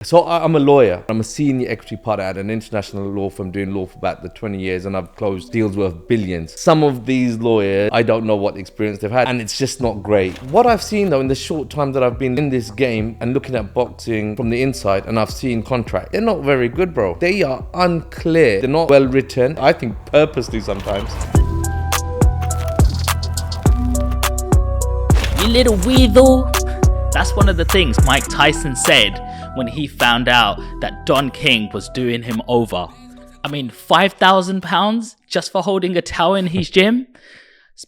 So I'm a lawyer. I'm a senior equity partner at an international law firm doing law for about the 20 years, and I've closed deals worth billions. Some of these lawyers, I don't know what experience they've had, and it's just not great. What I've seen though in the short time that I've been in this game and looking at boxing from the inside, and I've seen contracts, they're not very good, bro. They are unclear. They're not well written. I think purposely sometimes. You little weasel. That's one of the things Mike Tyson said when he found out that Don King was doing him over. I mean, £5,000 just for holding a towel in his gym?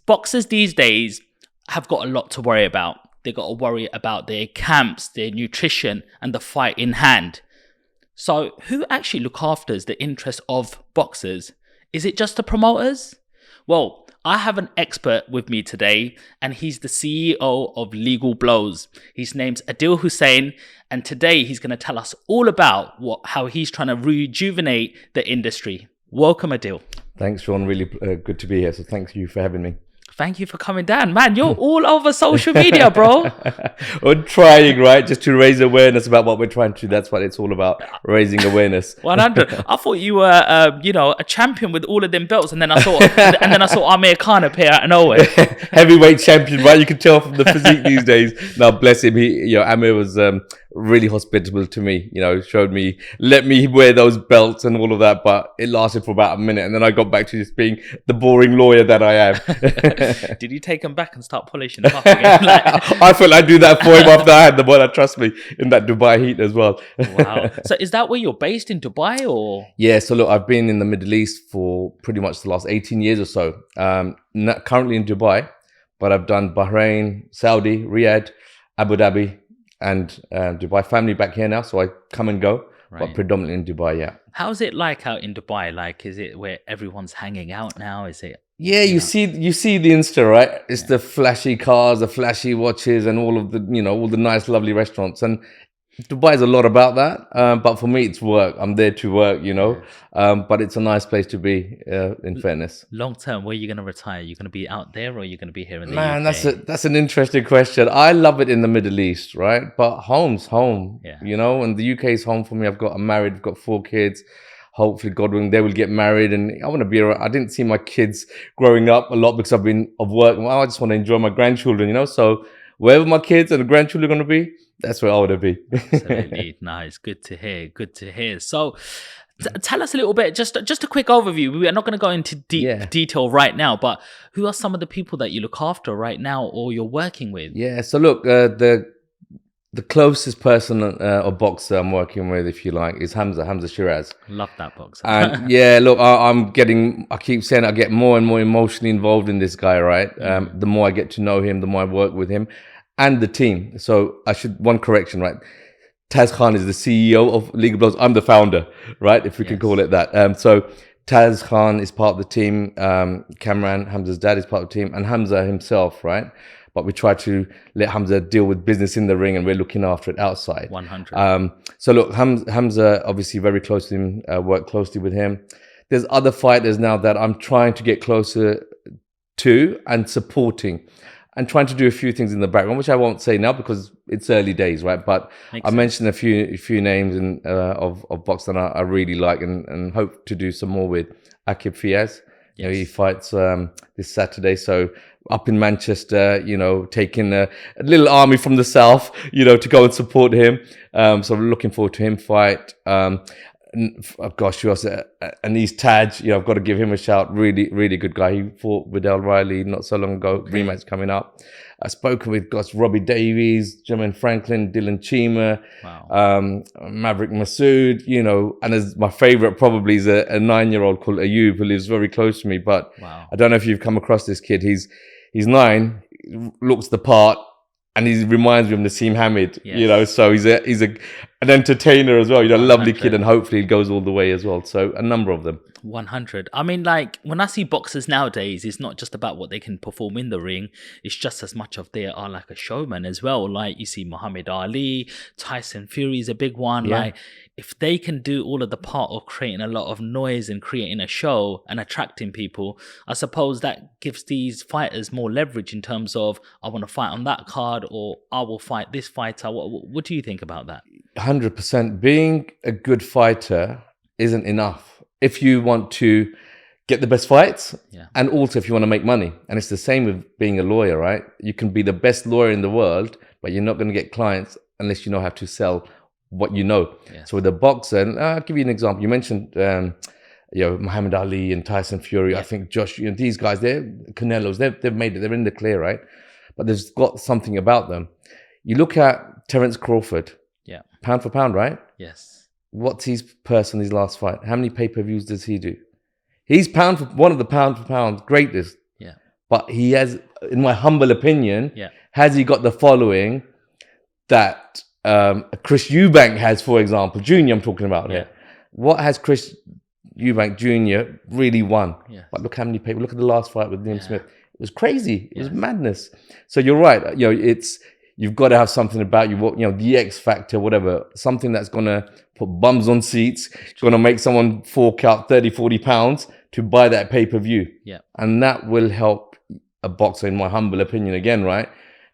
Boxers these days have got a lot to worry about. They got to worry about their camps, their nutrition, and the fight in hand. So who actually look after the interest of boxers? Is it just the promoters? Well, I have an expert with me today, and he's the CEO of Legal Blows. His name's Adil Hussain, and today he's going to tell us all about how he's trying to rejuvenate the industry. Welcome, Adil. Thanks, Sean. Really good to be here. So thank you for having me. Thank you for coming down. Man, you're all over social media, bro. We're trying, right? Just to raise awareness about what we're trying to do. That's what it's all about, raising awareness. 100. I thought you were, a champion with all of them belts, and then I saw Amir Khan appear out of nowhere. Heavyweight champion, right? You can tell from the physique these days. Now, bless him. Amir was really hospitable to me. Let me wear those belts and all of that. But it lasted for about a minute, and then I got back to just being the boring lawyer that I am. Did you take him back and start polishing him up again? I felt I'd do that for him after I had the one. Trust me, in that Dubai heat as well. Wow. So is that where you're based, in Dubai, or? Yeah. So look, I've been in the Middle East for pretty much the last 18 years or so. Not currently in Dubai, but I've done Bahrain, Saudi, Riyadh, Abu Dhabi, and Dubai. Family back here now, so I come and go. Right. But predominantly in Dubai, yeah. How's it like out in Dubai? Like, is it where everyone's hanging out now? Is it? Yeah, you see the Insta, right? It's the flashy cars, the flashy watches, and all of the, all the nice, lovely restaurants. And Dubai is a lot about that. But for me, it's work. I'm there to work, But it's a nice place to be, in fairness. Long term, where are you going to retire? Are you going to be out there, or are you going to be here in the Man, UK? that's an interesting question. I love it in the Middle East, right? But home's home, and the UK is home for me. I'm married, I've got 4 kids. Hopefully, God willing, they will get married, and I want to be around. I didn't see my kids growing up a lot because I've been of work. Well, I just want to enjoy my grandchildren, So wherever my kids and the grandchildren are going to be, that's where I want to be. Absolutely. Nice. Good to hear. Good to hear. So tell us a little bit, just a quick overview. We are not going to go into detail right now, but who are some of the people that you look after right now or you're working with? Yeah. So look, the closest person or boxer I'm working with, if you like, is Hamza Shiraz. Love that boxer. And yeah, look, I keep saying I get more and more emotionally involved in this guy, right? The more I get to know him, the more I work with him and the team. So one correction, right? Taz Khan is the CEO of Legal Blows. I'm the founder, right? If we can call it that. So Taz Khan is part of the team. Kamran, Hamza's dad, is part of the team, and Hamza himself, right? But we try to let Hamza deal with business in the ring, and we're looking after it outside. 100. So look, Hamza, obviously very close to him, work closely with him. There's other fighters now that I'm trying to get closer to and supporting, and trying to do a few things in the background, which I won't say now because it's early days, right? But I mentioned a few names of boxing that I really like and hope to do some more with. Akib Fiaz. Yes. He fights this Saturday, so up in Manchester, taking a little army from the south, to go and support him. So I'm looking forward to him fight. Gosh, Anis Taj, I've got to give him a shout. Really, really good guy. He fought with Riley not so long ago. Okay. Rematch coming up. I've spoken with Robbie Davies, Jermaine Franklin, Dylan Chima, Maverick Masood, and as my favorite probably is a 9-year-old called Ayub who lives very close to me. But I don't know if you've come across this kid. He's 9, looks the part, and he reminds me of Naseem Hamid, so he's an entertainer as well, lovely kid, and hopefully he goes all the way as well. So a number of them. 100. I mean, like, when I see boxers nowadays, it's not just about what they can perform in the ring. It's just as much of they are like a showman as well. Like, you see Muhammad Ali, Tyson Fury is a big one. Yeah. Like, if they can do all of the part of creating a lot of noise and creating a show and attracting people, I suppose that gives these fighters more leverage in terms of, I want to fight on that card, or I will fight this fighter. What do you think about that? 100%. Being a good fighter isn't enough if you want to get the best fights, and also if you want to make money. And it's the same with being a lawyer, right? You can be the best lawyer in the world, but you're not going to get clients unless you know how to sell what you know. So with a boxer, and I'll give you an example. You mentioned Muhammad Ali and Tyson Fury. I think Josh, these guys, they're Canelos, they've made it, they're in the clear, right? But there's got something about them. You look at Terence Crawford, pound for pound, right? Yes. What's his purse in his last fight? How many pay-per-views does he do? He's one of the pound for pound greatest. Yeah. But he has, in my humble opinion, has he got the following that Chris Eubank has, for example, Junior, I'm talking about here. What has Chris Eubank Jr. really won? But look how many people, look at the last fight with Liam Smith. It was crazy. It was madness. So you're right. You've got to have something about you, the X factor, whatever, something that's going to put bums on seats, going to make someone fork out 30, 40 pounds to buy that pay-per-view. And that will help a boxer, in my humble opinion, again, right,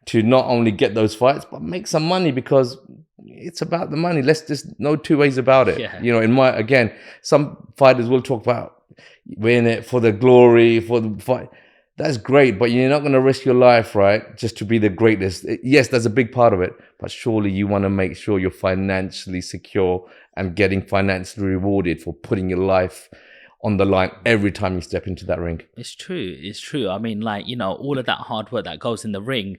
to not only get those fights, but make some money, because it's about the money. Let's just, no two ways about it. Again, some fighters will talk about we're in it for the glory, for the fight. That's great, but you're not going to risk your life, right, just to be the greatest. Yes, that's a big part of it, but surely you want to make sure you're financially secure and getting financially rewarded for putting your life on the line every time you step into that ring. It's true. I mean, all of that hard work that goes in the ring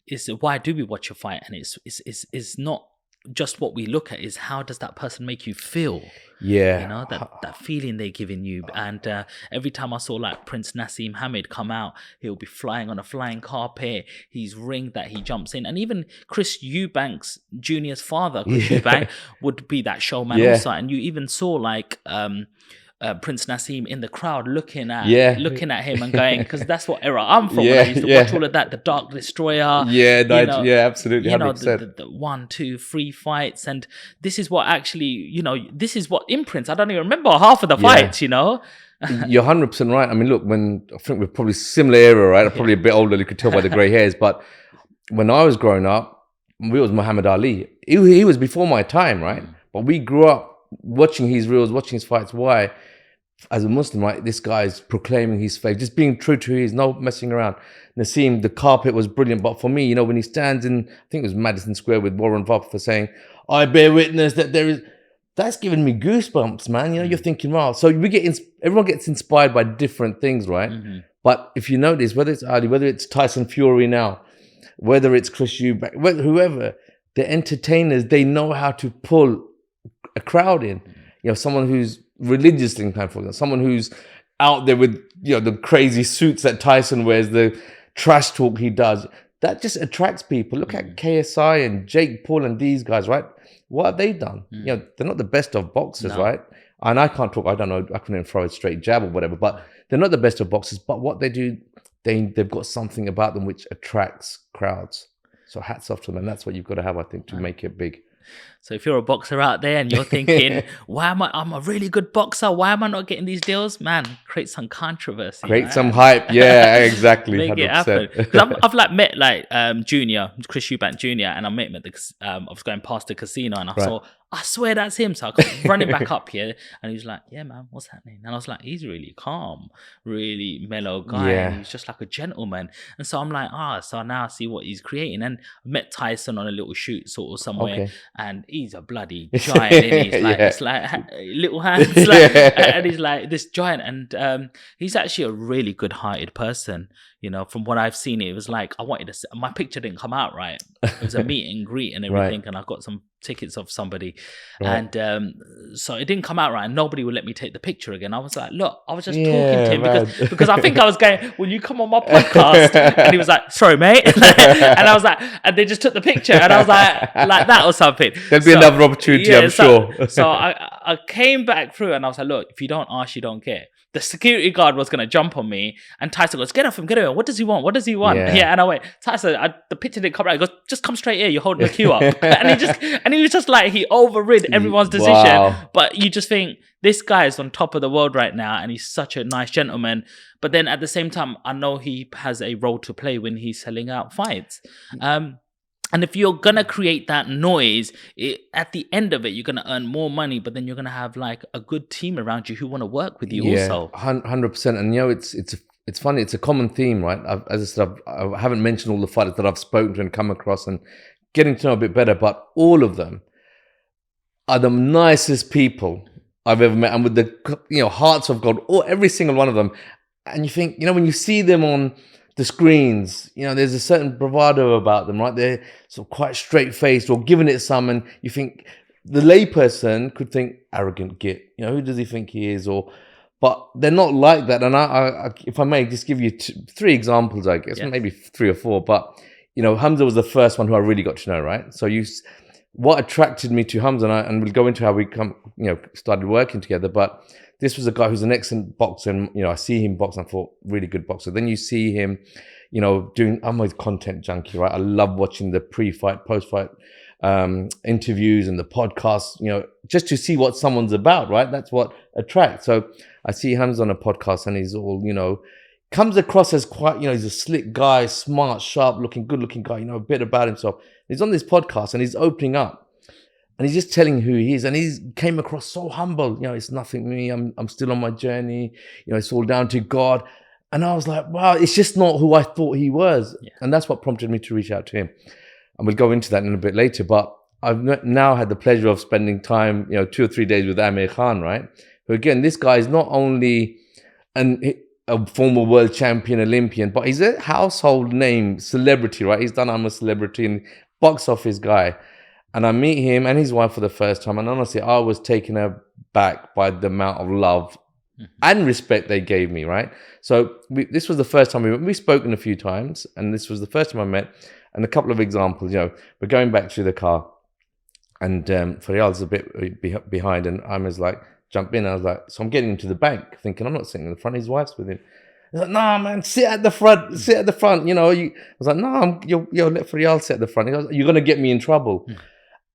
is why do we watch a fight? And it's not just what we look at, is how does that person make you feel? That feeling they're giving you. And every time I saw Prince Nassim Hamid come out, he'll be flying on a flying carpet, his ring that he jumps in. And even Chris Eubanks Jr.'s father, Chris Eubank, would be that showman also. And you even saw Prince Nassim in the crowd looking at him and going, because that's what era I'm from. When I used to watch all of that, the Dark Destroyer. Absolutely. 100%. The 1, 2, 3 fights, and this is what actually, this is what imprints. I don't even remember half of the fights. You're 100% right. I mean, look, I think we're probably similar era, right? I'm probably a bit older. You could tell by the grey hairs, but when I was growing up, it was Muhammad Ali. He was before my time, right? But we grew up watching his reels, watching his fights. Why? As a Muslim, right, this guy's proclaiming his faith, just being true to his, no messing around. Nassim, the carpet was brilliant, but for me, when he stands in, I think it was Madison Square with Warren Buffett saying, I bear witness that there is, that's giving me goosebumps, man. You're thinking, wow. So everyone gets inspired by different things, right? But if you notice, whether it's Ali, whether it's Tyson Fury now, whether it's Chris Eubank, whoever, the entertainers, they know how to pull a crowd in. Someone who's religiously inclined, for example, someone who's out there with the crazy suits that Tyson wears, the trash talk he does, that just attracts people. Look at KSI and Jake Paul and these guys, right? What have they done? They're not the best of boxers, right? And I can't talk, I don't know, I couldn't throw a straight jab or whatever, but they're not the best of boxers. But what they do, they've got something about them which attracts crowds. So hats off to them. And that's what you've got to have, I think, to make it big. So if you're a boxer out there and you're thinking, I'm a really good boxer, why am I not getting these deals? Man, create some controversy. Create some hype. Yeah, exactly. Make 100%. It happen. Because I've met Junior, Chris Eubank Jr., and I met him at I was going past the casino and I saw, I swear that's him. So I come running back up here and he was like, yeah, man, what's happening? And I was like, he's really calm, really mellow guy. And he's just like a gentleman. And so I'm like, so now I see what he's creating. And I met Tyson on a little shoot sort of somewhere and he's a bloody giant. And he's like, it's like little hands. And he's like this giant. And he's actually a really good hearted person. From what I've seen, it was like, my picture didn't come out right. It was a meet and greet and everything. And I got some tickets of somebody. And so it didn't come out right. And nobody would let me take the picture again. I was like, look, I was just talking to him because I think I was going, will you come on my podcast? And he was like, sorry, mate. And I was like, and they just took the picture. And I was like that or something. There'll be another opportunity, I'm sure. So I came back through and I was like, look, if you don't ask, you don't get. The security guard was going to jump on me and Tyson goes, get off him, get off him. What does he want? Yeah, and I went, Tyson, the picture didn't come right. He goes, just come straight here. You're holding the queue up. and he was just like, he overrid everyone's decision. Wow. But you just think, this guy is on top of the world right now and he's such a nice gentleman. But then at the same time, I know he has a role to play when he's selling out fights. And if you're gonna create that noise, at the end of it, you're gonna earn more money, but then you're gonna have like a good team around you who want to work with you Yeah, also. 100%. And it's funny. It's a common theme, right? As I said, I haven't mentioned all the fighters that I've spoken to and come across and getting to know a bit better, but all of them are the nicest people I've ever met, and with the hearts of gold, every single one of them. And you think, when you see them on the screens, there's a certain bravado about them, right? They're sort of quite straight faced or giving it some, and you think the layperson could think arrogant git. Who does he think he is? But they're not like that. And I if I may just give you three examples, I guess, maybe three or four. But Hamza was the first one who I really got to know, right? So what attracted me to Hamza, and we'll go into how we started working together. But this was a guy who's an excellent boxer, and I see him box, and I thought, really good boxer. Then you see him, doing. I'm a content junkie, right? I love watching the pre-fight, post-fight interviews and the podcasts, just to see what someone's about, right? That's what attracts. So I see Hamza on a podcast, and he's all, comes across as quite, he's a slick guy, smart, sharp looking, good looking guy, a bit about himself. He's on this podcast and he's opening up and he's just telling who he is. And he came across so humble, it's nothing me. I'm still on my journey. It's all down to God. And I was like, wow, it's just not who I thought he was. Yeah. And that's what prompted me to reach out to him. And we'll go into that in a bit later. But I've now had the pleasure of spending time, 2 or 3 days with Hearn, right? Who again, this guy is not only a former world champion Olympian, but he's a household name celebrity, right? He's done I'm a Celebrity and box office guy. And I meet him and his wife for the first time. And honestly, I was taken aback by the amount of love and respect they gave me, right? So this was the first time we've spoken a few times, and this was the first time I met. And a couple of examples, we're going back to the car, and Faryal's a bit behind, and I was like, jump in. I was like, so I'm getting into the bank, thinking I'm not sitting in the front. His wife's with him. He's like, nah, man, sit at the front. Sit at the front. I was like, no, let Faryal sit at the front. He goes, you're gonna get me in trouble.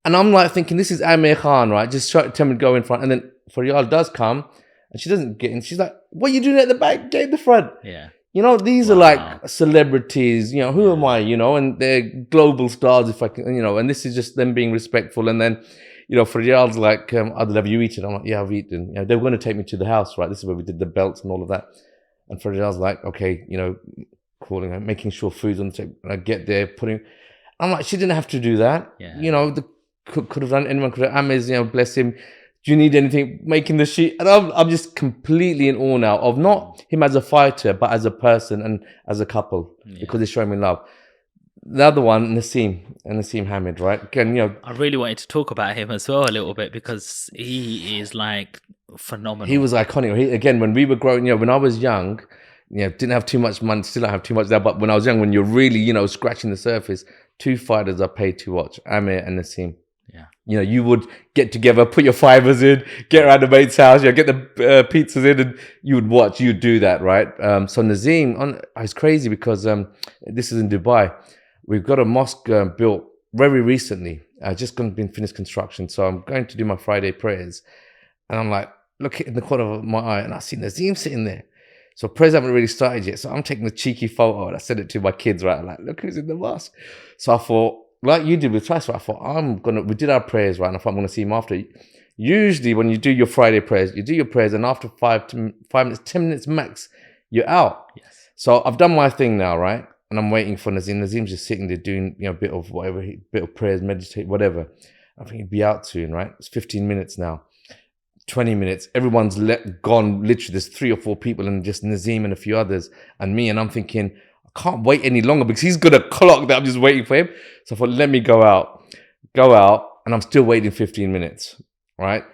And I'm like thinking, this is Amir Khan, right? Just tell me to go in front. And then Faryal does come, and she doesn't get in. She's like, what are you doing at the back? Get in the front. Yeah. These are like celebrities, who am I, and they're global stars, if I can, and this is just them being respectful. And then, Faryal's like, Adil, have you eaten? I'm like, yeah, I've eaten. They were going to take me to the house, right? This is where we did the belts and all of that. And Faryal's like, okay, calling her, making sure food's on the table. And I get there, I'm like, she didn't have to do that. Yeah. The cook could have done, anyone could have. Amir's, bless him. Do you need anything? Making the sheet. And I'm just completely in awe now of not him as a fighter, but as a person and as a couple, because they're showing me love. The other one, Naseem Hamid, right? Again, I really wanted to talk about him as well a little bit, because he is like phenomenal. He was iconic. Again, when we were growing, when I was young, didn't have too much money, still don't have too much there, but when I was young, when you're really, scratching the surface, two fighters I paid to watch, Amir and Naseem. Yeah. You would get together, put your fivers in, get around the mate's house, get the pizzas in, and you'd do that, right? So Naseem, it's crazy because this is in Dubai. We've got a mosque built very recently. Just been finished construction. So I'm going to do my Friday prayers. And I'm like, look in the corner of my eye, and I see Naseem sitting there. So prayers haven't really started yet. So I'm taking a cheeky photo, and I sent it to my kids, right? I'm like, look who's in the mosque. So I thought, like you did with Trice, I thought, we did our prayers, right? And I thought I'm going to see him after. Usually when you do your Friday prayers, you do your prayers, and after 5 minutes, 10 minutes max, you're out. Yes. So I've done my thing now, right? And I'm waiting for Naseem. Naseem's just sitting there doing, a bit of whatever, bit of prayers, meditate, whatever. I think he'd be out soon, right? It's 15 minutes now. 20 minutes. Everyone's gone. Literally, there's 3 or 4 people, and just Naseem and a few others and me. And I'm thinking, I can't wait any longer because he's going to clock that I'm just waiting for him. So I thought, let me go out, and I'm still waiting 15 minutes, right?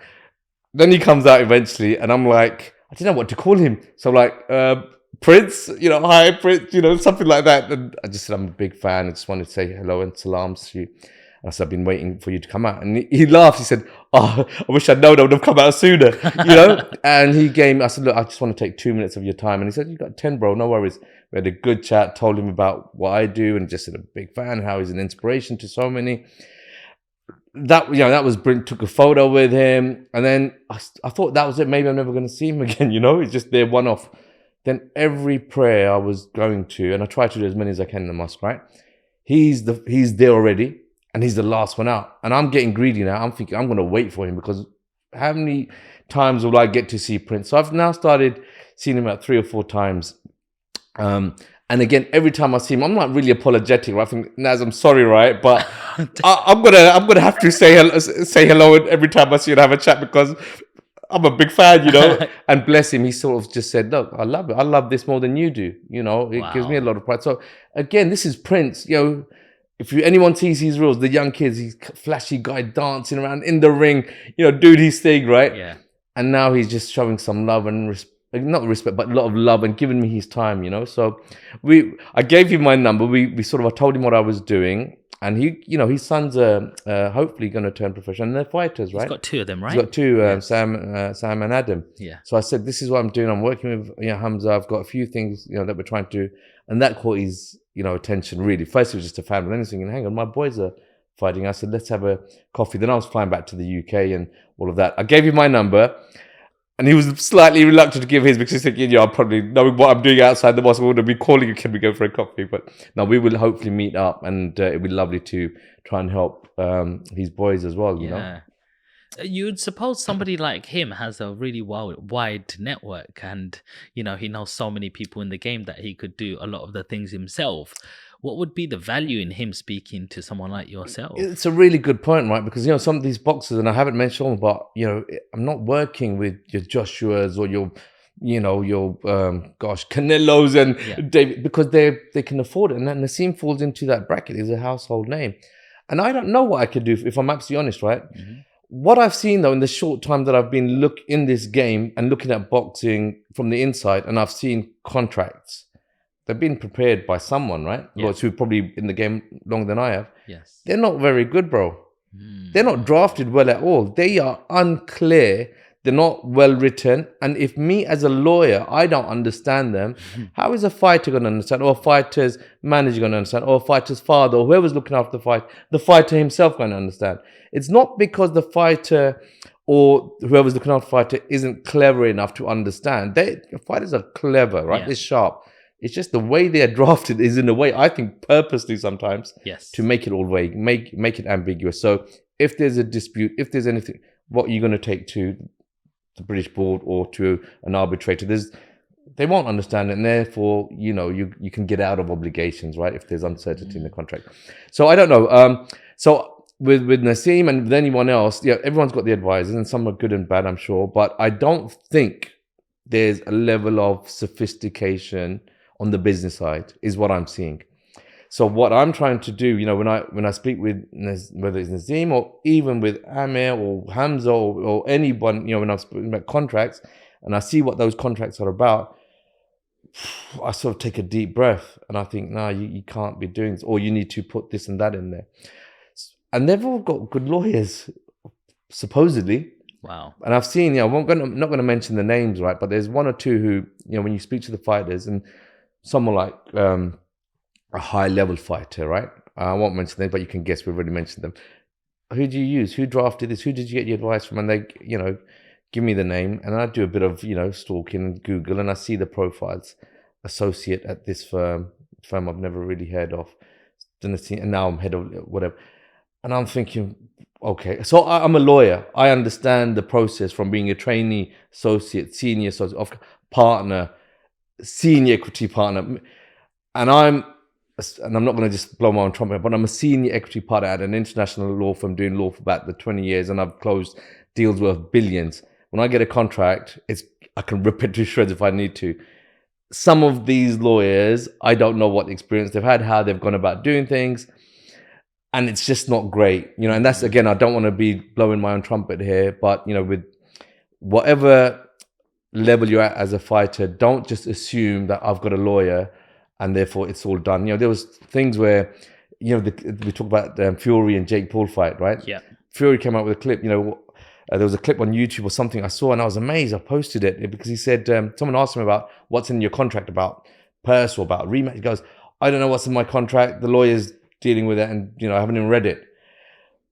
Then he comes out eventually, and I'm like, I didn't know what to call him. So I'm like, Prince, hi, Prince, something like that. And I just said, I'm a big fan. I just wanted to say hello and salams to you. And I said, I've been waiting for you to come out. And he laughed. He said, oh, I wish I'd known I would have come out sooner, And I said, look, I just want to take 2 minutes of your time. And he said, you got 10, bro, no worries. We had a good chat, told him about what I do, and just said a big fan, how he's an inspiration to so many. That was brilliant. Took a photo with him. And then I thought that was it. Maybe I'm never going to see him again, It's just their one-off. Then every prayer I was going to, and I try to do as many as I can in the mosque, right? he's there already, and he's the last one out. And I'm getting greedy now. I'm thinking I'm going to wait for him, because how many times will I get to see Prince? So I've now started seeing him about 3 or 4 times. And again, every time I see him, I'm not really apologetic. Right? I think, Naz, I'm sorry, right? But I'm gonna have to say hello every time I see you and have a chat, because I'm a big fan, And bless him, he sort of just said, "Look, I love it. I love this more than you do. It gives me a lot of pride." So again, this is Prince. If anyone sees his reels, the young kids, he's flashy guy dancing around in the ring, doing his thing, right? Yeah. And now he's just showing some love and not respect, but a lot of love, and giving me his time, So I gave him my number. I told him what I was doing, and his sons are hopefully going to turn professional. And they're fighters, right? He's got 2 of them, right? He's got 2, Sam and Adam. Yeah. So I said, this is what I'm doing. I'm working with Hamza. I've got a few things that we're trying to do, and that caught his attention really. First it was just a family, then he's thinking, hang on, my boys are fighting. I said, let's have a coffee. Then I was flying back to the UK and all of that. I gave him my number. And he was slightly reluctant to give his, because he's thinking, I'm probably knowing what I'm doing outside the mosque, I would be calling you, can we go for a coffee? But no, we will hopefully meet up, and it'd be lovely to try and help his boys as well, you know? You'd suppose somebody like him has a really wide network, and, he knows so many people in the game that he could do a lot of the things himself. What would be the value in him speaking to someone like yourself? It's a really good point, right? Because, some of these boxers, and I haven't mentioned them, but, I'm not working with your Joshuas or your Canelos and David, because they can afford it. And then Nassim falls into that bracket. He's a household name. And I don't know what I could do, if I'm absolutely honest, right? Mm-hmm. What I've seen, though, in the short time that I've been in this game and looking at boxing from the inside, and I've seen contracts, they've been prepared by someone, right? Yeah. Who's probably in the game longer than I have. Yes. They're not very good, bro. They're not drafted well at all. They are unclear. They're not well written. And if me as a lawyer, I don't understand them, how is a fighter going to understand? Or a fighter's manager going to understand? Or a fighter's father, or whoever's looking after the fighter himself going to understand? It's not because the fighter or whoever's looking after the fighter isn't clever enough to understand. Fighters are clever, right? Yeah. They're sharp. It's just the way they're drafted is in a way, I think, purposely sometimes, to make it all vague, make it ambiguous. So if there's a dispute, if there's anything, what you're going to take to the British board or to an arbitrator, they won't understand it, and therefore, you can get out of obligations, right? If there's uncertainty in the contract. So I don't know. So with Nassim and with anyone else, everyone's got the advisors, and some are good and bad, I'm sure, but I don't think there's a level of sophistication on the business side, is what I'm seeing. So what I'm trying to do, when I speak with, whether it's Nazim or even with Amir or Hamza or anyone, when I'm speaking about contracts and I see what those contracts are about, I sort of take a deep breath and I think, no, you can't be doing this, or you need to put this and that in there. And they've all got good lawyers, supposedly. Wow. And I've seen, I'm not going to mention the names, right? But there's 1 or 2 who, when you speak to the fighters, and someone like a high-level fighter, right? I won't mention them, but you can guess we've already mentioned them. Who do you use? Who drafted this? Who did you get your advice from? And they, give me the name, and I do a bit of, stalking and Google, and I see the profiles. Associate at this firm I've never really heard of. And now I'm head of whatever. And I'm thinking, okay, so I'm a lawyer. I understand the process from being a trainee, associate, senior associate, partner, senior equity partner. And I'm not going to just blow my own trumpet, but I'm a senior equity partner at an international law firm doing law for about the 20 years, and I've closed deals worth billions. When I get a contract, I can rip it to shreds if I need to. Some of these lawyers, I don't know what experience they've had, how they've gone about doing things, and it's just not great, and that's, again, I don't want to be blowing my own trumpet here, but, with whatever level you're at as a fighter, don't just assume that I've got a lawyer and therefore it's all done. There was things where, we talk about Fury and Jake Paul fight, right? Yeah. Fury came out with a clip, there was a clip on YouTube or something I saw, and I was amazed. I posted it because he said, someone asked him about what's in your contract about purse or about rematch. He goes, I don't know what's in my contract. The lawyer's dealing with it, and, I haven't even read it.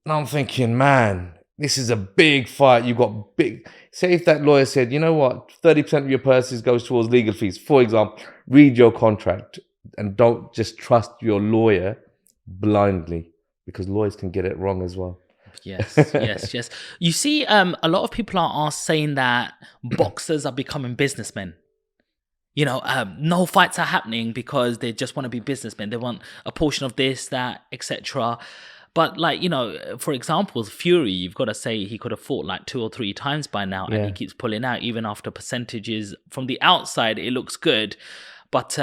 And I'm thinking, man, this is a big fight. You've got big... Say if that lawyer said, you know what, 30% of your purses goes towards legal fees. For example, read your contract and don't just trust your lawyer blindly, because lawyers can get it wrong as well. Yes. You see, a lot of people are saying that boxers are becoming businessmen. No fights are happening because they just want to be businessmen. They want a portion of this, that, etc. But for example, Fury, you've got to say he could have fought like 2 or 3 times by now, and he keeps pulling out even after percentages. From the outside, it looks good, but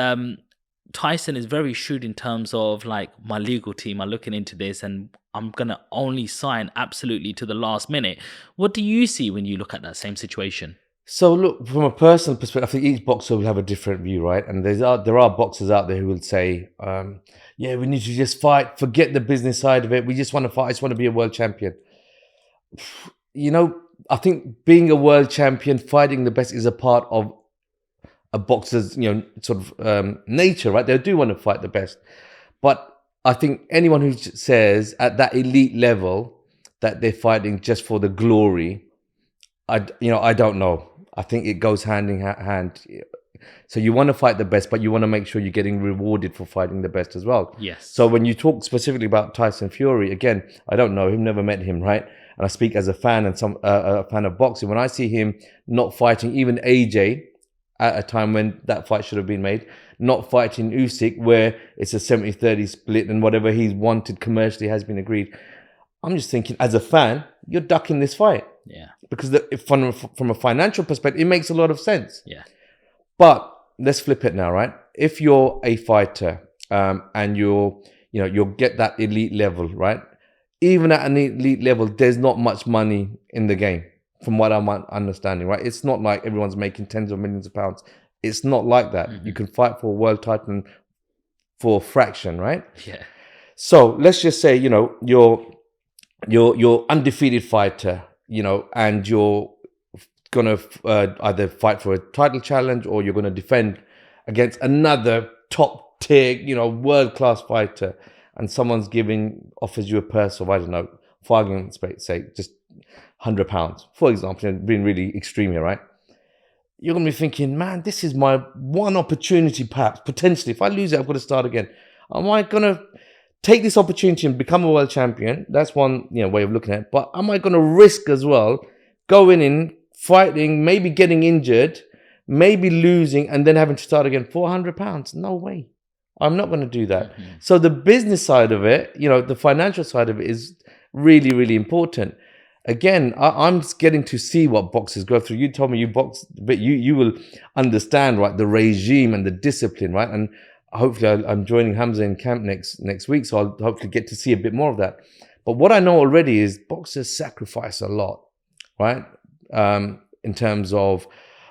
Tyson is very shrewd in terms of like, my legal team are looking into this, and I'm gonna only sign absolutely to the last minute. What do you see when you look at that same situation? So look, from a personal perspective, I think each boxer will have a different view, right? And there are boxers out there who will say, yeah, we need to just fight, forget the business side of it. We just want to fight. I just want to be a world champion. I think being a world champion, fighting the best is a part of a boxer's, sort of nature, right? They do want to fight the best. But I think anyone who says at that elite level that they're fighting just for the glory, I don't know. I think it goes hand in hand. So you want to fight the best, but you want to make sure you're getting rewarded for fighting the best as well. Yes. So when you talk specifically about Tyson Fury, again, I don't know him, never met him, right? And I speak as a fan and a fan of boxing. When I see him not fighting even AJ at a time when that fight should have been made, not fighting Usyk where it's a 70-30 split and whatever he's wanted commercially has been agreed, I'm just thinking, as a fan, you're ducking this fight. Yeah. Because from a financial perspective, it makes a lot of sense. Yeah. But let's flip it now, right? If you're a fighter and you'll get that elite level, right? Even at an elite level, there's not much money in the game, from what I'm understanding, right? It's not like everyone's making tens of millions of pounds. It's not like that. Mm-hmm. You can fight for a world title for a fraction, right? Yeah. So let's just say, you're undefeated fighter, and you're gonna either fight for a title challenge or you're gonna defend against another top tier, world-class fighter, and someone's offers you a purse of, I don't know, for argument's sake, just £100, for example, being really extreme here, right? You're gonna be thinking, man, this is my one opportunity, perhaps, potentially. If I lose it, I've got to start again. Am I gonna take this opportunity and become a world champion? That's one way of looking at it. But am I gonna risk as well going in, fighting, maybe getting injured, maybe losing, and then having to start again? £400? No way. I'm not going to do that. Mm-hmm. So the business side of it, the financial side of it is really, really important. Again, I'm just getting to see what boxers go through. You told me you box, but you will understand, right, the regime and the discipline, right? And hopefully I'm joining Hamza in camp next week, so I'll hopefully get to see a bit more of that. But what I know already is boxers sacrifice a lot, right? In terms of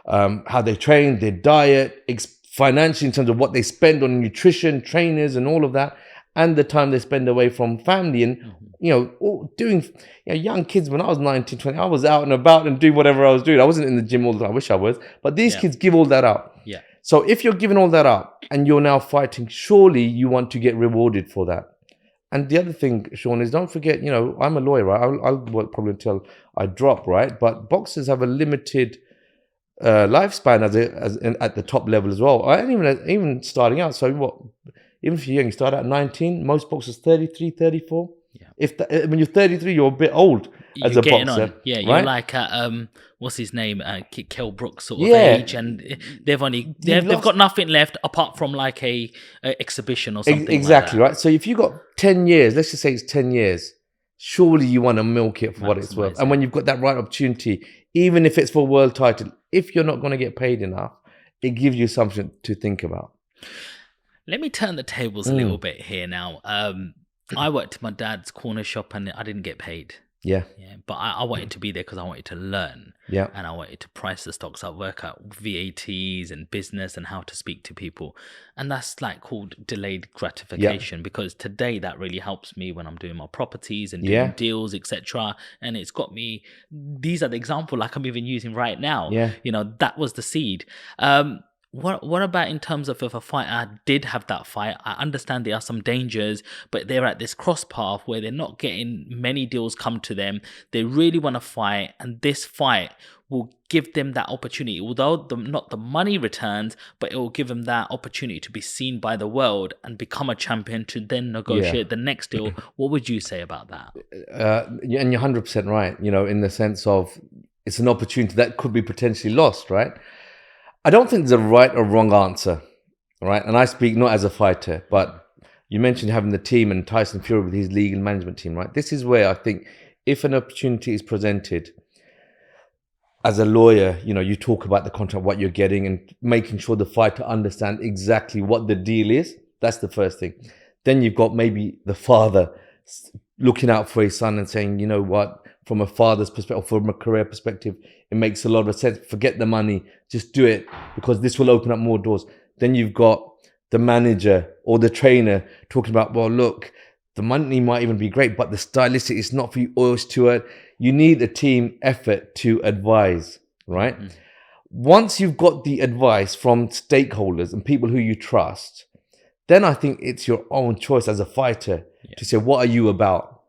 how they train, their diet, financially in terms of what they spend on nutrition, trainers, and all of that, and the time they spend away from family and doing young kids. When I was 19, 20, I was out and about and doing whatever I was doing. I wasn't in the gym all the time. I wish I was, but these kids give all that up. Yeah. So if you're giving all that up and you're now fighting, surely you want to get rewarded for that. And the other thing, Sean, is don't forget, I'm a lawyer, right? I'll work probably until I drop, right? But boxers have a limited lifespan at the top level as well. I even starting out. So what? Even if you're young, you start at 19. Most boxers 33, 34. Yeah. When you're 33, you're a bit old as a boxer. On. Yeah, you're like what's his name, Kell Brooks sort of age, and they've got nothing left apart from like a exhibition or something. Exactly, like that. Right. So if you got 10 years, let's just say it's 10 years, surely you want to milk it for what it's worth. And when you've got that right opportunity, even if it's for a world title, if you're not going to get paid enough, it gives you something to think about. Let me turn the tables a little bit here now. I worked at my dad's corner shop and I didn't get paid. Yeah. But I wanted to be there because I wanted to learn. Yeah. And I wanted to price the stocks. I work out VATs and business and how to speak to people. And that's like called delayed gratification, because today that really helps me when I'm doing my properties and doing deals, etc. And it's got me, these are the example like I'm even using right now. Yeah. That was the seed. What about in terms of if a fighter did have that fight? I understand there are some dangers, but they're at this cross path where they're not getting many deals come to them. They really want to fight, and this fight will give them that opportunity, although not the money returns, but it will give them that opportunity to be seen by the world and become a champion to then negotiate the next deal. What would you say about that? And you're 100% right, in the sense of it's an opportunity that could be potentially lost, right? I don't think there's a right or wrong answer, right? And I speak not as a fighter, but you mentioned having the team and Tyson Fury with his legal management team, right? This is where I think if an opportunity is presented, as a lawyer, you talk about the contract, what you're getting, and making sure the fighter understands exactly what the deal is. That's the first thing. Then you've got maybe the father looking out for his son and saying, you know what, from a father's perspective, from a career perspective, it makes a lot of sense. Forget the money, just do it because this will open up more doors. Then you've got the manager or the trainer talking about, well, look, the money might even be great, but the stylistic is not for you, or it's too. You need a team effort to advise, right? Once you've got the advice from stakeholders and people who you trust, then I think it's your own choice as a fighter to say, what are you about?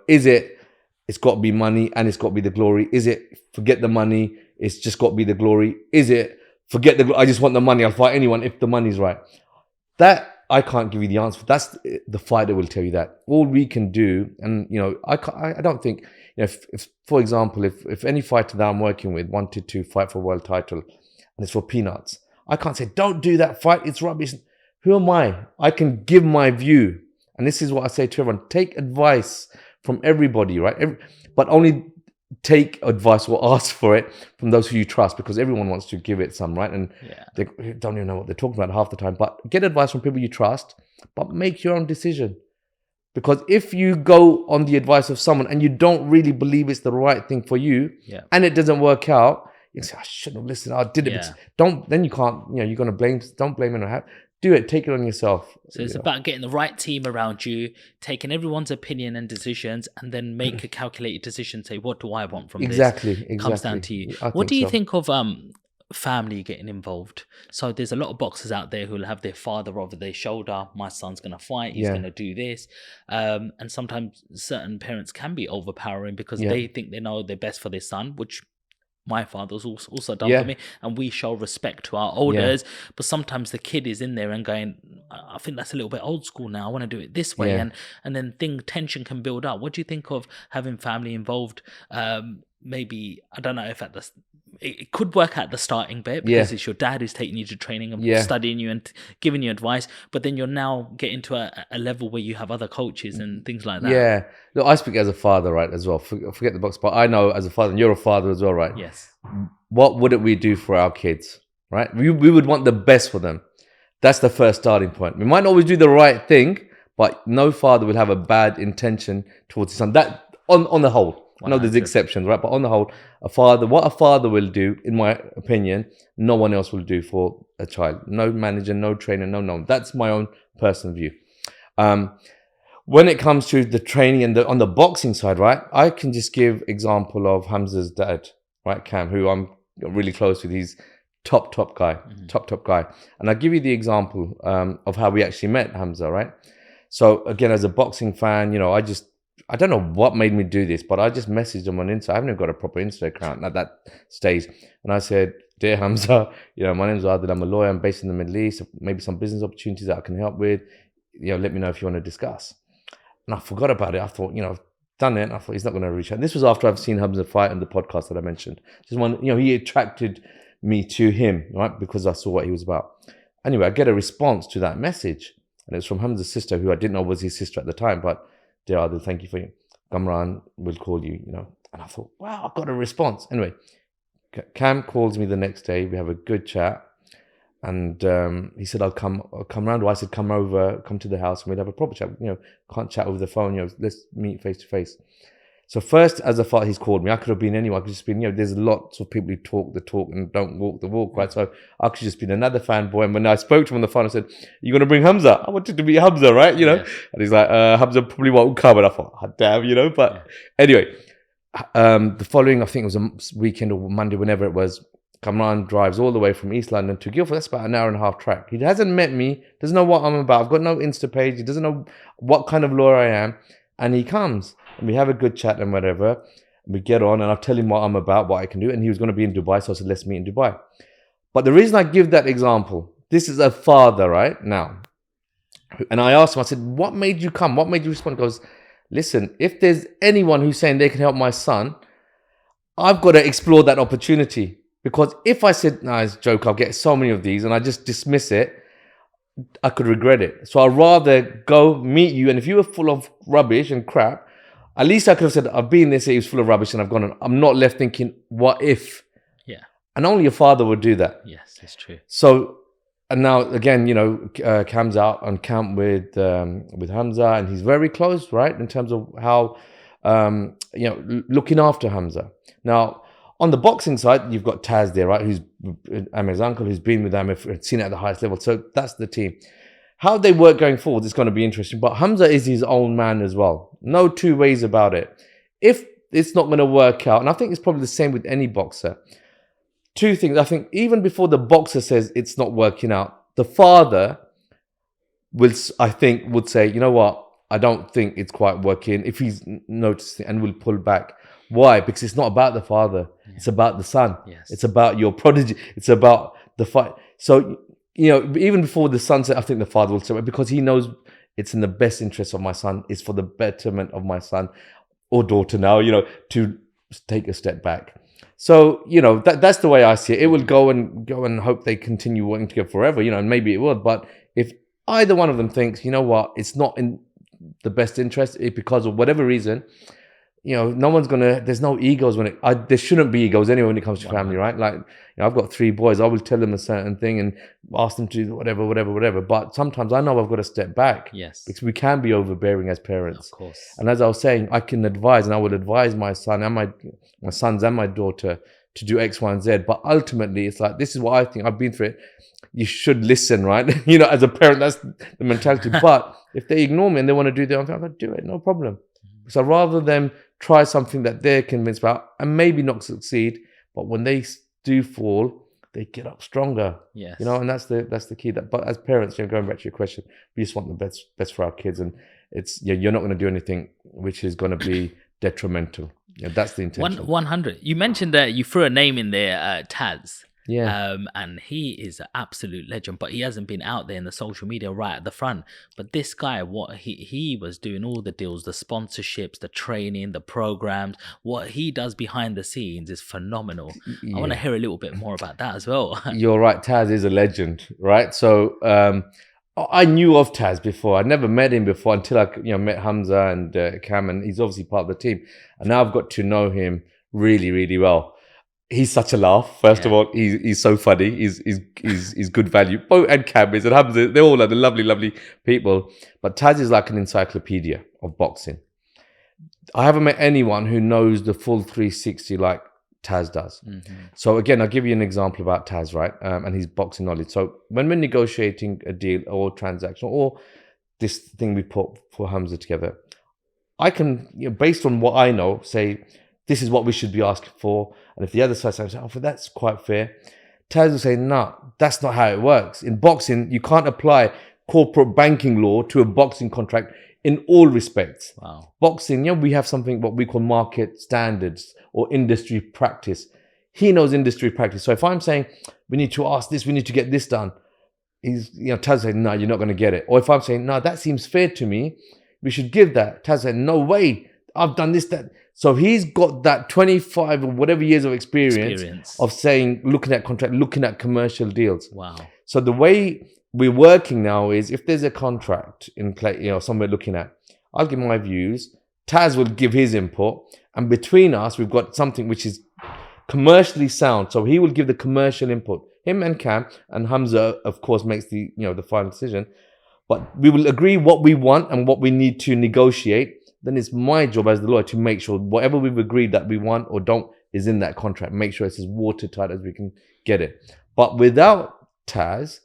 Is it's got to be money and it's got to be the glory? Is it forget the money, it's just got to be the glory? Is it forget I just want the money, I'll fight anyone if the money's right? That I can't give you the answer. That's the fighter will tell you that. All we can do, and I don't think, if for example, if any fighter that I'm working with wanted to fight for a world title and it's for peanuts, I can't say, don't do that fight, it's rubbish. Who am I? I can give my view. And this is what I say to everyone. Take advice from everybody, right? But only take advice or ask for it from those who you trust, because everyone wants to give it some, right? And they don't even know what they're talking about half the time. But get advice from people you trust, but make your own decision. Because if you go on the advice of someone and you don't really believe it's the right thing for you, and it doesn't work out, you say, I shouldn't have listened, I did it. Then you can't, you're going to don't blame it. Do it, take it on yourself. So it's about getting the right team around you, taking everyone's opinion and decisions, and then make a calculated decision. Say, what do I want from this? Exactly. It comes down to you. What do you think of family getting involved? So there's a lot of boxers out there who will have their father over their shoulder. My son's going to fight. He's going to do this. And sometimes certain parents can be overpowering because they think they know they're best for their son, which my father's also done for me, and we show respect to our elders. But sometimes the kid is in there and going, I think that's a little bit old school now, I want to do it this way. And then tension can build up. What do you think of having family involved? Maybe, I don't know if it could work at the starting bit because it's your dad who's taking you to training and studying you and giving you advice, but then you're now getting to a level where you have other coaches and things like that. Look, I speak as a father, right, as well. Forget the box, but I know as a father, and you're a father as well, right? Yes. What wouldn't we do for our kids, right? We would want the best for them. That's the first starting point. We might not always do the right thing, but no father will have a bad intention towards his son. That on the whole. I know there's exceptions, right? But on the whole, what a father will do, in my opinion, no one else will do for a child. No manager, no trainer, no one. That's my own personal view. When it comes to the training and on the boxing side, right, I can just give example of Hamza's dad, right, Cam, who I'm really close with. He's top guy, top guy. And I'll give you the example of how we actually met Hamza, right? So again, as a boxing fan, I don't know what made me do this, but I just messaged him on Insta. I haven't even got a proper Insta account at that stage. And I said, dear Hamza, my name's Adil, I'm a lawyer, I'm based in the Middle East, maybe some business opportunities that I can help with. Let me know if you want to discuss. And I forgot about it. I thought, I've done it. And I thought he's not going to reach out. And this was after I've seen Hamza fight on the podcast that I mentioned. He attracted me to him, right? Because I saw what he was about. Anyway, I get a response to that message. And it's from Hamza's sister, who I didn't know was his sister at the time, but dear Adil, thank you for you. Kamran will call you, And I thought, wow, I got a response. Anyway, Cam calls me the next day. We have a good chat. And he said, I'll come round. I said, come over, come to the house and we'll have a proper chat. Can't chat over the phone. Let's meet face to face. So first, as a father, he's called me. I could have been anyone. I could just been, there's lots of people who talk the talk and don't walk the walk, right? So I could just been another fanboy. And when I spoke to him on the phone, I said, you going to bring Hamza? I wanted to meet Hamza, right? And he's like, Hamza probably won't come. And I thought, oh, damn, but anyway, the following, I think it was a weekend or Monday, whenever it was, Kamran drives all the way from East London to Guildford. That's about an hour and a half track. He hasn't met me, doesn't know what I'm about. I've got no Insta page. He doesn't know what kind of lawyer I am. And he comes and we have a good chat and whatever. We get on and I tell him what I'm about, what I can do. And he was going to be in Dubai. So I said, let's meet in Dubai. But the reason I give that example, this is a father right now. And I asked him, I said, what made you come? What made you respond? He goes, listen, if there's anyone who's saying they can help my son, I've got to explore that opportunity. Because if I said, no, it's a joke, I'll get so many of these, and I just dismiss it, I could regret it. So I'd rather go meet you. And if you were full of rubbish and crap, at least I could have said, I've been there, say he was full of rubbish and I've gone on. I'm not left thinking, what if? Yeah. And only a father would do that. Yes, it's true. So, and now again, you know, Cam's out on camp with Hamza, and he's very close, right? In terms of how, you know, looking after Hamza. Now, on the boxing side, you've got Taz there, right? Who's Amir's uncle, who's been with Amir, seen it at the highest level. So that's the team. How they work going forward is going to be interesting. But Hamza is his own man as well. No two ways about it. If it's not going to work out, and I think it's probably the same with any boxer. Two things. I think even before the boxer says it's not working out, the father will, I think, would say, you know what? I don't think it's quite working. If he's noticing, and will pull back. Why? Because it's not about the father. Yeah. It's about the son. Yes. It's about your prodigy. It's about the fight. So, you know, even before the son said, I think the father will say, because he knows it's in the best interest of my son. It's for the betterment of my son or daughter now, you know, to take a step back. So, you know, that's the way I see it. It will go and hope they continue working together forever, you know, and maybe it will. But if either one of them thinks, you know what, it's not in the best interest because of whatever reason, you know, no one's gonna. There's no egos when it. There shouldn't be egos anyway when it comes to family, right? Like, you know, I've got 3 boys. I will tell them a certain thing and ask them to do whatever. But sometimes I know I've got to step back. Yes, because we can be overbearing as parents. Of course. And as I was saying, I can advise, and I will advise my son and my sons and my daughter to do X, Y, and Z. But ultimately, it's like, this is what I think. I've been through it. You should listen, right? You know, as a parent, that's the mentality. But if they ignore me and they want to do their own thing, I'm going to do it. No problem. So rather than try something that they're convinced about and maybe not succeed, but when they do fall, they get up stronger. Yes. You know, and that's the key. But as parents, you know, going back to your question, we just want the best for our kids, and it's, you know, you're not going to do anything which is going to be detrimental. Yeah, that's the intention. 100. You mentioned that you threw a name in there, Taz. Yeah. And he is an absolute legend, but he hasn't been out there in the social media right at the front. But this guy, what he was doing, all the deals, the sponsorships, the training, the programs, what he does behind the scenes is phenomenal. Yeah. I want to hear a little bit more about that as well. You're right. Taz is a legend, right? So I knew of Taz before. I never met him before until I, you know, met Hamza and Cam, and he's obviously part of the team. And now I've got to know him really, really well. He's such a laugh. First of all, he's so funny. He's good value. Both and Cam is and Hamza, they're all like the lovely people. But Taz is like an encyclopedia of boxing. I haven't met anyone who knows the full 360 like Taz does. Mm-hmm. So again, I'll give you an example about Taz, right? And his boxing knowledge. So when we're negotiating a deal or transaction or this thing we put for Hamza together, I can, you know, based on what I know, say, this is what we should be asking for. And if the other side says, oh, that's quite fair, Taz will say, no, that's not how it works. In boxing, you can't apply corporate banking law to a boxing contract in all respects. Wow. Boxing, you know, we have something what we call market standards or industry practice. He knows industry practice. So if I'm saying, we need to ask this, we need to get this done, he's, you know, Taz saying, no, you're not going to get it. Or if I'm saying, no, that seems fair to me, we should give that. Taz said, no way, I've done this, that. So he's got that 25 or whatever years of experience of saying, looking at contract, looking at commercial deals. Wow. So the way we're working now is if there's a contract in play, you know, somewhere looking at, I'll give my views, Taz will give his input, and between us, we've got something which is commercially sound. So he will give the commercial input. Him and Cam, and Hamza, of course, makes the, you know, the final decision. But we will agree what we want and what we need to negotiate. Then it's my job as the lawyer to make sure whatever we've agreed that we want or don't is in that contract. Make sure it's as watertight as we can get it. But without Taz,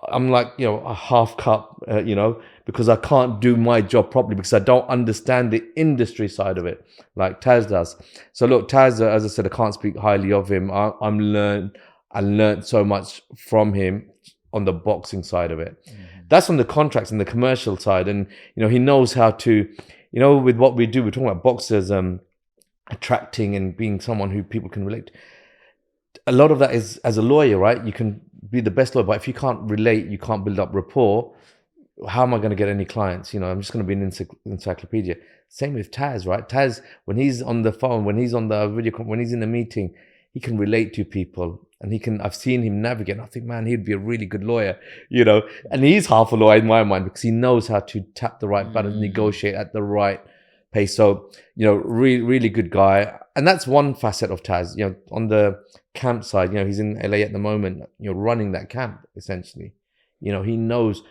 I'm like, you know, a half cup, you know, because I can't do my job properly because I don't understand the industry side of it like Taz does. So look, Taz, as I said, I can't speak highly of him. I learned so much from him on the boxing side of it. Mm-hmm. That's on the contracts and the commercial side. And, you know, he knows how to, you know, with what we do, we're talking about boxers, attracting and being someone who people can relate to. A lot of that is, as a lawyer, right? You can be the best lawyer, but if you can't relate, you can't build up rapport, how am I going to get any clients? You know, I'm just going to be an encyclopedia. Same with Taz, right? Taz, when he's on the phone, when he's on the video, when he's in a meeting, he can relate to people, and I've seen him navigate. And I think, man, he'd be a really good lawyer, you know, and he's half a lawyer in my mind because he knows how to tap the right button, negotiate at the right pace. So, you know, really, really good guy. And that's one facet of Taz, you know, on the camp side, you know, he's in LA at the moment, you know, running that camp essentially. You know, he knows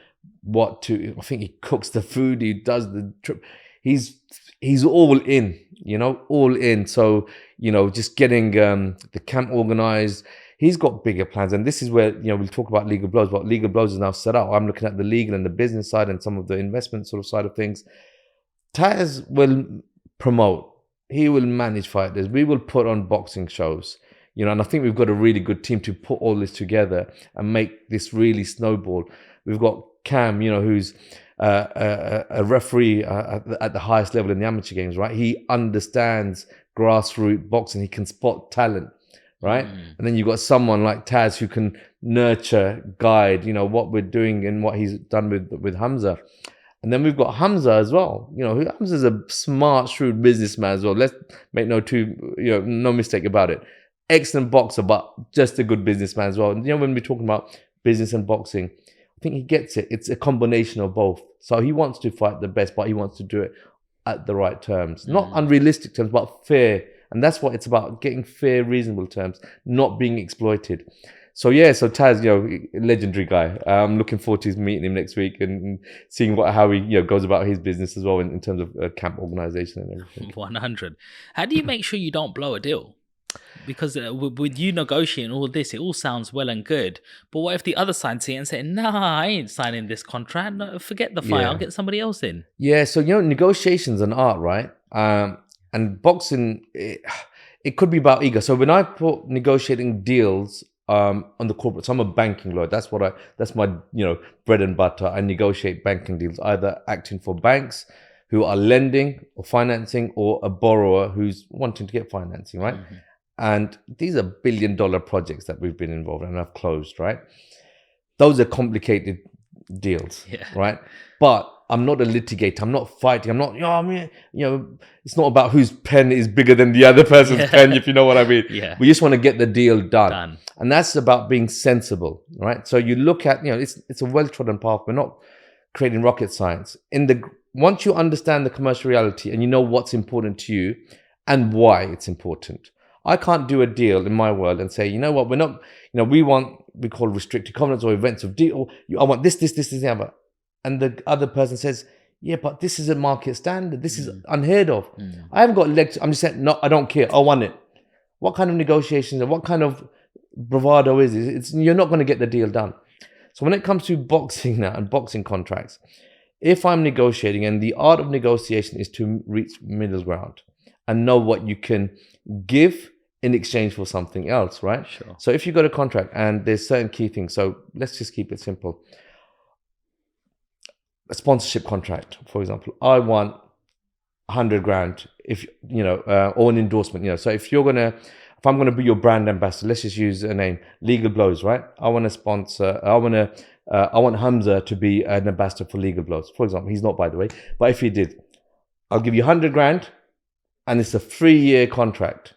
what to, I think he cooks the food, he does the trip. He's all in, you know, all in. So, you know, just getting the camp organized. He's got bigger plans. And this is where, you know, we'll talk about Legal Blows, but Legal Blows is now set up. I'm looking at the legal and the business side and some of the investment sort of side of things. Taz will promote. He will manage fighters. We will put on boxing shows, you know, and I think we've got a really good team to put all this together and make this really snowball. We've got Cam, you know, who's a referee at the highest level in the amateur games, right? He understands grassroots boxing. He can spot talent, right? And then you've got someone like Taz who can nurture, guide, you know, what we're doing and what he's done with Hamza. And then we've got Hamza as well. You know, Hamza's a smart, shrewd businessman as well. Let's make no mistake about it. Excellent boxer, but just a good businessman as well. And, you know, when we're talking about business and boxing, I think he gets it. It's a combination of both. So he wants to fight the best, but he wants to do it at the right terms. Not unrealistic terms, but fair. And that's what it's about, getting fair, reasonable terms, not being exploited. So yeah, so Taz, you know, legendary guy. I'm looking forward to meeting him next week and seeing how he, you know, goes about his business as well in terms of camp organization and everything. 100. How do you make sure you don't blow a deal? Because with you negotiating all this, it all sounds well and good. But what if the other side see it and say, nah, I ain't signing this contract. No, forget the fight. Yeah. I'll get somebody else in. Yeah, so, you know, negotiation's an art, right? And boxing, it could be about ego. So when I put negotiating deals on the corporate, so I'm a banking lawyer. That's my, you know, bread and butter. I negotiate banking deals, either acting for banks who are lending or financing, or a borrower who's wanting to get financing, right? And these are billion-dollar projects that we've been involved in and have closed, right? Those are complicated deals, right? But I'm not a litigator. I'm not fighting. I'm not, it's not about whose pen is bigger than the other person's pen, if you know what I mean. We just want to get the deal done. And that's about being sensible, right? So you look at, it's a well-trodden path. We're not creating rocket science. Once you understand the commercial reality and you know what's important to you and why it's important, I can't do a deal in my world and say, you know what, we're not, we call restricted covenants or events of deal. I want this, the other. And the other person says, yeah, but this is a market standard. This is unheard of. I haven't got legs. I'm just saying, no, I don't care. I want it. What kind of negotiations and what kind of bravado is it? You're not going to get the deal done. So when it comes to boxing now and boxing contracts, if I'm negotiating, and the art of negotiation is to reach middle ground and know what you can give in exchange for something else, right? Sure. So if you've got a contract and there's certain key things, so let's just keep it simple. A sponsorship contract, for example, I want 100 grand or an endorsement, so if I'm going to be your brand ambassador, let's just use a name, Legal Blows, right? I want to sponsor, I want Hamza to be an ambassador for Legal Blows, for example. He's not, by the way, but if he did, I'll give you 100 grand and it's a 3-year contract,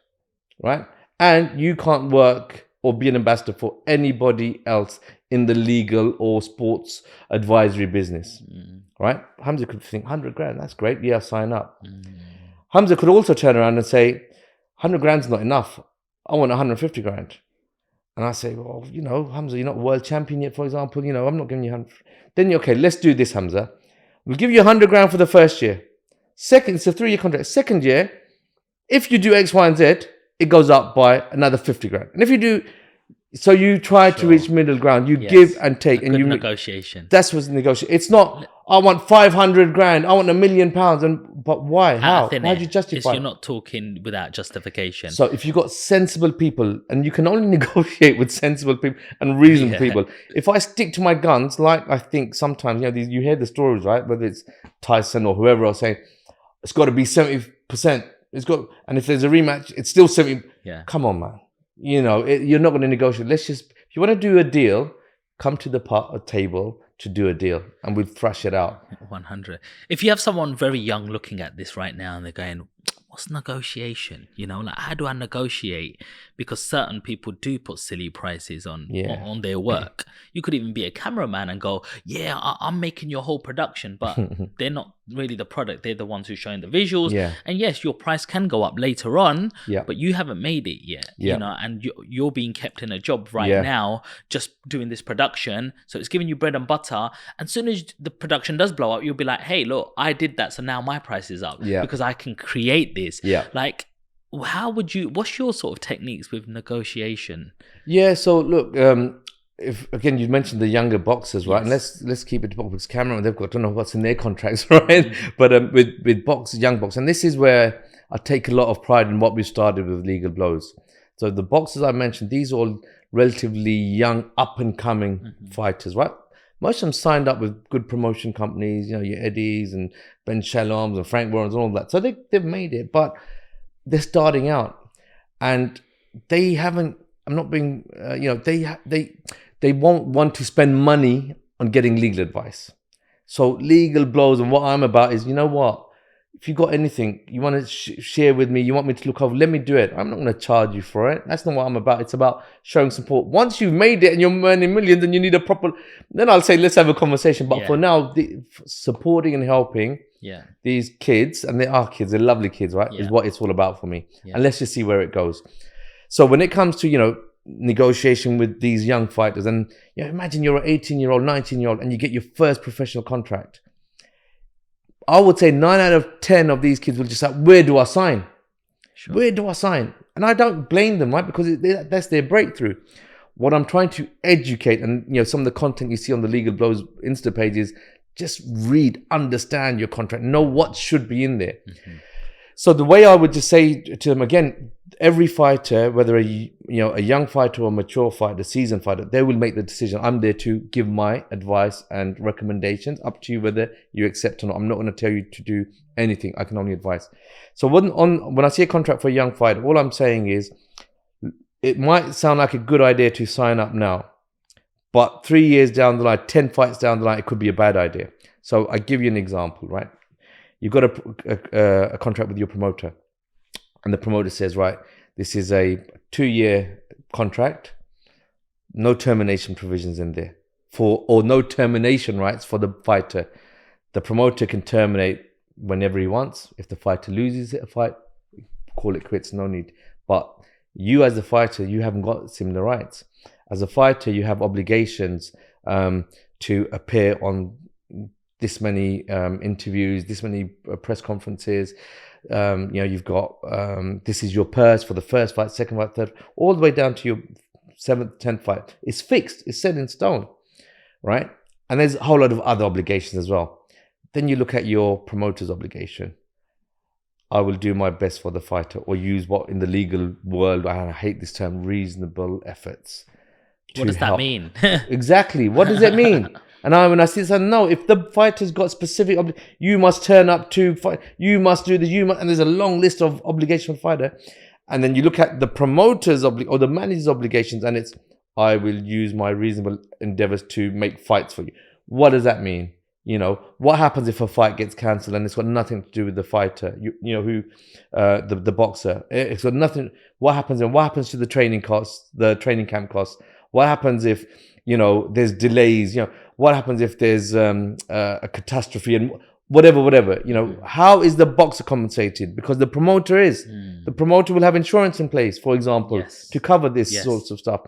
right? And you can't work or be an ambassador for anybody else in the legal or sports advisory business, right? Hamza could think 100 grand, that's great. Yeah, sign up. Hamza could also turn around and say, 100 grand's not enough. I want 150 grand. And I say, well, Hamza, you're not world champion yet, for example. I'm not giving you 100. Then okay, let's do this, Hamza. We'll give you 100 grand for the first year. Second, it's a 3-year contract. Second year, if you do X, Y, and Z, it goes up by another 50 grand. And if you do, so you try to reach middle ground. You give and take. And negotiation. That's what's negotiation. It's not, I want 500 grand. I want £1 million. But why? How? How do you justify it? You're not talking without justification. So if you've got sensible people, and you can only negotiate with sensible people and reasonable people. If I stick to my guns, like I think sometimes, you hear the stories, right? Whether it's Tyson or whoever else saying, it's got to be 70%. It's got, and if there's a rematch, it's still 70. Yeah. Come on, man. You're not going to negotiate. If you want to do a deal, come to the table to do a deal, and we'll thrash it out. 100. If you have someone very young looking at this right now and they're going, what's negotiation? Like, how do I negotiate? Because certain people do put silly prices on their work. You could even be a cameraman and go, yeah, I'm making your whole production, but they're not really the product. They're the ones who are showing the visuals. Yeah. And yes, your price can go up later on, Yeah. but you haven't made it yet, and you're being kept in a job right now, just doing this production. So it's giving you bread and butter. And as soon as the production does blow up, you'll be like, hey, look, I did that. So now my price is up because I can create this. Yeah. Like, what's your sort of techniques with negotiation? Yeah. So look, if again, you mentioned the younger boxers, right? Yes. And let's keep it to boxers. Cameron, they've got, I don't know what's in their contracts, right? But with young boxers, and this is where I take a lot of pride in what we started with Legal Blows. So the boxers I mentioned, these are all relatively young, up and coming fighters, right? Most of them signed up with good promotion companies, your Eddies and Ben Shalom's and Frank Warren's and all that. So they've made it, but they're starting out, and they haven't. I'm not being, they won't want to spend money on getting legal advice. So Legal Blows, and what I'm about is, you know what? If you got anything you want to share with me, you want me to look over, let me do it. I'm not going to charge you for it. That's not what I'm about. It's about showing support. Once you've made it and you're earning millions and you need a proper, then I'll say, let's have a conversation. But for now, supporting and helping these kids, and they are kids, they're lovely kids, right? Is what it's all about for me. And let's just see where it goes. So when it comes to, negotiation with these young fighters, and imagine you're an 18-year-old, 19-year-old, and you get your first professional contract. I would say 9 out of 10 of these kids will just say, where do I sign? Sure. Where do I sign? And I don't blame them, right? Because that's their breakthrough. What I'm trying to educate, and some of the content you see on the Legal Blows Insta page is just read, understand your contract, know what should be in there. So the way I would just say to them, again, every fighter, whether a young fighter or a mature fighter, a seasoned fighter, they will make the decision. I'm there to give my advice and recommendations, up to you whether you accept or not. I'm not going to tell you to do anything. I can only advise. So when I see a contract for a young fighter, all I'm saying is, it might sound like a good idea to sign up now, but 3 years down the line, 10 fights down the line, it could be a bad idea. So I give you an example, right? You've got a contract with your promoter, and the promoter says, right, this is a 2-year contract, no termination provisions in there, or no termination rights for the fighter. The promoter can terminate whenever he wants. If the fighter loses a fight, call it quits, no need. But you as a fighter, you haven't got similar rights. As a fighter, you have obligations to appear on this many interviews, this many press conferences. You've got, this is your purse for the first fight, second fight, third, all the way down to your 7th, 10th fight. It's fixed, it's set in stone, right? And there's a whole lot of other obligations as well. Then you look at your promoter's obligation. I will do my best for the fighter, or use what in the legal world, I hate this term, reasonable efforts. What does that mean? Exactly. What does it mean? And when I see this, I know if the fighter's got specific, you must turn up to fight, you must do this, and there's a long list of obligations for the fighter. And then you look at the promoter's or the manager's obligations, and it's, I will use my reasonable endeavors to make fights for you. What does that mean? What happens if a fight gets cancelled and it's got nothing to do with the fighter, the boxer? It's got nothing. What happens to the training costs, the training camp costs? What happens if, there's delays? What happens if there's a catastrophe and whatever? How is the boxer compensated? Because the promoter will have insurance in place, for example, to cover this sorts of stuff.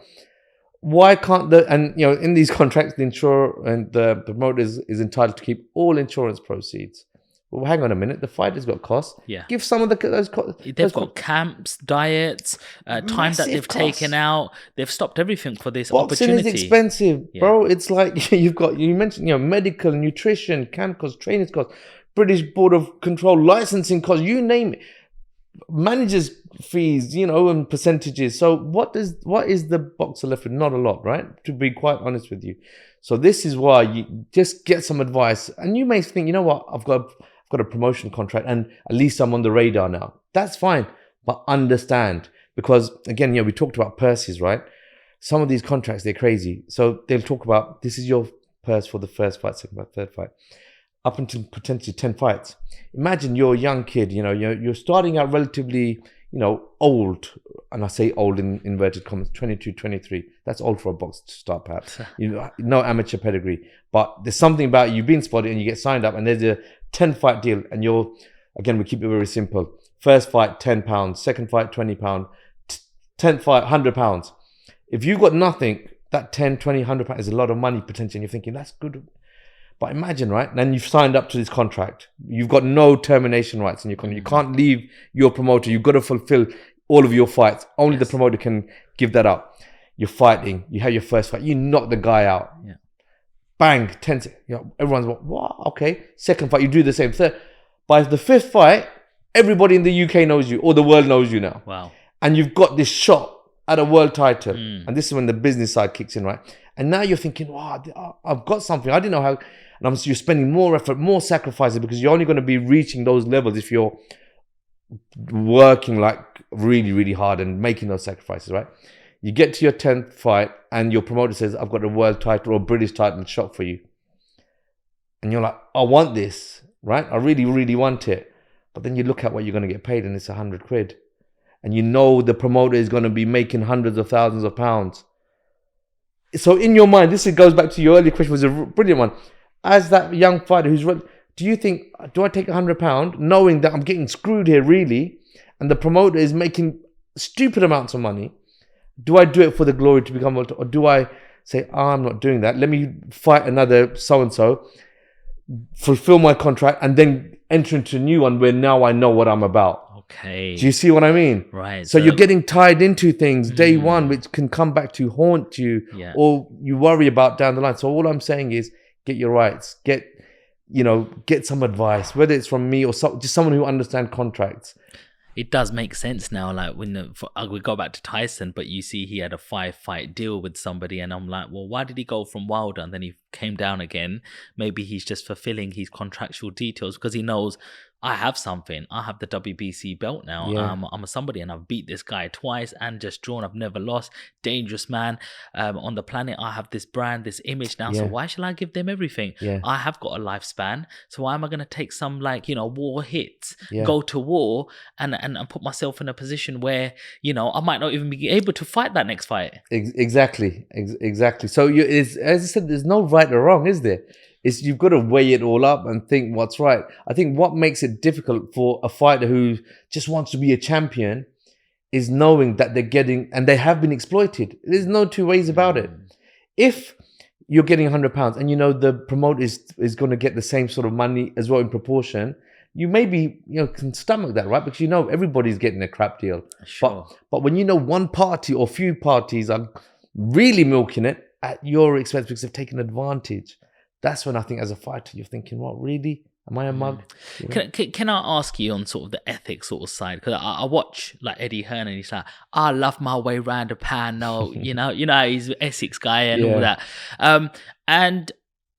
Why can't in these contracts, the insurer and the promoter is entitled to keep all insurance proceeds? Well, hang on a minute. The fighter's got costs. Yeah. Give some of those costs. They've got camps, diets, time that they've taken out. They've stopped everything for this opportunity. Boxing is expensive, bro. It's like you mentioned, medical, nutrition, camp costs, training costs, British Board of Control, licensing costs, you name it. Managers' fees, and percentages. So what is the boxer left with? Not a lot, right? To be quite honest with you. So this is why you just get some advice. And you may think, I've got got a promotion contract and at least I'm on the radar now. That's fine, but understand, because again, we talked about purses, right? Some of these contracts, they're crazy. So they'll talk about, this is your purse for the first fight, second fight, third fight, up until potentially 10 fights. Imagine you're a young kid, you're starting out relatively, old, and I say old in inverted commas, 22, 23. That's old for a boxer to start, perhaps. No amateur pedigree, but there's something about you being spotted and you get signed up and there's a 10 fight deal and again, we keep it very simple. First fight, £10. Second fight, £20. 10th fight, £100. If you've got nothing, that 10, 20, £100 is a lot of money potentially. And you're thinking, that's good. But imagine, right? Then you've signed up to this contract. You've got no termination rights in your contract. You can't leave your promoter. You've got to fulfill all of your fights. Only the promoter can give that up. You're fighting. You have your first fight. You knock the guy out. Yeah. Bang, 10 everyone's like, what? Okay. Second fight, you do the same. Third. By the fifth fight, everybody in the UK knows you, or the world knows you now. Wow. And you've got this shot at a world title. And this is when the business side kicks in, right? And now you're thinking, wow, I've got something. I didn't know how. And you're spending more effort, more sacrifices, because you're only going to be reaching those levels if you're working like really, really hard and making those sacrifices, right? You get to your 10th fight and your promoter says, I've got a world title or a British title shot for you. And you're like, I want this, right? I really, really want it. But then you look at what you're going to get paid and it's £100. And the promoter is going to be making hundreds of thousands of pounds. So in your mind, this goes back to your earlier question, was a brilliant one. As that young fighter do you think, do I take £100 knowing that I'm getting screwed here really, and the promoter is making stupid amounts of money? Do I do it for the glory to become, or do I say, I'm not doing that. Let me fight another so-and-so, fulfill my contract, and then enter into a new one where now I know what I'm about. Okay. Do you see what I mean? Right. So you're getting tied into things day one, which can come back to haunt you, or you worry about down the line. So all I'm saying is, get your rights, get some advice, whether it's from me or just someone who understands contracts. It does make sense now, like when we go back to Tyson, but you see he had a 5-fight deal with somebody, and I'm like, well, why did he go from Wilder and then he came down again? Maybe he's just fulfilling his contractual details because he knows, I have something. I have the WBC belt now. Yeah. I'm a somebody and I've beat this guy twice and just drawn. I've never lost. Dangerous man on the planet. I have this brand, this image now. So why shall I give them everything? I have got a lifespan. So why am I going to take some war hits, go to war and put myself in a position where, I might not even be able to fight that next fight. Exactly. So as I said, there's no right or wrong, is there? You've got to weigh it all up and think what's right. I think what makes it difficult for a fighter who just wants to be a champion is knowing that they're getting, and they have been exploited. There's no two ways about it. If you're getting £100 and the promoter is going to get the same sort of money as well in proportion, you maybe can stomach that, right? Because everybody's getting a crap deal. Sure. But when one party or few parties are really milking it at your expense because they've taken advantage, that's when I think as a fighter, you're thinking, what, really? Am I a mug? Can I ask you on sort of the ethics sort of side? Because I watch like Eddie Hearn and he's like, I love my way round a pan. No, he's an Essex guy and all that. And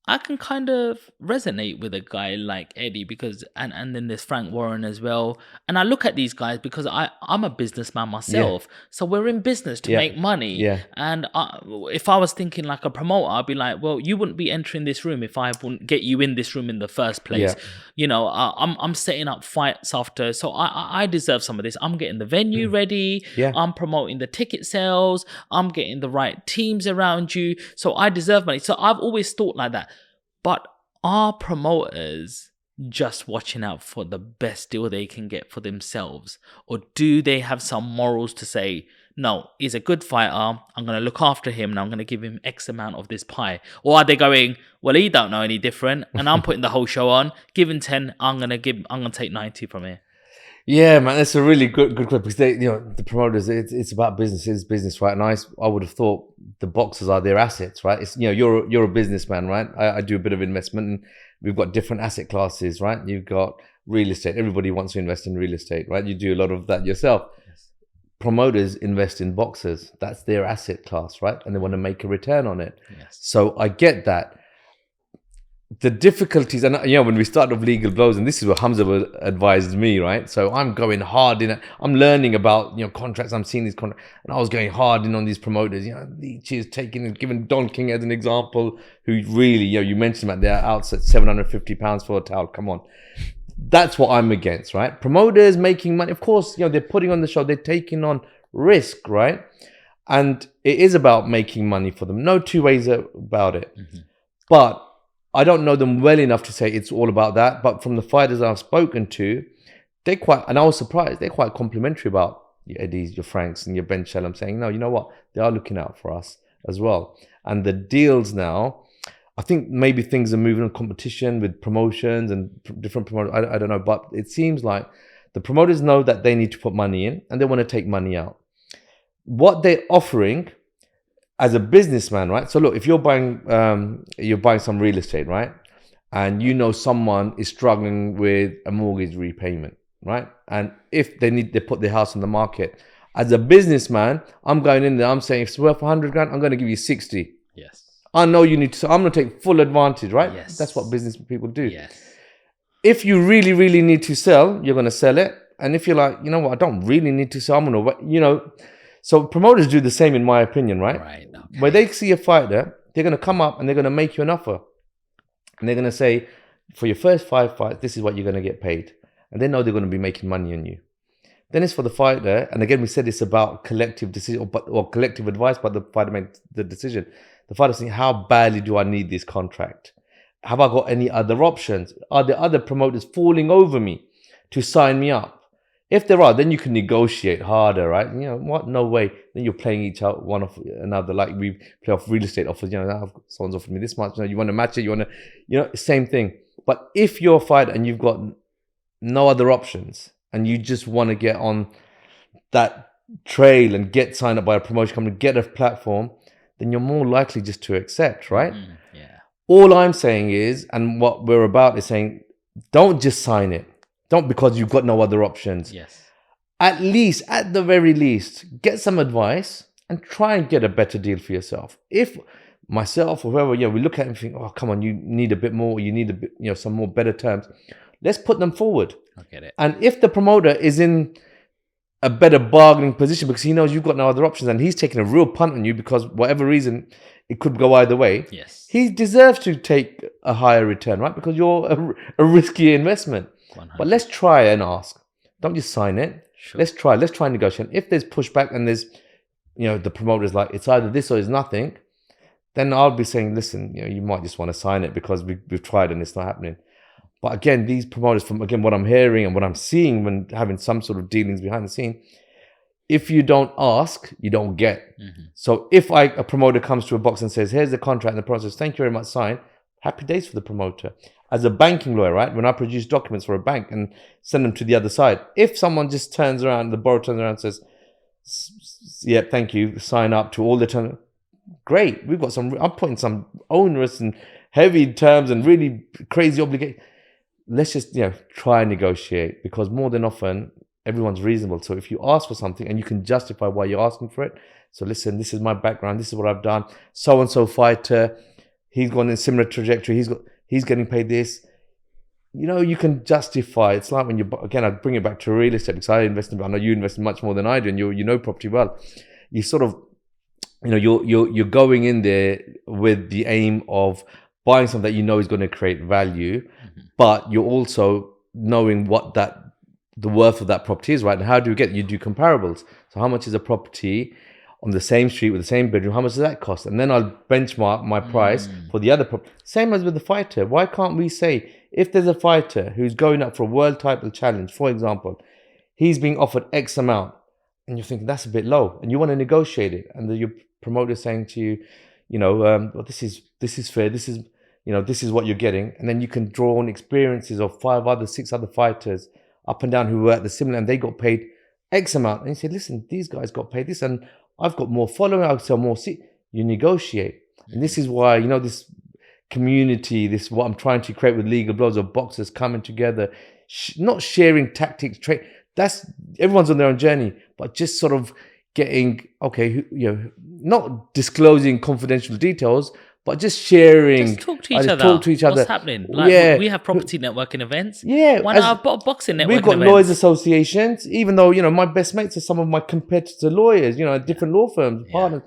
I can kind of resonate with a guy like Eddie because, and then there's Frank Warren as well. And I look at these guys because I'm a businessman myself. So we're in business to make money. And if I was thinking like a promoter, I'd be like, well, you wouldn't be entering this room if I wouldn't get you in this room in the first place. I'm setting up fights after. So I deserve some of this. I'm getting the venue ready. I'm promoting the ticket sales. I'm getting the right teams around you. So I deserve money. So I've always thought like that. But are promoters just watching out for the best deal they can get for themselves? Or do they have some morals to say, no, he's a good fighter, I'm going to look after him and I'm going to give him X amount of this pie? Or are they going, well, he don't know any different and I'm putting the whole show on, give him 10, I'm going to take 90 from here? Yeah, man, that's a really good question because the promoters, it's about business, it's business, right? And I would have thought the boxers are their assets, right? It's you're a businessman, right? I do a bit of investment, and we've got different asset classes, right? You've got real estate. Everybody wants to invest in real estate, right? You do a lot of that yourself. Yes. Promoters invest in boxers. That's their asset class, right? And they want to make a return on it. Yes. So I get that. the difficulties, and when we start off legal blows, and this is what Hamza advised me, right? So I'm going hard in it. I'm learning about contracts. I'm seeing these contracts, and I was going hard in on these promoters. Leeches taking and giving Don King as an example, who really, you mentioned that they're out at £750 for a towel. Come on, that's what I'm against, right? Promoters making money, of course. They're putting on the show. They're taking on risk, right? And it is about making money for them. No two ways about it. Mm-hmm. But I don't know them well enough to say it's all about that. But from the fighters I've spoken to, and I was surprised, they're quite complimentary about your Eddies, your Franks, and your Ben Shellam, saying, no, you know what? They are looking out for us as well. And the deals now, I think maybe things are moving on competition with promotions and different promoters. I don't know. But it seems like the promoters know that they need to put money in and they want to take money out. What they're offering as a businessman, right? So look, if you're buying some real estate, right? And someone is struggling with a mortgage repayment, right? And if they put their house on the market. As a businessman, I'm going in there, I'm saying, if it's worth 100 grand, I'm going to give you 60. Yes. I know you need to, so I'm going to take full advantage, right? Yes. That's what business people do. Yes. If you really, really need to sell, you're going to sell it. And if you're like, you know what, I don't really need to sell, I'm going to, So promoters do the same, in my opinion, right? Right. Okay. Where they see a fighter, they're going to come up and they're going to make you an offer. And they're going to say, for your first 5 fights, this is what you're going to get paid. And they know they're going to be making money on you. Then it's for the fighter. And again, we said it's about collective decision or collective advice, but the fighter made the decision. The fighter's saying, how badly do I need this contract? Have I got any other options? Are there other promoters falling over me to sign me up? If there are, then you can negotiate harder, right? What? No way. Then you're playing each out one off another, like we play off real estate offers. Someone's offered me this much. You want to match it. You want to, same thing. But if you're a fighter and you've got no other options and you just want to get on that trail and get signed up by a promotion company, get a platform, then you're more likely just to accept, right? Yeah. All I'm saying is, and what we're about is saying, don't just sign it. Don't, because you've got no other options. Yes. At the very least, get some advice and try and get a better deal for yourself. If myself or whoever, we look at it and think, oh, come on, you need a bit more, you need a bit, some more better terms. Let's put them forward. I get it. And if the promoter is in a better bargaining position because he knows you've got no other options and he's taking a real punt on you because whatever reason, it could go either way. Yes. He deserves to take a higher return, right? Because you're a risky investment. 100. But let's try and ask. Don't just sign it. Sure. Let's try and negotiate. If there's pushback and there's, the promoter's like, it's either this or it's nothing, then I'll be saying, listen, you might just want to sign it because we've tried and it's not happening. But again, these promoters, from what I'm hearing and what I'm seeing when having some sort of dealings behind the scene, if you don't ask, you don't get. Mm-hmm. So if a promoter comes to a box and says, here's the contract, and the promoter says, thank you very much, sign, happy days for the promoter. As a banking lawyer, right? When I produce documents for a bank and send them to the other side, if someone just turns around, the borrower turns around and says, yeah, thank you, sign up to all the terms, great. We've got I'm putting some onerous and heavy terms and really crazy obligations. Let's just, try and negotiate, because more than often, everyone's reasonable. So if you ask for something and you can justify why you're asking for it. So listen, this is my background. This is what I've done. So-and-so fighter, he's gone in a similar trajectory. He's getting paid this. You can justify. It's like when I bring it back to real estate, because I know you invest much more than I do, and you know property well. You sort of, you're going in there with the aim of buying something that is going to create value, but you're also knowing what the worth of that property is, right? And how do you get? You do comparables. So how much is a property on the same street with the same bedroom? How much does that cost? And then I'll benchmark my price for the other property. Same as with the fighter. Why can't we say, if there's a fighter who's going up for a world title challenge, for example, he's being offered X amount, and you're thinking that's a bit low, and you want to negotiate it, and your promoter saying to you, well, this is fair. This is what you're getting, and then you can draw on experiences of 6 other fighters up and down who were at the similar, and they got paid X amount, and you say, listen, these guys got paid this, and I've got more following, I'll sell more. See, you negotiate. And this is why, this community, this what I'm trying to create with Legal Blows of boxers coming together, not sharing tactics, that's, everyone's on their own journey, but just sort of getting, okay, not disclosing confidential details, but just sharing. Just talk to I each just other. talk to each other. What's happening? Like Yeah. we have property networking events. Yeah, Why not have boxing networking we've got events? lawyers associations, even though, my best mates are some of my competitor lawyers, different law firms, partners.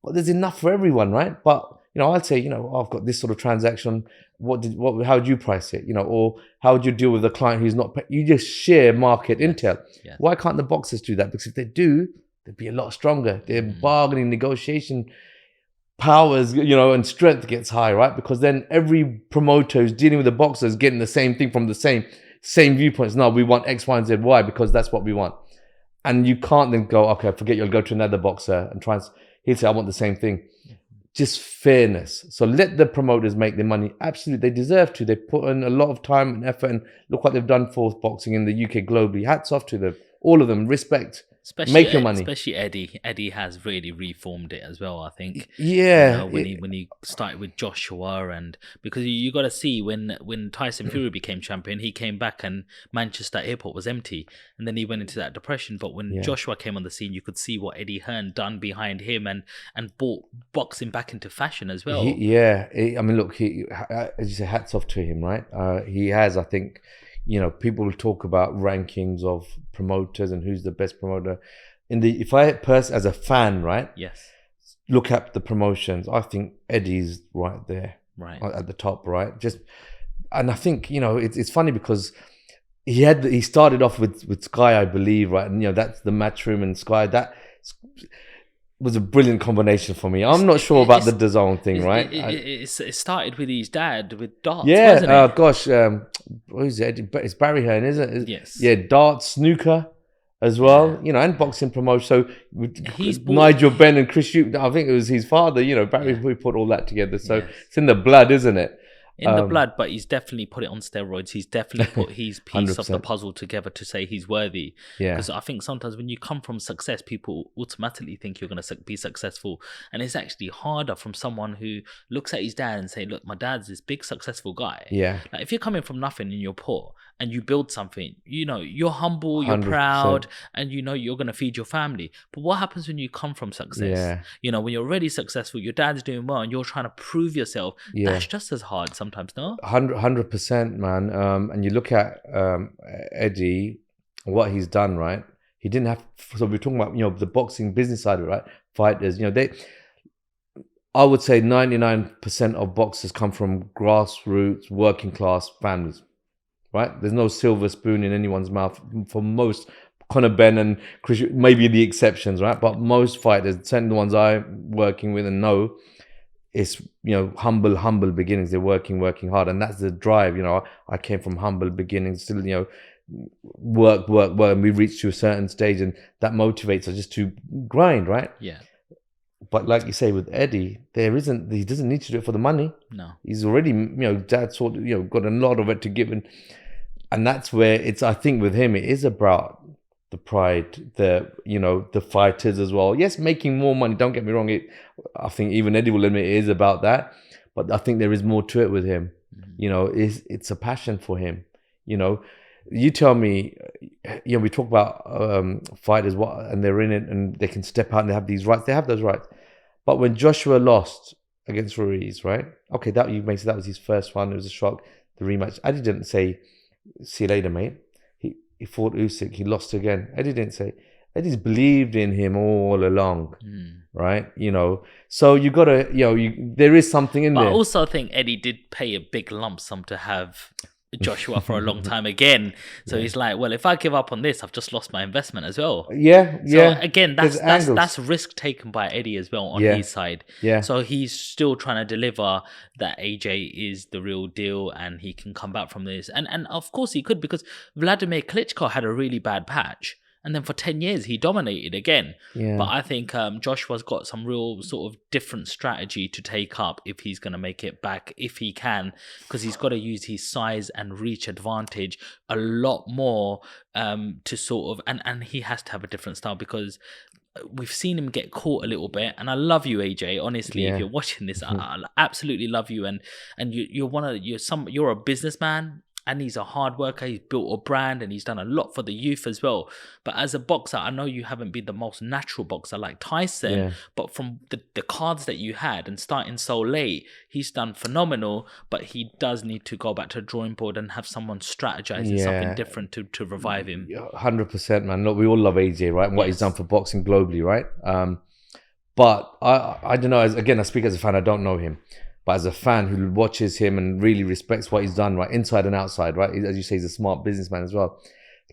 But there's enough for everyone, right? But, I'd say, I've got this sort of transaction. How would you price it? Or how would you deal with a client who's not, you just share market intel. Yes. Why can't the boxers do that? Because if they do, they'd be a lot stronger. Their bargaining, negotiation powers, and strength gets high, right? Because then every promoter who's dealing with the boxers getting the same thing from the same viewpoints. No, we want X, Y, and Z, Y because that's what we want. And you can't then go, okay, forget, you'll go to another boxer and try and, he'll say, I want the same thing. Just fairness. So let the promoters make their money. Absolutely, they deserve to. They put in a lot of time and effort, and look what they've done for boxing in the UK globally. Hats off to them, all of them. Respect. Make your money. Especially Eddie. Eddie has really reformed it as well, I think. Yeah. When he started with Joshua, and because you got to see when Tyson Fury became champion, he came back and Manchester Airport was empty, and then he went into that depression. But when Joshua came on the scene, you could see what Eddie Hearn done behind him and brought boxing back into fashion as well. I mean, look, as you say, hats off to him, right? He has, I think. People will talk about rankings of promoters and who's the best promoter. If I as a fan, right? Yes. Look at the promotions. I think Eddie's right there, right at the top, right? And I think it's funny because he started off with Sky, I believe, right? And that's the Matchroom and Sky. That was a brilliant combination for me. I'm not sure about the DAZN thing, right? It started with his dad with darts. Yeah, wasn't it? gosh, what is it? It's Barry Hearn, isn't it? Yes. Yeah, darts, snooker as well, and boxing promotion. So He's Nigel Benn and Chris Hugh, I think it was his father, Barry, who put all that together. So it's in the blood, isn't it? In the blood, but he's definitely put it on steroids. He's definitely put his piece of the 100%. puzzle together to say he's worthy. Yeah. Because I think sometimes when you come from success, people automatically think you're going to be successful. And it's actually harder from someone who looks at his dad and say, look, my dad's this big successful guy. Yeah. Like if you're coming from nothing and you're poor and you build something, you're humble, you're 100%. proud, and you're going to feed your family. But what happens when you come from success? Yeah. When you're already successful, your dad's doing well and you're trying to prove yourself. Yeah. That's just as hard sometimes, no? 100%, man. And you look at Eddie, what he's done, right? He didn't have. So we're talking about the boxing business side of it, right? Fighters, I would say 99% of boxers come from grassroots, working class families, right? There's no silver spoon in anyone's mouth for most. Conor Benn and Chris, maybe the exceptions, right? But most fighters, certainly the ones I'm working with and know, it's humble beginnings. They're working hard, and that's the drive. I came from humble beginnings, still work, and we reached to a certain stage, and that motivates us just to grind, right? Yeah. But like you say with Eddie, he doesn't need to do it for the money. No, he's already dad sort of got a lot of it to give, and that's where I think with him it is about the pride, the fighters as well. Yes, making more money. Don't get me wrong. I think even Eddie will admit it is about that. But I think there is more to it with him. Mm-hmm. It's a passion for him. You tell me. We talk about fighters, and they're in it, and they can step out and they have these rights. They have those rights. But when Joshua lost against Ruiz, right? Okay, you may say that was his first one. It was a shock. The rematch. Eddie didn't say, "See you later, mate." He fought Usyk. He lost again. Eddie didn't say. Eddie's believed in him all along, right? So you gotta, there is something in there. But I also think Eddie did pay a big lump sum to have Joshua for a long time again. So he's like, well, if I give up on this, I've just lost my investment as well. Yeah. So again, that's risk taken by Eddie as well on his side. Yeah. So he's still trying to deliver that AJ is the real deal and he can come back from this. And of course he could, because Vladimir Klitschko had a really bad patch. And then for 10 years, he dominated again. Yeah. But I think Joshua's got some real sort of different strategy to take up if he's going to make it back, if he can, because he's got to use his size and reach advantage a lot more to sort of, and he has to have a different style, because we've seen him get caught a little bit. And I love you, AJ. Honestly, if you're watching this, I absolutely love you. And you're a businessman. and he's a hard worker. He's built a brand and he's done a lot for the youth as well. But as a boxer, I know you haven't been the most natural boxer like Tyson, but from the cards that you had and starting so late, he's done phenomenal. But he does need to go back to the drawing board and have someone strategizing something different to revive him. 100%, man. Look, we all love AJ, right? And what he's done for boxing globally, right? But I don't know. Again, I speak as a fan. I don't know him. But as a fan who watches him and really respects what he's done, right, inside and outside, right, as you say, he's a smart businessman as well.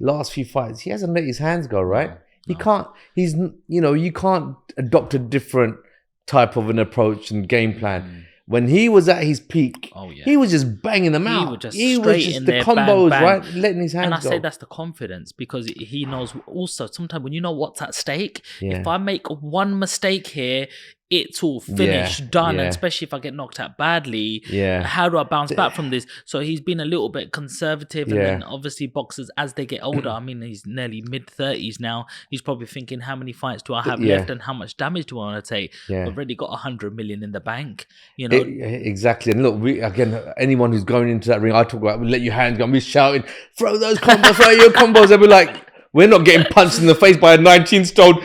Last few fights, he hasn't let his hands go, right? He can't. He's, you can't adopt a different type of an approach and game plan. When he was at his peak, he was just banging them out. He was just the combos, bang, right, letting his hands go. And I say that's the confidence, because he knows also sometimes when you know what's at stake, if I make one mistake here, it's all finished, done, and especially if I get knocked out badly, how do I bounce back from this? So he's been a little bit conservative, and then obviously boxers, as they get older, I mean, he's nearly mid-30s now, he's probably thinking, how many fights do I have left and how much damage do I want to take? I've already got 100 million in the bank, exactly. And look, again, anyone who's going into that ring, I talk about, we let your hands go, we're shouting, throw those combos, throw your combos, they'll be like, we're not getting punched in the face by a 19-stone,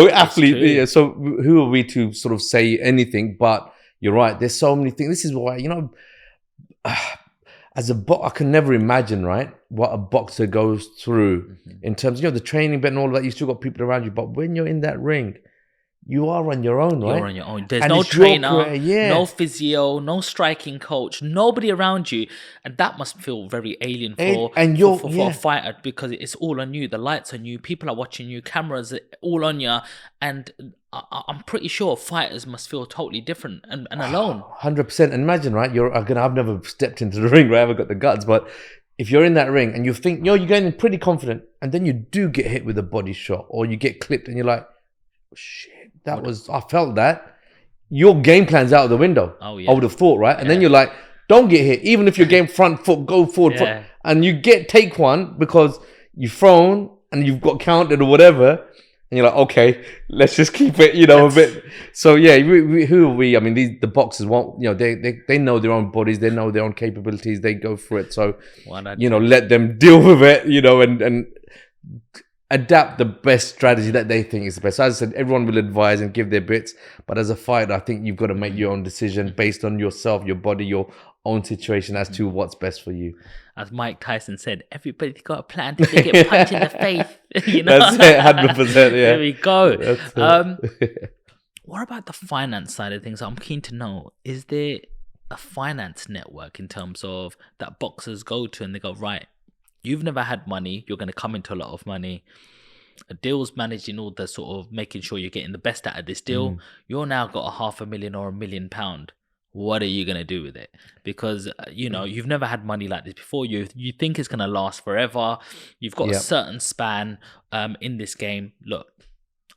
athlete. So who are we to sort of say anything? But you're right. There's so many things. This is why, as a boxer, I can never imagine, right, what a boxer goes through in terms of, the training bit and all of that. You still got people around you. But when you're in that ring, you are on your own, right? You're on your own. There's no trainer, no physio, no striking coach, nobody around you. And that must feel very alien for a fighter, because it's all on you. The lights on you. People are watching you. Cameras all on you. And I'm pretty sure fighters must feel totally different and alone. 100%. And imagine, right? I've never stepped into the ring, right? I haven't got the guts. But if you're in that ring and you think, you're going in pretty confident, and then you do get hit with a body shot or you get clipped and you're like, shit. I felt that. Your game plan's out of the window. I would have thought, right? And then you're like, don't get hit. Even if your game front foot, go forward. And you take one because you've thrown and you've got counted or whatever. And you're like, okay, let's just keep it, a bit. So who are we? I mean, the boxers want, they know their own bodies. They know their own capabilities. They go for it. So, let them deal with it, and adapt the best strategy that they think is the best. So as I said, everyone will advise and give their bits, but as a fighter, I think you've got to make your own decision based on yourself, your body, your own situation as to what's best for you. As Mike Tyson said, everybody's got a plan till they get punched in the face. That's it, 100%. Yeah. There we go. What about the finance side of things? I'm keen to know, is there a finance network in terms of that boxers go to and they go, right, you've never had money, you're going to come into a lot of money. Adil's managing all the sort of making sure you're getting the best out of this deal. You're now got £500,000 or £1 million. What are you going to do with it? Because, you've never had money like this before. You think it's going to last forever. You've got a certain span in this game. Look,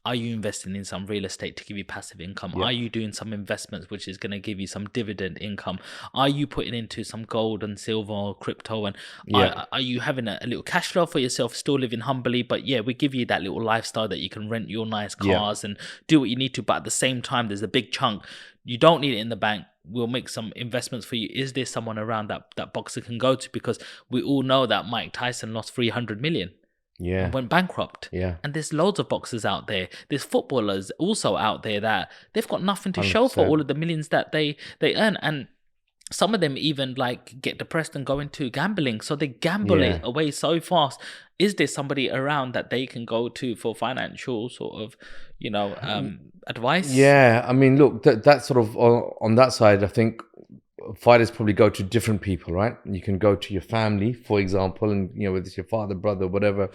are you investing in some real estate to give you passive income? Are you doing some investments which is going to give you some dividend income? Are you putting into some gold and silver or crypto? And are you having a little cash flow for yourself, still living humbly? But we give you that little lifestyle that you can rent your nice cars and do what you need to. But at the same time, there's a big chunk. You don't need it in the bank. We'll make some investments for you. Is there someone around that boxer can go to? Because we all know that Mike Tyson lost 300 million. And went bankrupt. And there's loads of boxers out there. There's footballers also out there that they've got nothing to 100%. Show for all of the millions that they earn. And some of them even get depressed and go into gambling. So they gamble it away so fast. Is there somebody around that they can go to for financial sort of, advice? Yeah, I mean, look, that sort of on that side, I think fighters probably go to different people, right? You can go to your family, for example, and whether it's your father, brother, whatever,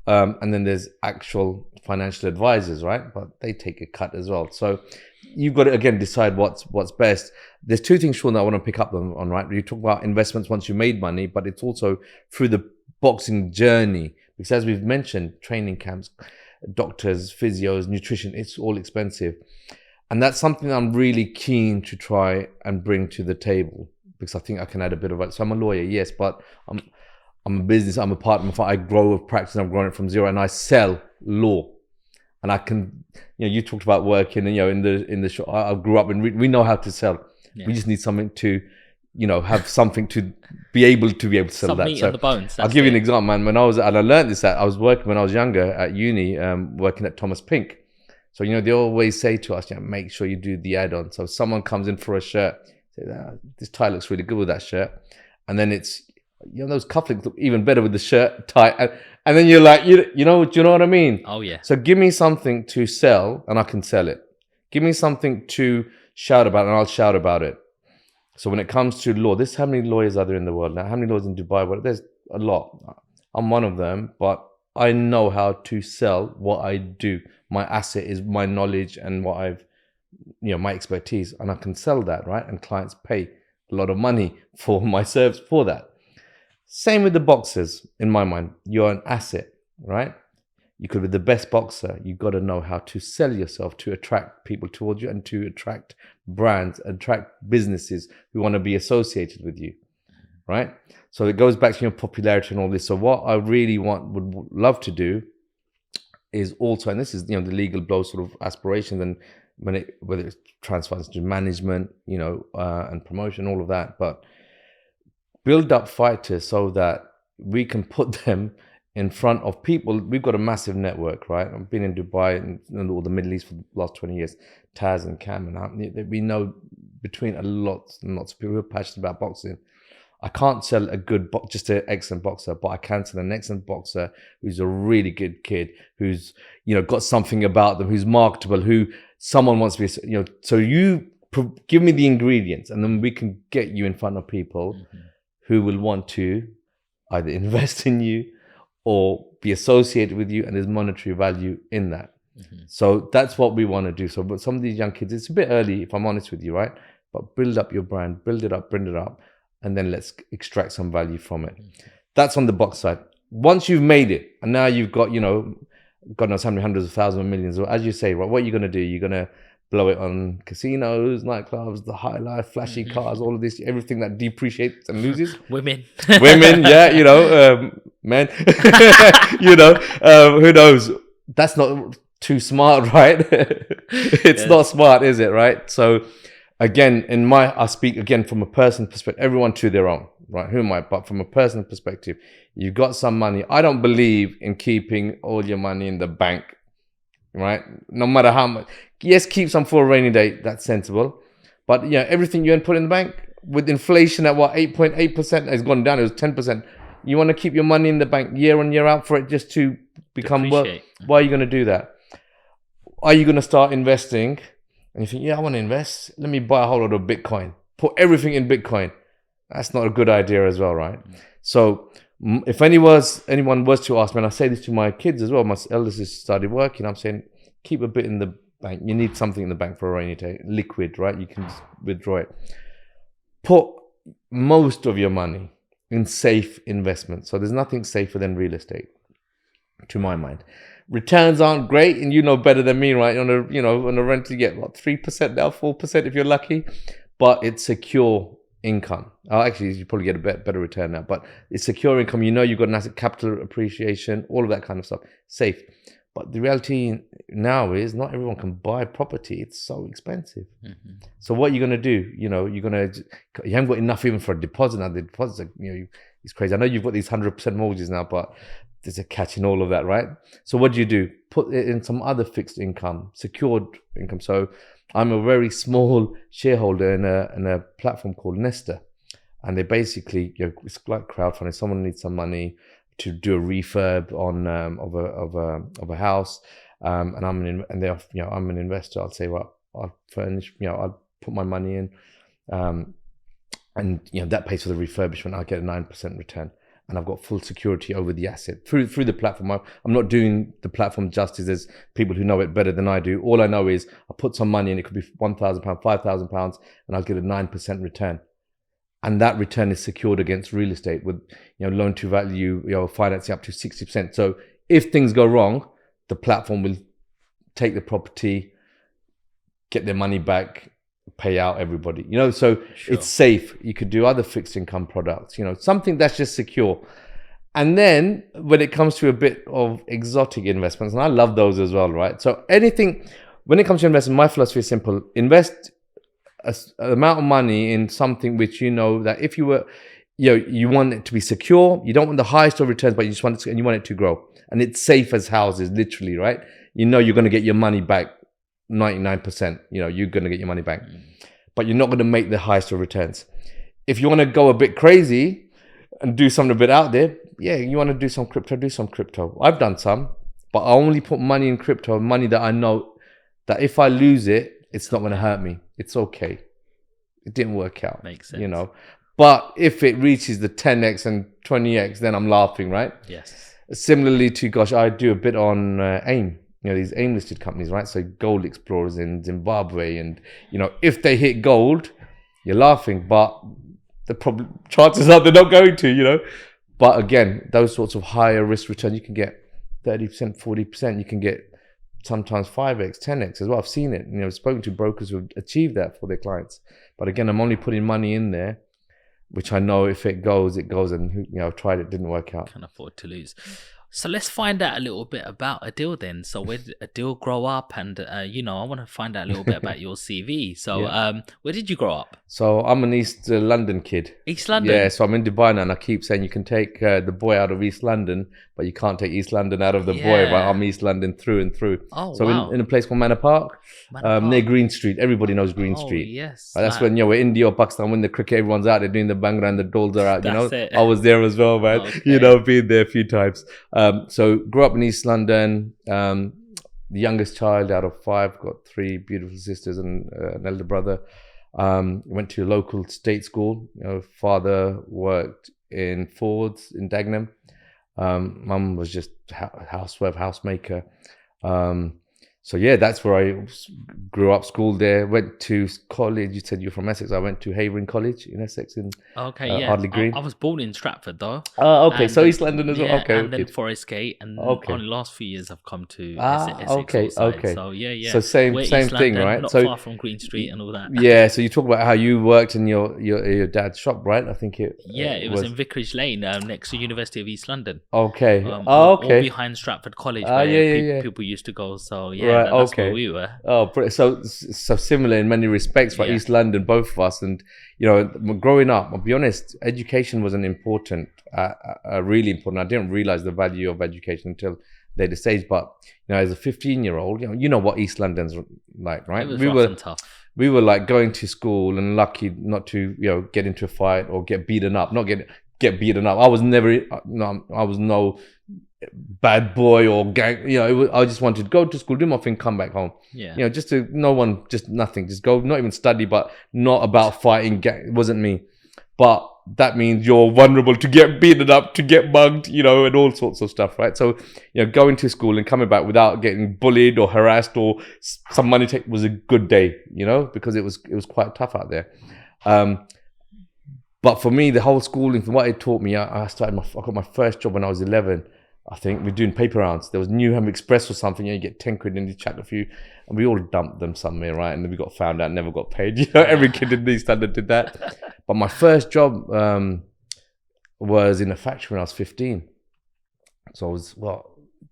and then there's actual financial advisors, right? But they take a cut as well. So you've got to again decide what's best. There's two things, Sean, that I want to pick up on, right? You talk about investments once you made money, but it's also through the boxing journey, because as we've mentioned, training camps, doctors, physios, nutrition, it's all expensive. And that's something I'm really keen to try and bring to the table, because I think I can add a bit of it. So I'm a lawyer, yes, but I'm a business, I'm a partner. I grow with practice, and I'm growing it from zero, and I sell law. And I can, you talked about working, and in the show, I grew up and we know how to sell. We just need something to have something to be able to sell Some that. meat So on the bones. I'll give you an example, man. When I learned this, I was working when I was younger at uni, working at Thomas Pink. So, they always say to us, make sure you do the add-on. So someone comes in for a shirt, say, this tie looks really good with that shirt. And then it's, those cufflinks look even better with the shirt tie. And then you're like, do you know what I mean? Oh, yeah. So give me something to sell and I can sell it. Give me something to shout about and I'll shout about it. So when it comes to law, how many lawyers are there in the world now? How many lawyers in Dubai? Well, there's a lot. I'm one of them, but I know how to sell what I do. My asset is my knowledge and what I've, my expertise, and I can sell that, right? And clients pay a lot of money for my service for that. Same with the boxers, in my mind. You're an asset, right? You could be the best boxer. You've got to know how to sell yourself to attract people towards you and to attract brands, attract businesses who want to be associated with you, right? So it goes back to your popularity and all this. So what I really would love to do is also, and this is, the legal blow sort of aspirations, and whether it transfers to management, and promotion, all of that, but build up fighters so that we can put them in front of people. We've got a massive network, right? I've been in Dubai and all the Middle East for the last 20 years. Taz and Cam and we know between a lot and lots of people who are passionate about boxing. I can't sell just an excellent boxer, but I can sell an excellent boxer who's a really good kid, who's, got something about them, who's marketable, who someone wants to be, so you give me the ingredients and then we can get you in front of people who will want to either invest in you or be associated with you, and there's monetary value in that. So that's what we want to do. So, but some of these young kids, it's a bit early, if I'm honest with you, right? But build up your brand, build it up, and then let's extract some value from it. That's on the box side. Once you've made it, and now you've got, God knows how many hundreds of thousands of millions, or as you say, right, what are you going to do? You're going to blow it on casinos, nightclubs, the high life, flashy cars, all of this, everything that depreciates and loses. Women, yeah, men, who knows? That's not too smart, right? It's not smart, is it, right? So again, I speak again from a personal perspective, everyone to their own, right? Who am I? But from a personal perspective, you've got some money. I don't believe in keeping all your money in the bank, right? No matter how much. Yes, keep some for a rainy day. That's sensible. But everything you put in the bank, with inflation at 8.8% has gone down. It was 10%. You want to keep your money in the bank year on year out for it just to become wealth. Why are you going to do that? Are you going to start investing? And you think, I want to invest. Let me buy a whole lot of Bitcoin. Put everything in Bitcoin. That's not a good idea as well, right? So if anyone was to ask me, and I say this to my kids as well, my eldest has started working, I'm saying, keep a bit in the bank. You need something in the bank for a rainy day. Liquid, right? You can just withdraw it. Put most of your money in safe investments. So there's nothing safer than real estate, to my mind. Returns aren't great, and you know better than me, right? On a rent you get 3% now, 4% if you're lucky, but it's secure income. Actually, you probably get a better return now, but it's secure income. You've got an asset, capital appreciation, all of that kind of stuff, safe. But the reality now is not everyone can buy property. It's so expensive. So what are you going to do? You haven't got enough even for a deposit now. The deposits are, it's crazy. I know you've got these 100% mortgages now, but there's a catch in all of that, right? So what do? Put it in some other fixed income, secured income. So I'm a very small shareholder in a platform called Nesta, and they basically, it's like crowdfunding. Someone needs some money to do a refurb of a house, and I'm an investor. I'll say, well, I'll furnish, I'll put my money in, and that pays for the refurbishment. I'll get a 9% return, and I've got full security over the asset through the platform. I'm not doing the platform justice. There's people who know it better than I do. All I know is I put some money in. It could be £1,000, £5,000, and I'll get a 9% return. And that return is secured against real estate with, loan to value, financing up to 60%. So if things go wrong, the platform will take the property, get their money back, pay out everybody, so sure. It's safe. You could do other fixed income products, something that's just secure. And then when it comes to a bit of exotic investments, and I love those as well, right? So anything, when it comes to investment, my philosophy is simple. Invest an amount of money in something which you know that if you were, you want it to be secure. You don't want the highest of returns, but you just want it, and you want it to grow. And it's safe as houses, literally, right? You know you're going to get your money back 99%. You're going to get your money back, but you're not going to make the highest of returns. If you want to go a bit crazy and do something a bit out there, you want to do some crypto. I've done some, but I only put money in crypto, money that I know that if I lose it, it's not going to hurt me. It's okay. It didn't work out. Makes sense. But if it reaches the 10x and 20x, then I'm laughing, right? Yes. Similarly to, I do a bit on AIM, these AIM listed companies, right? So gold explorers in Zimbabwe. And, if they hit gold, you're laughing, but the chances are they're not going to, But again, those sorts of higher risk return, you can get 30%, 40%. You can get sometimes 5x, 10x as well. I've seen it. I've spoken to brokers who've achieved that for their clients. But again, I'm only putting money in there, which I know if it goes, it goes. And, I've tried it, didn't work out. Can't afford to lose. So let's find out a little bit about Adil then. So where did Adil grow up? And, I want to find out a little bit about your CV. So where did you grow up? So I'm an East London kid. East London? Yeah, so I'm in Dubai now, and I keep saying you can take the boy out of East London, but you can't take East London out of the boy. But I'm East London through and through. Oh, so wow. in a place called Manor Park, near Green Street. Everybody knows Green Street. Yes. That's when, we're India or Pakistan, when the cricket, everyone's out there doing the bhangra and the dolls are out, That's it. I was there as well, man. Okay. Been there a few times. So grew up in East London, the youngest child out of 5, got 3 beautiful sisters and an elder brother. Went to a local state school. Father worked in Ford's in Dagenham. Mum was just housewife, housemaker. So that's where I grew up, schooled there, went to college. You said you're from Essex. I went to Hearn College in Essex in Ardley Green. I was born in Stratford though. Okay, and so East London as well. Okay, and then Forest Gate, and only last few years I've come to Essex. Okay. So So same East thing, London, right? Not So far from Green Street and all that. Yeah. So you talk about how you worked in your dad's shop, right? I think it. It was in Vicarage Lane, next to University of East London. Okay. Or behind Stratford College, where people used to go. So that's where we were. Oh, so similar in many respects for East London, both of us. And growing up, I'll be honest, education wasn't important, really important. I didn't realize the value of education until later stage. But as a 15-year-old, you know what East London's like, right? It was rough and tough. We were like going to school and lucky not to get into a fight or get beaten up. Not get beaten up. I was never. I was no bad boy or gang. I just wanted to go to school, do my thing, come back home. Just to nothing. Just go, not even study, but not about fighting. It wasn't me. But that means you're vulnerable to get beaten up, to get mugged, and all sorts of stuff, right? So, going to school and coming back without getting bullied or harassed or some money take was a good day, because it was quite tough out there. But for me, the whole schooling, from what it taught me, I got my first job when I was 11. I think we're doing paper rounds. There was Newham Express or something. You get 10 quid and you chuck a few, and we all dumped them somewhere, right? And then we got found out, never got paid. Every kid in East London did that. But my first job was in a factory when I was 15. So I was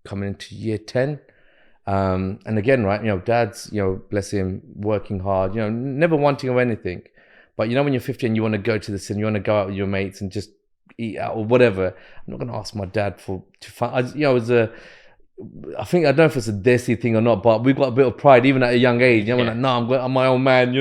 coming into year 10. And again, right, dad's, bless him, working hard, never wanting of anything. But when you're 15, you want to go to the cinema, you want to go out with your mates and just eat out or whatever. I'm not going to ask my dad to find. I think, I don't know if it's a desi thing or not, but we've got a bit of pride even at a young age. I'm like, no, I'm my own man.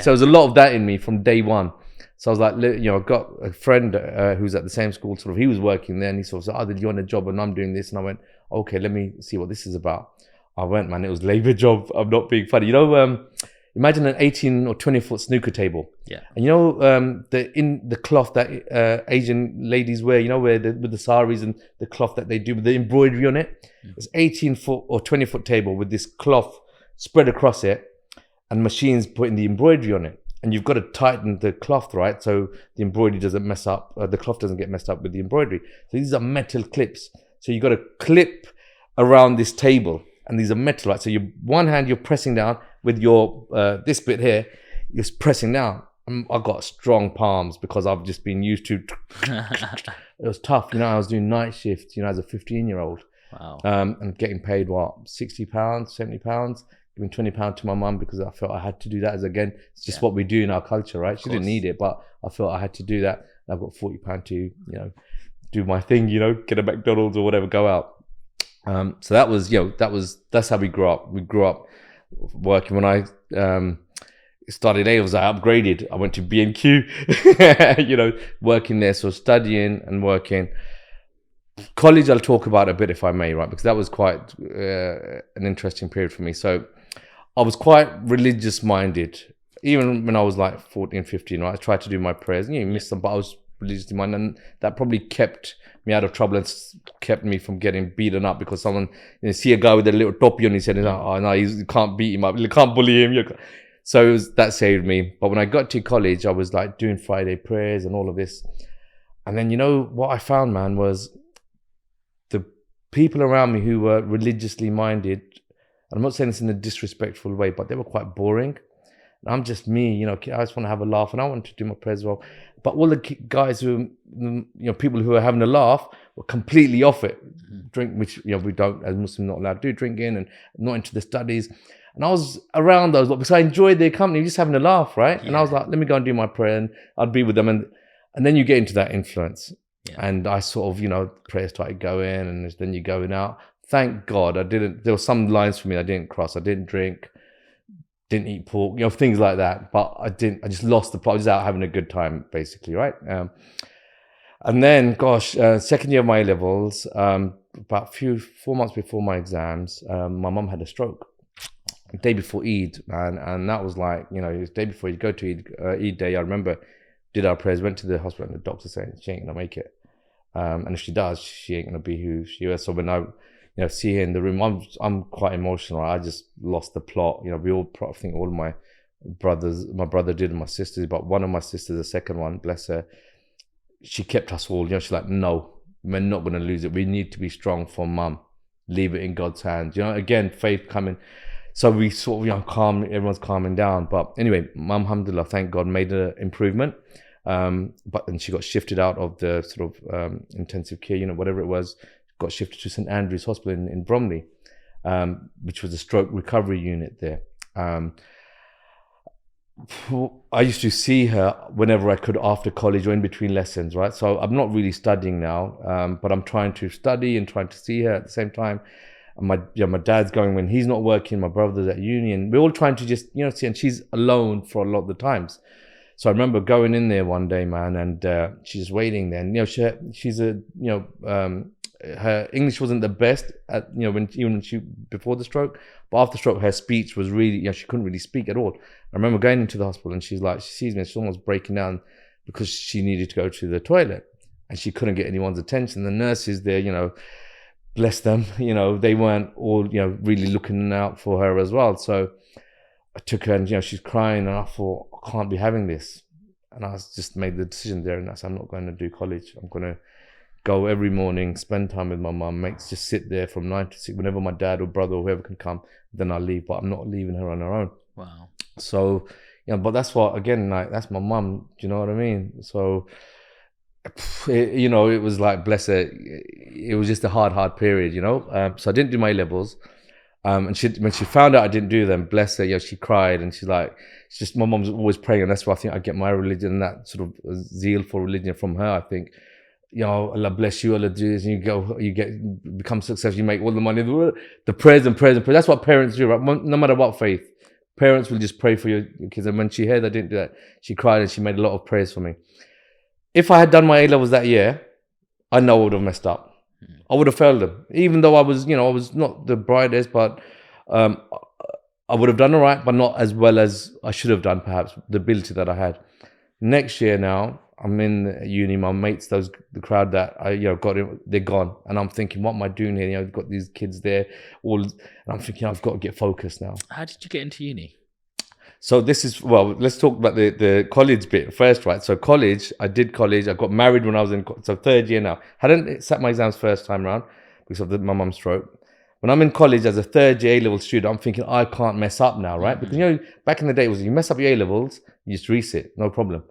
So there's a lot of that in me from day one. So I was like, I've got a friend who's at the same school. Sort of, he was working there, and he sort of said, "Adil, you want a job?" And I'm doing this, and I went, "Okay, let me see what this is about." I went, man. It was labor job. I'm not being funny. Imagine an 18 or 20 foot snooker table. Yeah. And the cloth that Asian ladies wear, with the saris and the cloth that they do with the embroidery on it. It's 18 foot or 20 foot table with this cloth spread across it and machines putting the embroidery on it. And you've got to tighten the cloth, right? So the embroidery doesn't mess up, the cloth doesn't get messed up with the embroidery. So these are metal clips. So you've got to clip around this table. And these are metal, right? So one hand you're pressing down with your this bit here, you're pressing down. I got strong palms because I've just been used to. It was tough, I was doing night shifts, as a 15-year-old. Wow. And getting paid £60, £70, giving £20 to my mum because I felt I had to do that. As again, it's just what we do in our culture, right? She didn't need it, but I felt I had to do that. And I've got £40 to, do my thing, get a McDonald's or whatever, go out. So that was, that's how we grew up. We grew up working. When I started A-levels, I upgraded. I went to B&Q, working there. So studying and working. College, I'll talk about a bit if I may, right? Because that was quite an interesting period for me. So I was quite religious minded. Even when I was like 14, 15, right? I tried to do my prayers. You missed them, but I was religiously minded. And that probably kept me out of trouble and kept me from getting beaten up because someone, see a guy with a little toppy on his head and oh no, you can't beat him up. You can't bully him. So that saved me. But when I got to college, I was like doing Friday prayers and all of this. And then, what I found, man, was the people around me who were religiously minded, and I'm not saying this in a disrespectful way, but they were quite boring. And I'm just me, I just want to have a laugh and I want to do my prayers as well. But all the guys who, people who are having a laugh were completely off it. Drink, which, we don't, as Muslims, not allowed to do drinking and not into the studies. And I was around those because I enjoyed their company, just having a laugh, right? Yeah. And I was like, let me go and do my prayer and I'd be with them. And then you get into that influence. Yeah. And I sort of, prayer started going and then you're going out. Thank God there were some lines for me I didn't cross. I didn't drink, didn't eat pork, things like that. But I just lost the plot. I was out having a good time, basically, right? And then, second year of my A-levels, about 4 months before my exams, my mum had a stroke. The day before Eid, and that was like, it was the day before you go to Eid day. I remember did our prayers, went to the hospital, and the doctor saying she ain't gonna make it. And if she does, she ain't gonna be who she is. So when I, see her in the room, I'm quite emotional. I just lost the plot. We all, I think all of my brother did, and my sisters, but one of my sisters, the second one, bless her, she kept us all. She's like, no, we're not gonna lose it. We need to be strong for mum. Leave it in God's hands. Again, faith coming. So we sort of, calm. Everyone's calming down. But anyway, mum, alhamdulillah, thank God, made an improvement. But then she got shifted out of the sort of intensive care unit, whatever it was, got shifted to St Andrew's Hospital in Bromley, which was a stroke recovery unit there. I used to see her whenever I could after college or in between lessons, right? So I'm not really studying now, but I'm trying to study and trying to see her at the same time. And my dad's going when he's not working, my brother's at uni, and we're all trying to just, see, and she's alone for a lot of the times. So I remember going in there one day, man, and she's waiting there. And, she's a, her English wasn't the best at, when she, before the stroke, but after stroke, her speech was really, she couldn't really speak at all. I remember going into the hospital and she's like, she sees me and she's almost breaking down because she needed to go to the toilet and she couldn't get anyone's attention. The nurses there, bless them, they weren't all, really looking out for her as well. So I took her and, she's crying and I thought, I can't be having this. And I just made the decision there and I said, I'm not going to do college. I'm going to go every morning, spend time with my mum, just sit there from 9 to 6. Whenever my dad or brother or whoever can come, then I'll leave. But I'm not leaving her on her own. Wow. So, but that's what, again, like, that's my mum. Do you know what I mean? So, it was like, bless her, it was just a hard period, so I didn't do my A-levels, and when she found out I didn't do them, bless her, she cried, and she's like, it's just, my mom's always praying, and that's why I think I get my religion and that sort of zeal for religion from her. I think, Allah bless you, Allah do this, and you become successful, you make all the money, the prayers and prayers and prayers. That's what parents do, right? No matter what faith, parents will just pray for your kids. And when she heard I didn't do that, she cried and she made a lot of prayers for me. If I had done my A-levels that year, I know I would have messed up. I would have failed them. Even though I was, I was not the brightest, but I would have done all right, but not as well as I should have done, perhaps, the ability that I had. Next year now, I'm in uni, my mates, the crowd that I, got in, they're gone. And I'm thinking, what am I doing here? I've got these kids there, and I'm thinking, I've got to get focused now. How did you get into uni? So this is, let's talk about the college bit first, right? So college, I did college. I got married when I was in, so third year now. Hadn't sat my exams first time around because of my mum's stroke. When I'm in college as a third year A-level student, I'm thinking, I can't mess up now, right? Mm-hmm. Because, back in the day, it was you mess up your A-levels, you just resit, no problem.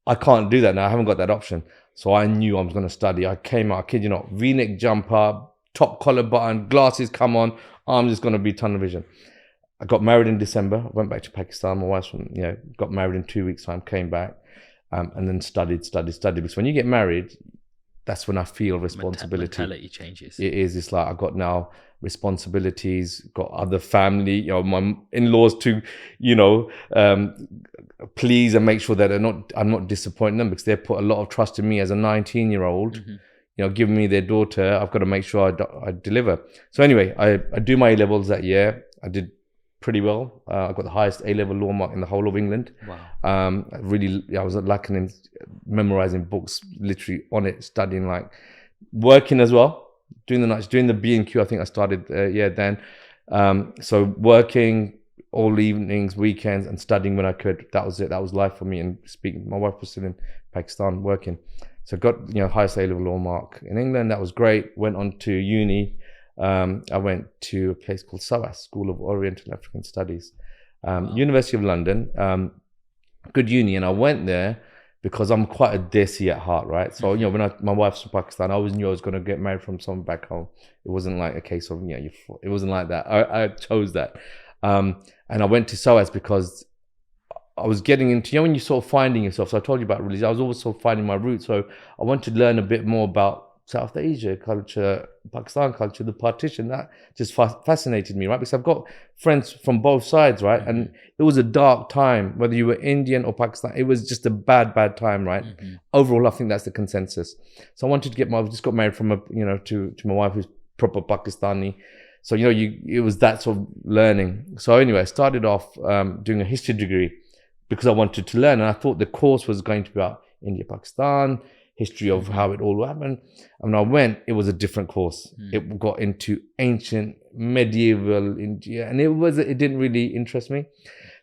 I can't do that now. I haven't got that option. So I knew I was going to study. I came out, I kid you not, V-neck jumper, top collar button, glasses come on. I'm just going to be tunnel vision. I got married in December. I went back to Pakistan. My wife, got married in 2 weeks' time, came back, and then studied. Because when you get married, that's when I feel responsibility. Mentality changes. It is. It's like I've got now responsibilities, got other family, my in-laws to, please and make sure that I'm not disappointing them, because they put a lot of trust in me as a 19-year-old, giving me their daughter. I've got to make sure I deliver. So anyway, I do my A-levels that year. I did pretty well. I got the highest A-level law mark in the whole of England. Wow. I was lacking in memorizing books, literally on it, studying, like working as well, doing the nights, doing the B&Q. I think I started then. So working all evenings, weekends, and studying when I could. That was it. That was life for me. And speaking, my wife was still in Pakistan working. So got highest A-level law mark in England. That was great. Went on to uni. I went to a place called SOAS, School of Oriental and African Studies, University of London. Good uni, and I went there because I'm quite a desi at heart, right? So when my wife's from Pakistan, I always knew I was going to get married from someone back home. It wasn't like a case of it wasn't like that. I chose that, and I went to SOAS because I was getting into when you're sort of finding yourself. So I told you about religion. I was also sort of finding my roots. So I wanted to learn a bit more about South Asia culture, Pakistan culture, the partition. That just fascinated me, right? Because I've got friends from both sides, right? And it was a dark time, whether you were Indian or Pakistan. It was just a bad time, right? Overall, I think that's the consensus. So I wanted to I just got married from to my wife who's proper Pakistani. So it was that sort of learning. So anyway, I started off doing a history degree because I wanted to learn, and I thought the course was going to be about India, Pakistan, history of how it all happened. And when I went, it was a different course. It got into ancient, medieval India, and it didn't really interest me.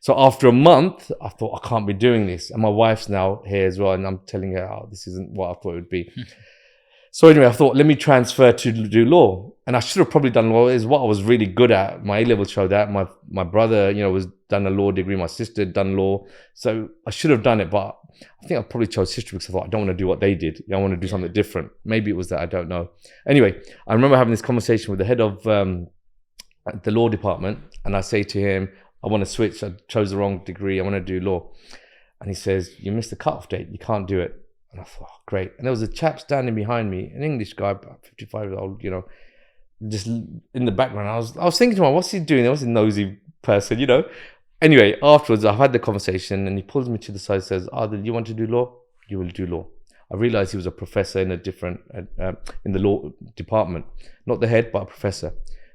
So after a month, I thought, I can't be doing this. And my wife's now here as well, and I'm telling her, this isn't what I thought it would be. So anyway, I thought, let me transfer to do law. And I should have probably done law. Is what I was really good at. My A-level showed that. My brother, was done a law degree. My sister had done law. So I should have done it. But I think I probably chose history because I thought, I don't want to do what they did. I want to do something different. Maybe it was that. I don't know. Anyway, I remember having this conversation with the head of the law department. And I say to him, I want to switch. I chose the wrong degree. I want to do law. And he says, you missed the cutoff date. You can't do it. And I thought, great. And there was a chap standing behind me, an English guy, about 55 years old, just in the background. I was thinking to him, what's he doing? What's a nosy person, Anyway, afterwards, I've had the conversation, and he pulls me to the side and says, Adil, you want to do law? You will do law. I realized he was a professor in a different, in the law department. Not the head, but a professor.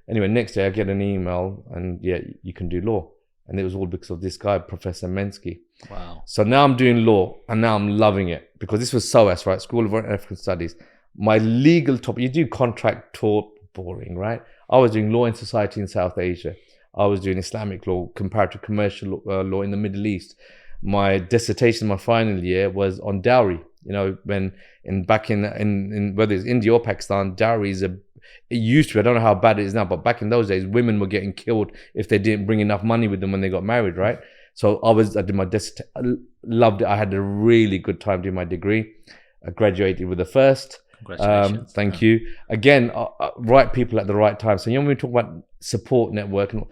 Anyway, next day I get an email, and you can do law. And it was all because of this guy, Professor Mensky. Wow. So now I'm doing law, and now I'm loving it, because this was SOAS, right? School of African Studies. My legal topic, you do contract tort, boring, right? I was doing law and society in South Asia. I was doing Islamic law, comparative commercial law in the Middle East. My dissertation, my final year, was on dowry. Back in whether it's India or Pakistan, dowry is it used to be, I don't know how bad it is now, but back in those days, women were getting killed if they didn't bring enough money with them when they got married, right? So I did my dissertation, I loved it. I had a really good time doing my degree. I graduated with a first. Congratulations. Thank you. Again, right people at the right time. So when we talk about support network, and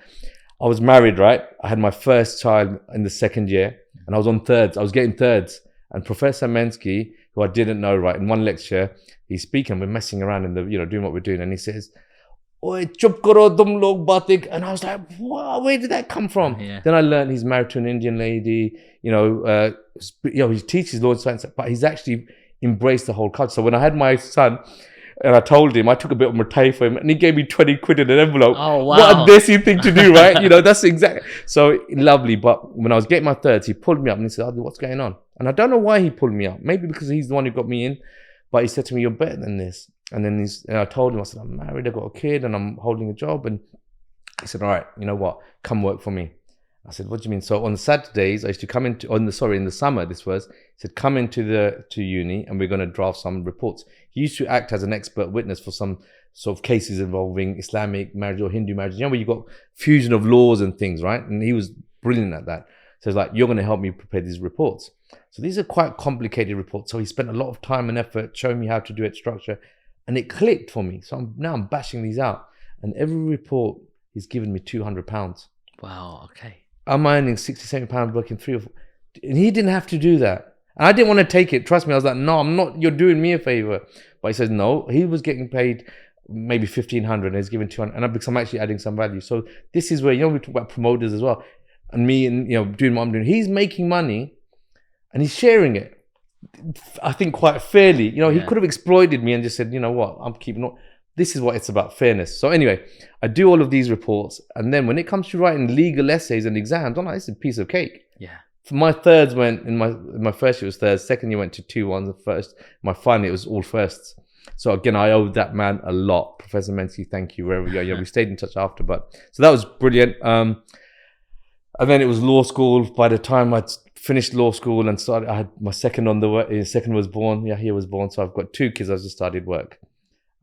I was married, right? I had my first child in the second year, and I was on thirds. I was getting thirds. And Professor Mensky, who I didn't know, right, in one lecture, he's speaking, we're messing around in the, doing what we're doing. And he says, Oi, chup karo tum log batik. And I was like, wow, where did that come from? Yeah. Then I learned he's married to an Indian lady, he teaches law and science, but he's actually embraced the whole culture. So when I had my son, and I told him, I took a bit of mitai for him, and he gave me 20 quid in an envelope. Oh, wow. What a desi thing to do, right? That's exactly. So lovely. But when I was getting my thirds, he pulled me up and he said, Adil, what's going on? And I don't know why he pulled me up. Maybe because he's the one who got me in. But he said to me, you're better than this. And then I told him, I said, I'm married, I've got a kid, and I'm holding a job. And he said, all right, you know what? Come work for me. I said, what do you mean? So on Saturdays, I used to come in the summer, he said, come into uni and we're going to draft some reports. He used to act as an expert witness for some sort of cases involving Islamic marriage or Hindu marriage, where you've got fusion of laws and things, right? And he was brilliant at that. So it's like, you're going to help me prepare these reports. So these are quite complicated reports. So he spent a lot of time and effort showing me how to do it, structure, and it clicked for me. So I'm bashing these out. And every report, he's given me £200. Wow. Okay. I'm earning 60, 70 pounds working 3 or 4. And he didn't have to do that. And I didn't want to take it. Trust me. I was like, no, I'm not. You're doing me a favor. But he says, no, he was getting paid maybe 1,500 and he's giving 200. And because I'm actually adding some value. So this is where, we talk about promoters as well. And me and, doing what I'm doing. He's making money and he's sharing it. I think quite fairly. He could have exploited me and just said, you know what, I'm keeping on. This is what it's about, fairness. So anyway, I do all of these reports. And then when it comes to writing legal essays and exams, I'm like, this is a piece of cake. Yeah. For my thirds went, in my first year it was thirds. Second year went to 2-1s. The first, my final it was all firsts. So again, I owe that man a lot. Professor Mency, thank you, wherever you are. We stayed in touch after. So that was brilliant. And then it was law school. By the time I'd finished law school and started, I had my second on the way. Second was born. He was born. So I've got 2 kids. I just started work.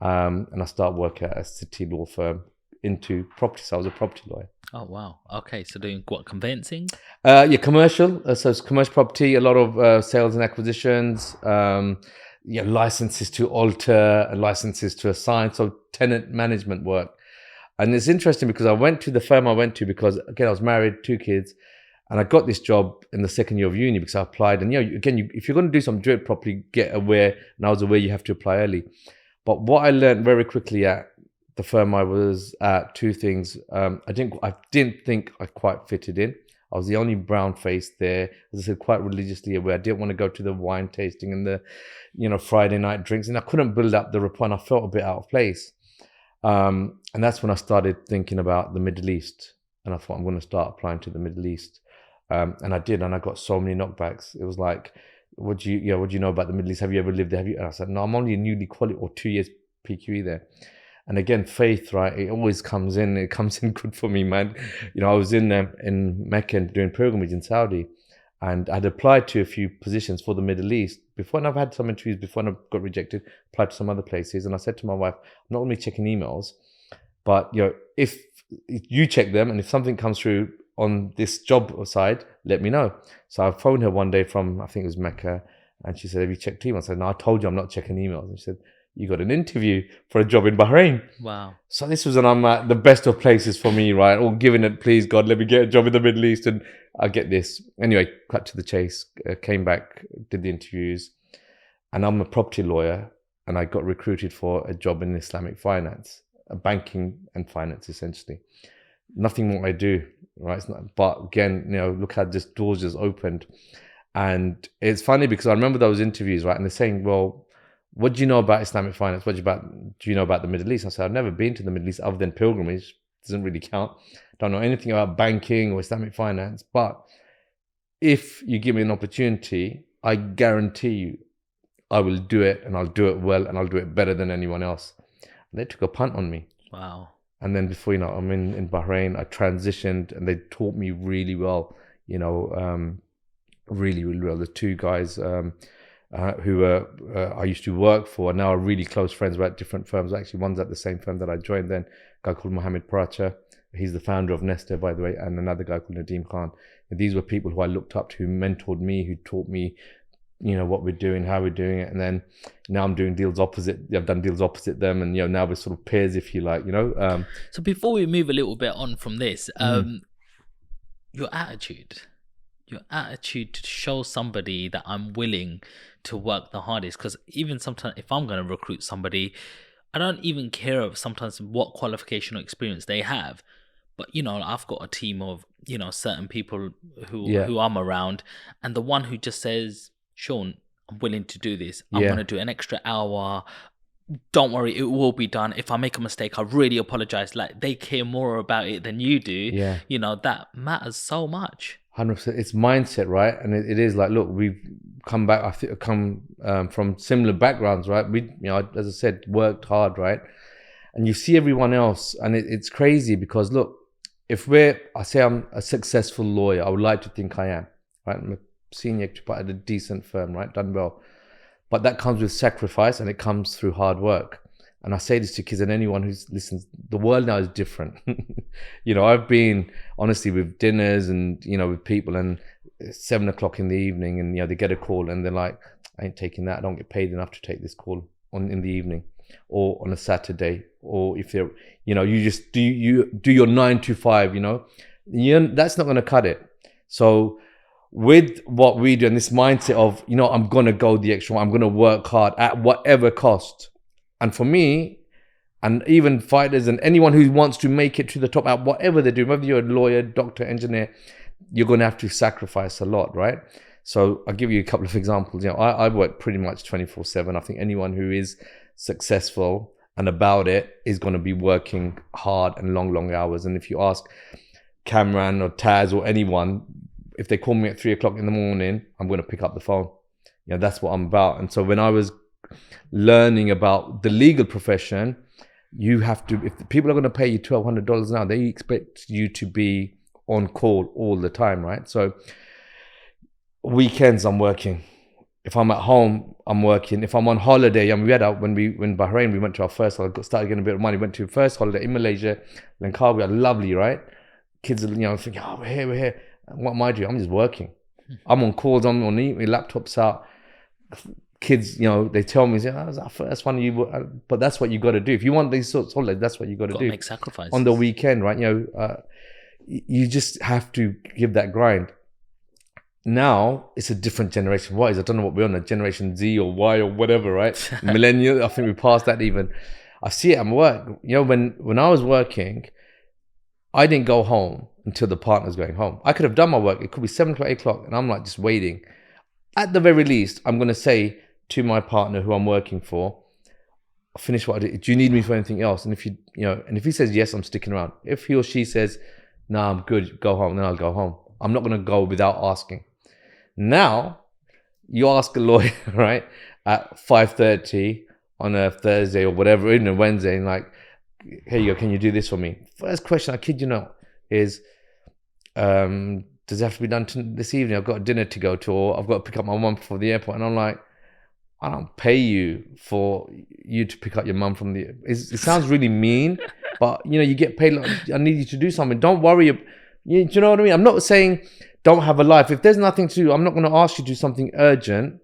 And I started work at a city law firm into property. So I was a property lawyer. Oh, wow. Okay. So doing what, conveyancing? Commercial. So it's commercial property, a lot of sales and acquisitions, licenses to alter, licenses to assign. So tenant management work. And it's interesting because I went to the firm I went to because, again, I was married, 2 kids. And I got this job in the second year of uni because I applied. And, if you're going to do something, do it properly, get aware. And I was aware you have to apply early. But what I learned very quickly at the firm I was at, 2 things. I didn't think I quite fitted in. I was the only brown face there. As I said, quite religiously aware. I didn't want to go to the wine tasting and the, Friday night drinks. And I couldn't build up the rapport and I felt a bit out of place. And that's when I started thinking about the Middle East. And I thought, I'm going to start applying to the Middle East. And I did. And I got so many knockbacks. It was like, what do you know about the Middle East? Have you ever lived there? And I said, no, I'm only a newly qualified or 2 years PQE there. And again, faith, right? It always comes in. It comes in good for me, man. I was in Mecca doing pilgrimage in Saudi, and I'd applied to a few positions for the Middle East before, and I've had some interviews before, and I got rejected. Applied to some other places, and I said to my wife, I'm not only checking emails, but if you check them, and if something comes through on this job side, let me know. So I phoned her one day from, I think it was Mecca, and she said, have you checked emails? I said, no, I told you I'm not checking emails. And she said, you got an interview for a job in Bahrain. Wow. So this was, and I'm at the best of places for me, right? Or giving it, please God, let me get a job in the Middle East and I'll get this. Anyway, cut to the chase, came back, did the interviews, and I'm a property lawyer, and I got recruited for a job in Islamic finance, banking and finance, essentially. Nothing more I do, right? It's not, but again, look how just doors just opened. And it's funny because I remember those interviews, right? And they're saying, well, what do you know about Islamic finance? Do you know about the Middle East? I said, I've never been to the Middle East other than pilgrimage. Doesn't really count. Don't know anything about banking or Islamic finance. But if you give me an opportunity, I guarantee you I will do it, and I'll do it well, and I'll do it better than anyone else. And they took a punt on me. Wow. And then before I'm in Bahrain, I transitioned, and they taught me really well, really, really well. The 2 guys who I used to work for are now really close friends. We're at different firms. Actually, one's at the same firm that I joined then, a guy called Mohammed Paracha. He's the founder of Nesta, by the way, and another guy called Nadeem Khan. And these were people who I looked up to, who mentored me, who taught me, what we're doing, how we're doing it. And then now I'm doing deals opposite. I've done deals opposite them, and now we're sort of peers, if you like. So before we move a little bit on from this, your attitude to show somebody that I'm willing to work the hardest. Because even sometimes if I'm going to recruit somebody, I don't even care of sometimes what qualification or experience they have. But, I've got a team of, certain people who I'm around. And the one who just says, Sean, I'm willing to do this. I'm going to do an extra hour. Don't worry, it will be done. If I make a mistake, I really apologize. Like, they care more about it than you do. Yeah. That matters so much. 100%. It's mindset, right? And it is like, look, we've come back, from similar backgrounds, right? We, as I said, worked hard, right? And you see everyone else, and it's crazy because, look, I say I'm a successful lawyer, I would like to think I am, right? I'm a senior at a decent firm, right? Done well. But that comes with sacrifice, and it comes through hard work. And I say this to kids and anyone who listens, the world now is different. I've been, honestly, with dinners and, with people, and it's 7 o'clock in the evening, and, they get a call and they're like, I ain't taking that. I don't get paid enough to take this call in the evening or on a Saturday. Or if you're, you just do your 9 to 5, That's not going to cut it. So with what we do and this mindset of, I'm going to go the extra mile, I'm going to work hard at whatever cost. And for me, and even fighters and anyone who wants to make it to the top at whatever they do, whether you're a lawyer, doctor, engineer, you're going to have to sacrifice a lot, right? So I'll give you a couple of examples. I work pretty much 24/7. I think anyone who is successful and about it is going to be working hard and long hours. And if you ask Cameron or Taz or anyone, if they call me at 3 o'clock in the morning, I'm going to pick up the phone. That's what I'm about. And so when I was learning about the legal profession, you have to, if the people are going to pay you $1,200 now, they expect you to be on call all the time, right? So weekends I'm working. If I'm at home, I'm working. If I'm on holiday, when Bahrain, we went to our first holiday, started getting a bit of money, went to first holiday in Malaysia, Langkawi, lovely, right? Kids are, thinking, we're here. What am I doing? I'm just working. I'm on calls, I'm on my laptops out. Kids, they tell me, that's funny, but that's what you got to do. If you want these sorts of holidays, that's what you got to do. Make sacrifices. On the weekend, right? You just have to give that grind. Now it's a different generation. What is? I don't know what we're on, a generation Z or Y or whatever, right? Millennial. I think we passed that even. I see it at work. When I was working, I didn't go home until the partner's going home. I could have done my work. It could be 7 o'clock, 8 o'clock, and I'm like just waiting. At the very least, I'm going to say to my partner who I'm working for, I'll finish what I do. Do you need me for anything else? And if he says yes, I'm sticking around. If he or she says, no, I'm good, go home, then I'll go home. I'm not going to go without asking. Now, you ask a lawyer, right, at 5:30 on a Thursday or whatever, in a Wednesday, and like, here you go, can you do this for me? First question, I kid you not, is, does it have to be done this evening? I've got a dinner to go to, or I've got to pick up my mum from the airport. And I'm like, I don't pay you for you to pick up your mum from the... It sounds really mean, but, you get paid. Like, I need you to do something. Don't worry. Do you know what I mean? I'm not saying don't have a life. If there's nothing to do, I'm not going to ask you to do something urgent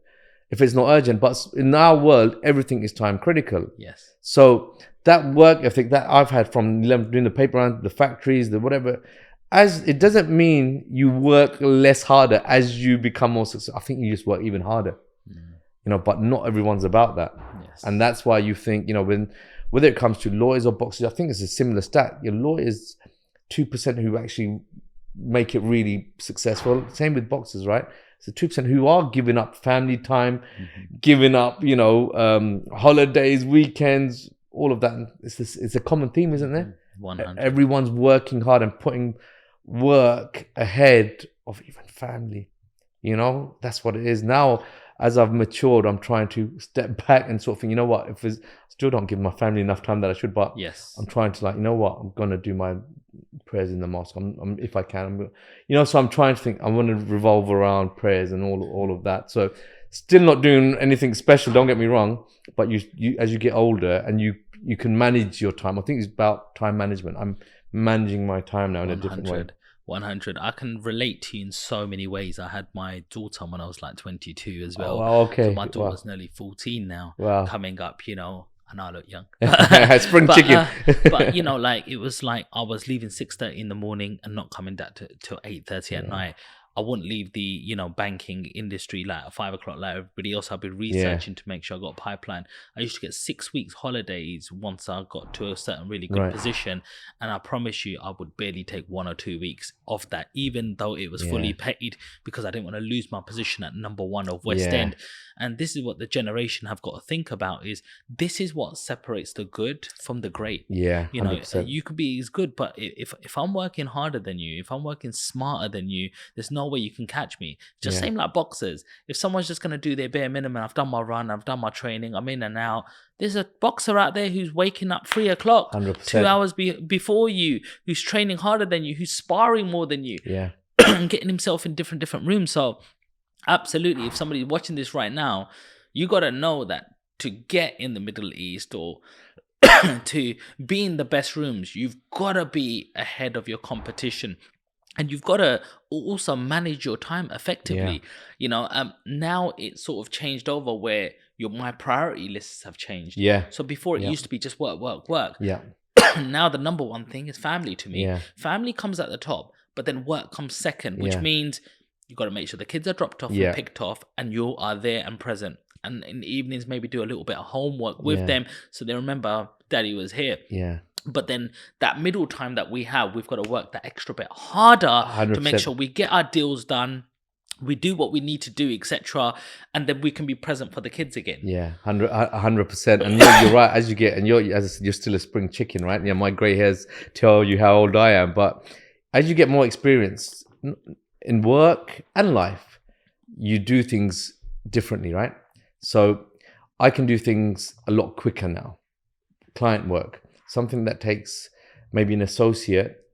if it's not urgent. But in our world, everything is time critical. Yes. So that work ethic that I've had from doing the paper round, the factories, the whatever... it doesn't mean you work less harder as you become more successful. I think you just work even harder, but not everyone's about that. Yes. And that's why you think, whether it comes to lawyers or boxers, I think it's a similar stat. Your lawyers, 2% who actually make it really successful. Same with boxers, right? It's the 2% who are giving up family time, giving up, holidays, weekends, all of that. It's a common theme, isn't there? 100. Everyone's working hard and putting work ahead of even family. That's what it is. Now, as I've matured, I'm trying to step back and sort of think, you know what, if it's, still don't give my family enough time that I should, but yes, I'm trying to, like, you know what, I'm going to do my prayers in the mosque. I'm if I can, so I'm trying to think, I want to revolve around prayers and all of that. So still not doing anything special, don't get me wrong, but you as you get older and you can manage your time. I think it's about time management. I'm managing my time now in a different way. 100. I can relate to you in so many ways. I had my daughter when I was like 22 as well. Oh, okay. So my daughter's nearly 14 now. Wow. Coming up, I know I look young. Spring chicken. But it was like I was leaving 6:30 in the morning and not coming back till 8:30 at night. I wouldn't leave the, banking industry like at 5 o'clock like everybody else. I've been researching to make sure I got a pipeline. I used to get 6 weeks holidays once I got to a certain really good position. And I promise you, I would barely take 1 or 2 weeks off that, even though it was fully paid, because I didn't want to lose my position at number 1 of West End. And this is what the generation have got to think about, is this is what separates the good from the great. Yeah, 100%. You could be as good, but if I'm working harder than you, if I'm working smarter than you, there's no way you can catch me. Just same like boxers. If someone's just going to do their bare minimum, I've done my run, I've done my training, I'm in and out. There's a boxer out there who's waking up 3 o'clock, 100%. 2 hours before you, who's training harder than you, who's sparring more than you, and getting himself in different rooms. So absolutely, if somebody's watching this right now, you got to know that to get in the Middle East or to be in the best rooms, you've got to be ahead of your competition. And you've got to also manage your time effectively. Now it's sort of changed over where my priority lists have changed. So before it used to be just work. Now the number one thing is family to me. Family comes at the top. but then work comes second, which Yeah. means you got to make sure the kids are dropped off Yeah. and picked off, and you are there and present. And in the evenings, maybe do a little bit of homework with Yeah. them so they remember daddy was here. Yeah. But then that middle time that we have, we've got to work that extra bit harder to make 100%. sure we get our deals done, we do what we need to do, etc., and then we can be present for the kids again. Yeah, 100%. And you're right. As you get, and you're still a spring chicken, right? Yeah, my grey hairs tell you how old I am. But as you get more experience in work and life, you do things differently, right? So I can do things a lot quicker now. Client work, something that takes maybe an associate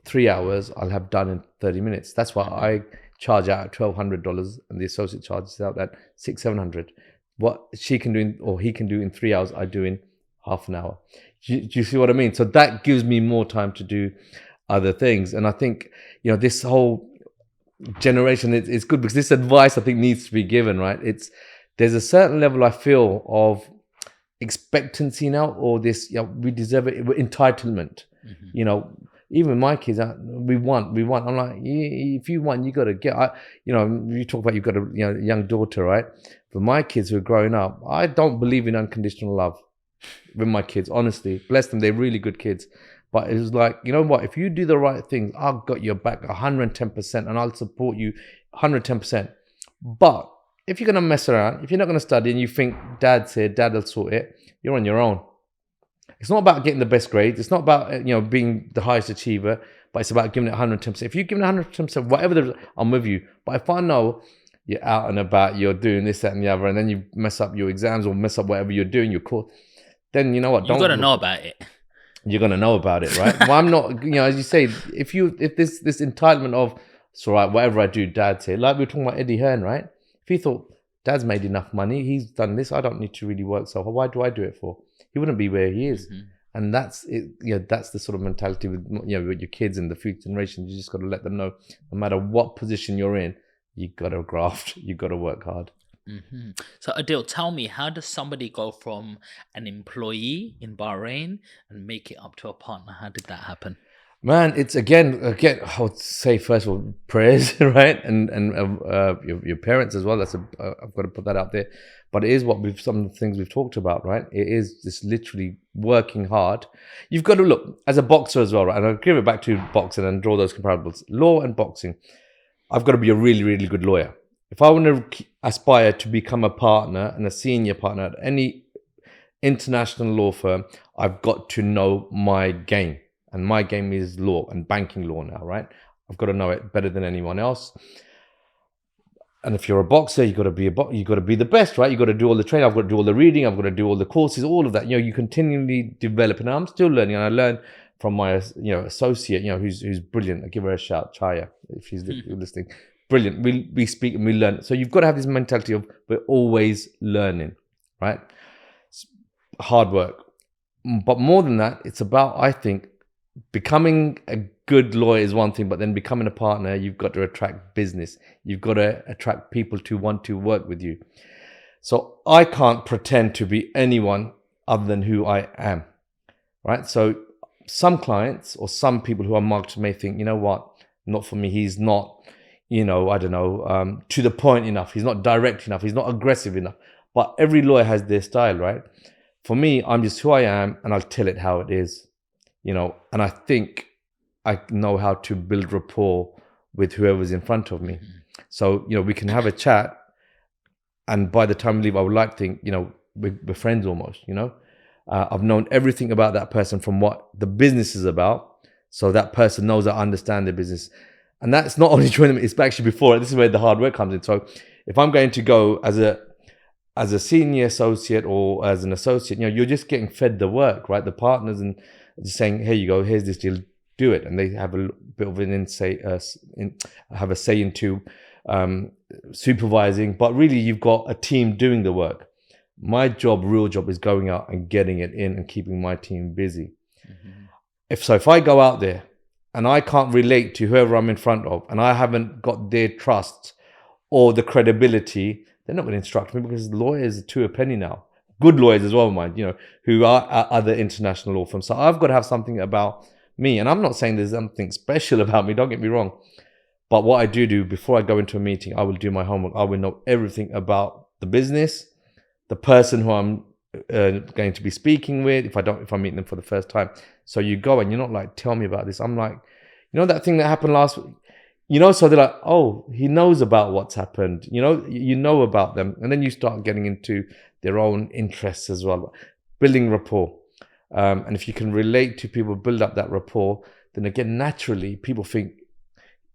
3 hours, I'll have done in 30 minutes. That's why I charge out at $1,200 and the associate charges out at $600-700. What she can do or he can do in 3 hours, I do in half an hour. Do you see what I mean? So that gives me more time to do other things. And I think, this whole generation, it's good because this advice I think needs to be given, right? There's a certain level I feel of expectancy now, or this, we deserve it, entitlement. Even my kids, we want. I'm like, if you want, you got to get. You talk about you've got a young daughter, right? For my kids who are growing up, I don't believe in unconditional love with my kids. Honestly, bless them, they're really good kids. But it was like, you know what? If you do the right things, I've got your back 110%, and I'll support you 110%. But if you're gonna mess around, if you're not gonna study, and you think dad's here, dad will sort it, you're on your own. It's not about getting the best grades. It's not about being the highest achiever, but it's about giving it 110%. If you're giving it 110%, whatever there is, I'm with you. But if I know you're out and about, you're doing this, that, and the other, and then you mess up your exams or mess up whatever you're doing, your course, then you know what? You got to know about it. You're gonna know about it, right? Well, I'm not. As you say, if this entitlement of it's all right, whatever I do, dad's here. Like we were talking about Eddie Hearn, right? If he thought dad's made enough money, he's done this, I don't need to really work so hard. Why do I do it for? He wouldn't be where he is. Mm-hmm. And that's it. That's the sort of mentality with with your kids and the future generation. You just got to let them know, no matter what position you're in, you got to graft, you got to work hard. Mm-hmm. So Adil, tell me, how does somebody go from an employee in Bahrain and make it up to a partner? How did that happen? Man, it's again, I would say first of all, prayers, right, and your parents as well. I've got to put that out there. But it is some of the things we've talked about, right? It is just literally working hard. You've got to look as a boxer as well, right? And I'll give it back to boxing and draw those comparables. Law and boxing. I've got to be a really, really good lawyer. If I want to aspire to become a partner and a senior partner at any international law firm, I've got to know my game. And my game is law and banking law now, right? I've got to know it better than anyone else. And if you're a boxer, you got to be the best, right? You got to do all the training. I've got to do all the reading. I've got to do all the courses, all of that. You continually develop. And I'm still learning. And I learn from my associate, who's brilliant. I give her a shout, Chaya, if she's listening. Brilliant. We speak and we learn. So you've got to have this mentality of we're always learning, right? It's hard work. But more than that, it's about, I think, becoming a good lawyer is one thing, but then becoming a partner, you've got to attract business. You've got to attract people to want to work with you. So I can't pretend to be anyone other than who I am, right? So some clients or some people who are marketers may think, you know what, not for me. He's not, to the point enough. He's not direct enough. He's not aggressive enough. But every lawyer has their style, right? For me, I'm just who I am, and I'll tell it how it is. And I think I know how to build rapport with whoever's in front of me. So, we can have a chat, and by the time we leave, I would like to think, we're friends almost, I've known everything about that person from what the business is about. So that person knows I understand the business. And that's not only during them, it's actually before. This is where the hard work comes in. So if I'm going to go as a senior associate or as an associate, you're just getting fed the work, right? The partners and just saying, here you go, here's this deal, do it. And they have a bit of an have a say into supervising, but really you've got a team doing the work. My real job is going out and getting it in and keeping my team busy. Mm-hmm. If I go out there and I can't relate to whoever I'm in front of and I haven't got their trust or the credibility, they're not going to instruct me, because lawyers are to a penny now. Good lawyers as well, mind, who are at other international law firms. So I've got to have something about me. And I'm not saying there's something special about me, don't get me wrong. But what I do before I go into a meeting, I will do my homework. I will know everything about the business, the person who I'm going to be speaking with, if I'm meeting them for the first time. So you go and you're not like, tell me about this. I'm like, you know that thing that happened last week? You know, so they're like, oh, he knows about what's happened. You know about them. And then you start getting into their own interests as well, building rapport. And if you can relate to people, build up that rapport, then again, naturally, people think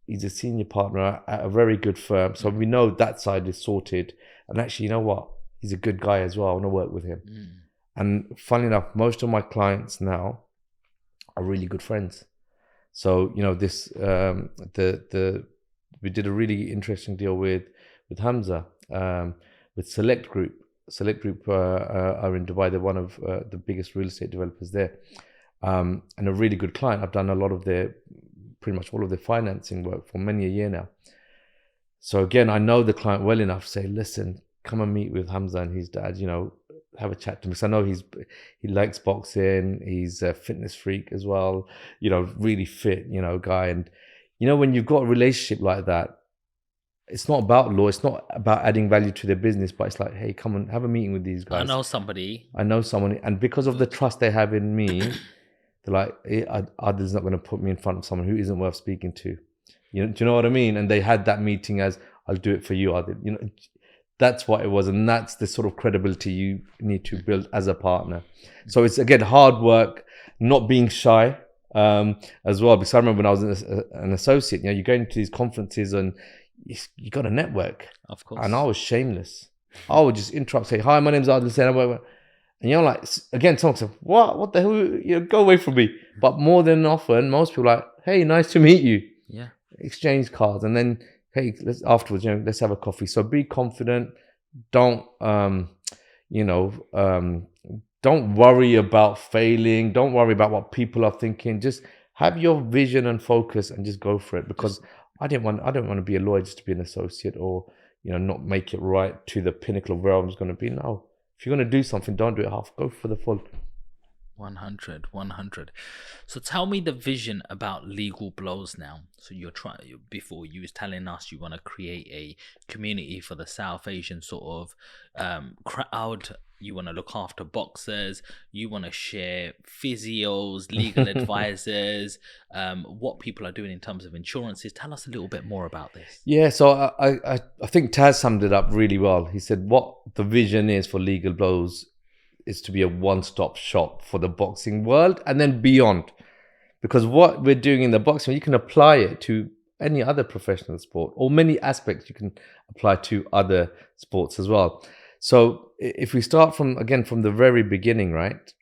he's a senior partner at a very good firm. So we know that side is sorted. And actually, you know what? He's a good guy as well. I want to work with him. And funny enough, most of my clients now are really good friends. So, you know, this we did a really interesting deal with Hamza, with Select Group. Select Group are in Dubai. They're one of the biggest real estate developers there, and a really good client. I've done a lot of pretty much all of their financing work for many a year now. So again, I know the client well enough to say, listen, come and meet with Hamza and his dad, you know, have a chat to him. Because I know he likes boxing, he's a fitness freak as well, you know, really fit, you know, guy. And, you know, when you've got a relationship like that, it's not about law, it's not about adding value to their business, but it's like, hey, come and have a meeting with these guys. I know someone. And because of the trust they have in me, they're like, Adil's not going to put me in front of someone who isn't worth speaking to. You know, do you know what I mean? And they had that meeting as, I'll do it for you, Adil. You know, that's what it was. And that's the sort of credibility you need to build as a partner. So it's, again, hard work, not being shy as well. Because I remember when I was an associate, you know, you go into these conferences and you got a network. Of course. And I was shameless. I would just interrupt, say, hi, my name's Adil Hussain. And you're like, again, someone said, what the hell? You know, go away from me. But more than often, most people are like, hey, nice to meet you. Yeah. Exchange cards. And then, hey, afterwards, you know, let's have a coffee. So be confident. Don't, don't worry about failing. Don't worry about what people are thinking. Just have your vision and focus and just go for it. Because I don't want to be a lawyer just to be an associate or, you know, not make it right to the pinnacle of where I was going to be. No. If you're going to do something, don't do it half. Go for the full. 100. So tell me the vision about Legal Blows now. So before you was telling us you want to create a community for the South Asian sort of crowd. You want to look after boxers. You want to share physios, legal advisors, what people are doing in terms of insurances. Tell us a little bit more about this. Yeah, so I think Taz summed it up really well. He said what the vision is for Legal Blows is to be a one-stop shop for the boxing world and then beyond. Because what we're doing in the boxing, you can apply it to any other professional sport or many aspects you can apply to other sports as well. So if we start from the very beginning, right?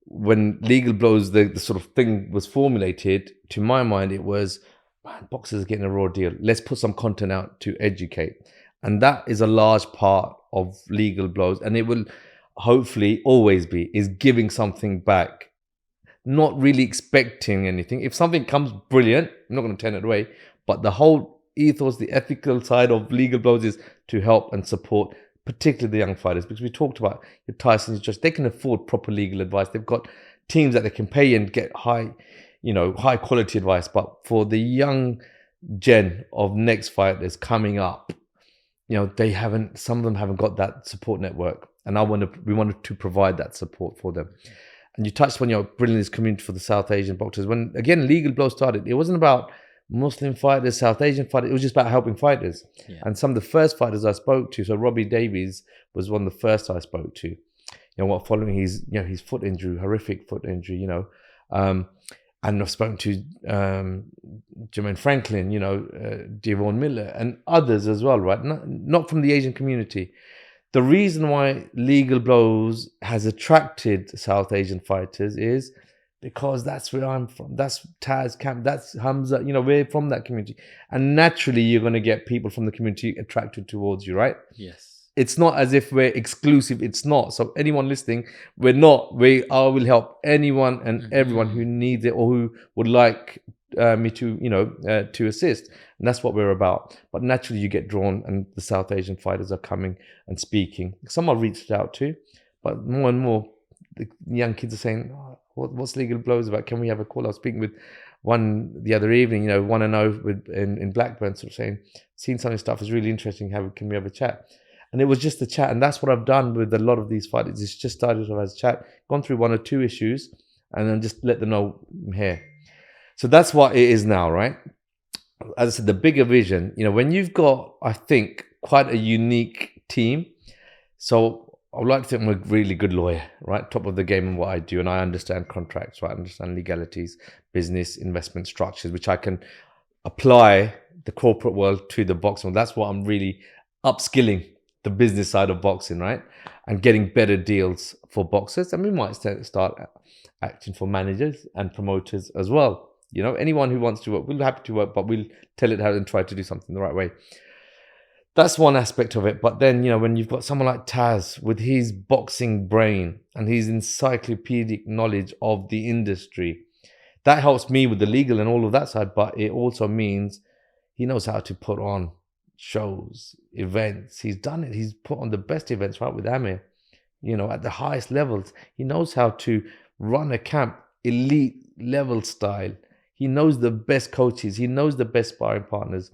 When Legal Blows, the sort of thing was formulated, to my mind, it was, man, boxers are getting a raw deal. Let's put some content out to educate. And that is a large part of Legal Blows. And it will hopefully always is giving something back. Not really expecting anything. If something comes brilliant, I'm not going to turn it away. But the whole ethos, the ethical side of Legal Blows is to help and support particularly the young fighters, because we talked about your Tyson's, just they can afford proper legal advice. They've got teams that they can pay and get high quality advice. But for the young gen of next fighters coming up, you know, some of them haven't got that support network, and we wanted to provide that support for them. And you touched on your brilliant community for the South Asian boxers. When again Legal Blow started, it wasn't about Muslim fighters, South Asian fighters. It was just about helping fighters. Yeah. And some of the first fighters I spoke to, so Robbie Davies was one of the first I spoke to. You know, following his foot injury, horrific foot injury, you know. And I've spoken to Jermaine Franklin, you know, Devon Miller and others as well, right? Not from the Asian community. The reason why Legal Blows has attracted South Asian fighters is because that's where I'm from. That's Taz Camp. That's Hamza. You know, we're from that community. And naturally, you're going to get people from the community attracted towards you, right? Yes. It's not as if we're exclusive. It's not. So anyone listening, we're not. I will help anyone and everyone who needs it or who would like me to, to assist. And that's what we're about. But naturally, you get drawn, and the South Asian fighters are coming and speaking. Some are reached out to, but more and more, the young kids are saying, oh, what's legal blows about? Can we have a call? I was speaking with one the other evening, 1-0 in Blackburn, sort of saying, seen some of this stuff is really interesting. Can we have a chat? And it was just a chat. And that's what I've done with a lot of these fighters. It's just started off as a chat, gone through 1 or 2 issues, and then just let them know I'm here. So that's what it is now, right? As I said, the bigger vision, when you've got, I think, quite a unique team. So I would like to think I'm a really good lawyer, right? Top of the game in what I do. And I understand contracts, right? I understand legalities, business, investment structures, which I can apply the corporate world to the boxing. That's what I'm really upskilling the business side of boxing, right? And getting better deals for boxers. And we might start acting for managers and promoters as well. Anyone who wants to work, we're happy to work, but we'll tell it how and try to do something the right way. That's one aspect of it. But then, when you've got someone like Taz with his boxing brain and his encyclopedic knowledge of the industry, that helps me with the legal and all of that side. But it also means he knows how to put on shows, events. He's done it. He's put on the best events, right, with Amir, at the highest levels. He knows how to run a camp, elite level style. He knows the best coaches. He knows the best sparring partners.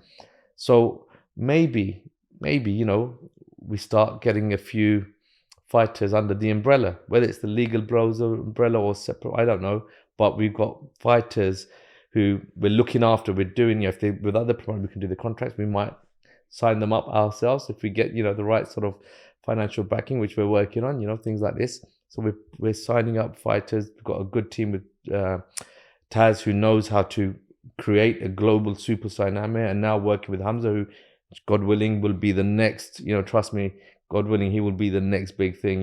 So maybe, we start getting a few fighters under the umbrella, whether it's the Legal Bros umbrella or separate, I don't know. But we've got fighters who we're looking after. We're doing, if they with other promoters, we can do the contracts. We might sign them up ourselves if we get, the right sort of financial backing, which we're working on, things like this. So we're signing up fighters. We've got a good team with Taz, who knows how to create a global superstar in Amir, and now working with Hamza, who, God willing, will be the next, trust me, God willing, he will be the next big thing.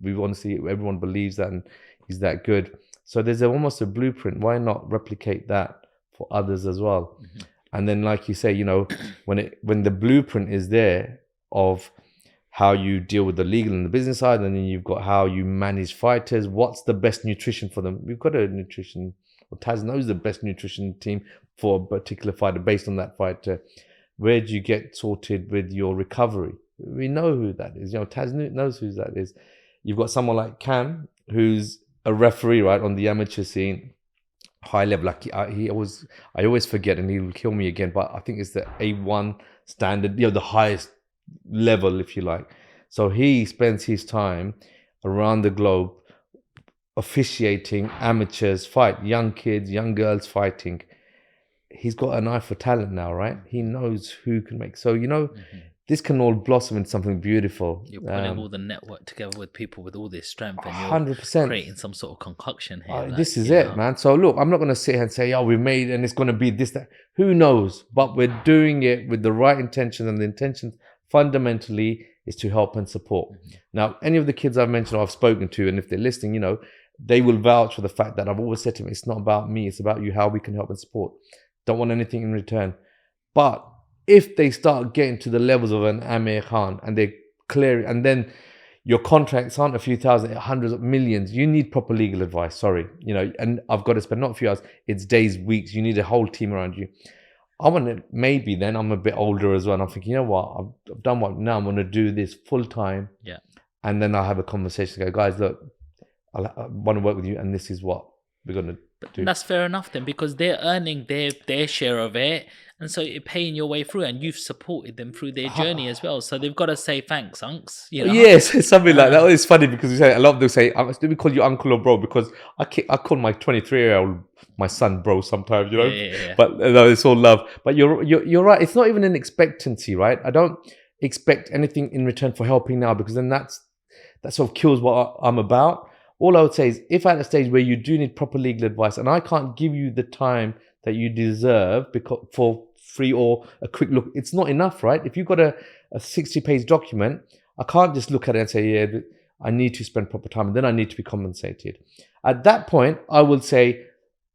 We want to see, everyone believes that, and he's that good. So there's almost a blueprint. Why not replicate that for others as well? Mm-hmm. And then, like you say, when the blueprint is there of how you deal with the legal and the business side, and then you've got how you manage fighters, what's the best nutrition for them? We've got a nutrition, or Taz knows the best nutrition team for a particular fighter based on that fighter. Where do you get sorted with your recovery? We know who that is. Taz knows who that is. You've got someone like Cam, who's a referee, right, on the amateur scene, high level. Like I always forget, and he will kill me again. But I think it's the A1 standard, the highest level, if you like. So he spends his time around the globe officiating amateurs fight, young kids, young girls fighting. He's got an eye for talent now, right? He knows who can make. So, this can all blossom into something beautiful. You're putting all the network together with people with all this strength, and you're 100%. creating some sort of concoction here. This is it, man. So look, I'm not going to sit here and say, we made, and it's going to be this, that. Who knows? But we're doing it with the right intentions, and the intentions fundamentally is to help and support. Mm-hmm. Now, any of the kids I've mentioned, or I've spoken to, and if they're listening, they will vouch for the fact that I've always said to them, it's not about me, it's about you, how we can help and support. Don't want anything in return. But if they start getting to the levels of an Amir Khan, and they're clear, and then your contracts aren't a few thousand, hundreds of millions, you need proper legal advice. Sorry, and I've got to spend not a few hours, it's days, weeks. You need a whole team around you. I want to, maybe then I'm a bit older as well, and I'm thinking, what, I've done what, now I'm going to do this full time. Yeah. And then I'll have a conversation, go, guys, look, I want to work with you, and this is what we're going to do. And that's fair enough then, because they're earning their share of it, and so you're paying your way through, and you've supported them through their journey as well. So they've got to say thanks, unks. Yes, something like that. It's funny because you say a lot of them say, "Do we call you uncle or bro?" Because I call my 23-year-old my son bro sometimes, Yeah. But no, it's all love. But you're right. It's not even an expectancy, right? I don't expect anything in return for helping now, because then that sort of kills what I'm about. All I would say is, if at a stage where you do need proper legal advice, and I can't give you the time that you deserve because for free or a quick look, it's not enough, right? If you've got a 60-page document, I can't just look at it and say, I need to spend proper time, and then I need to be compensated. At that point, I would say,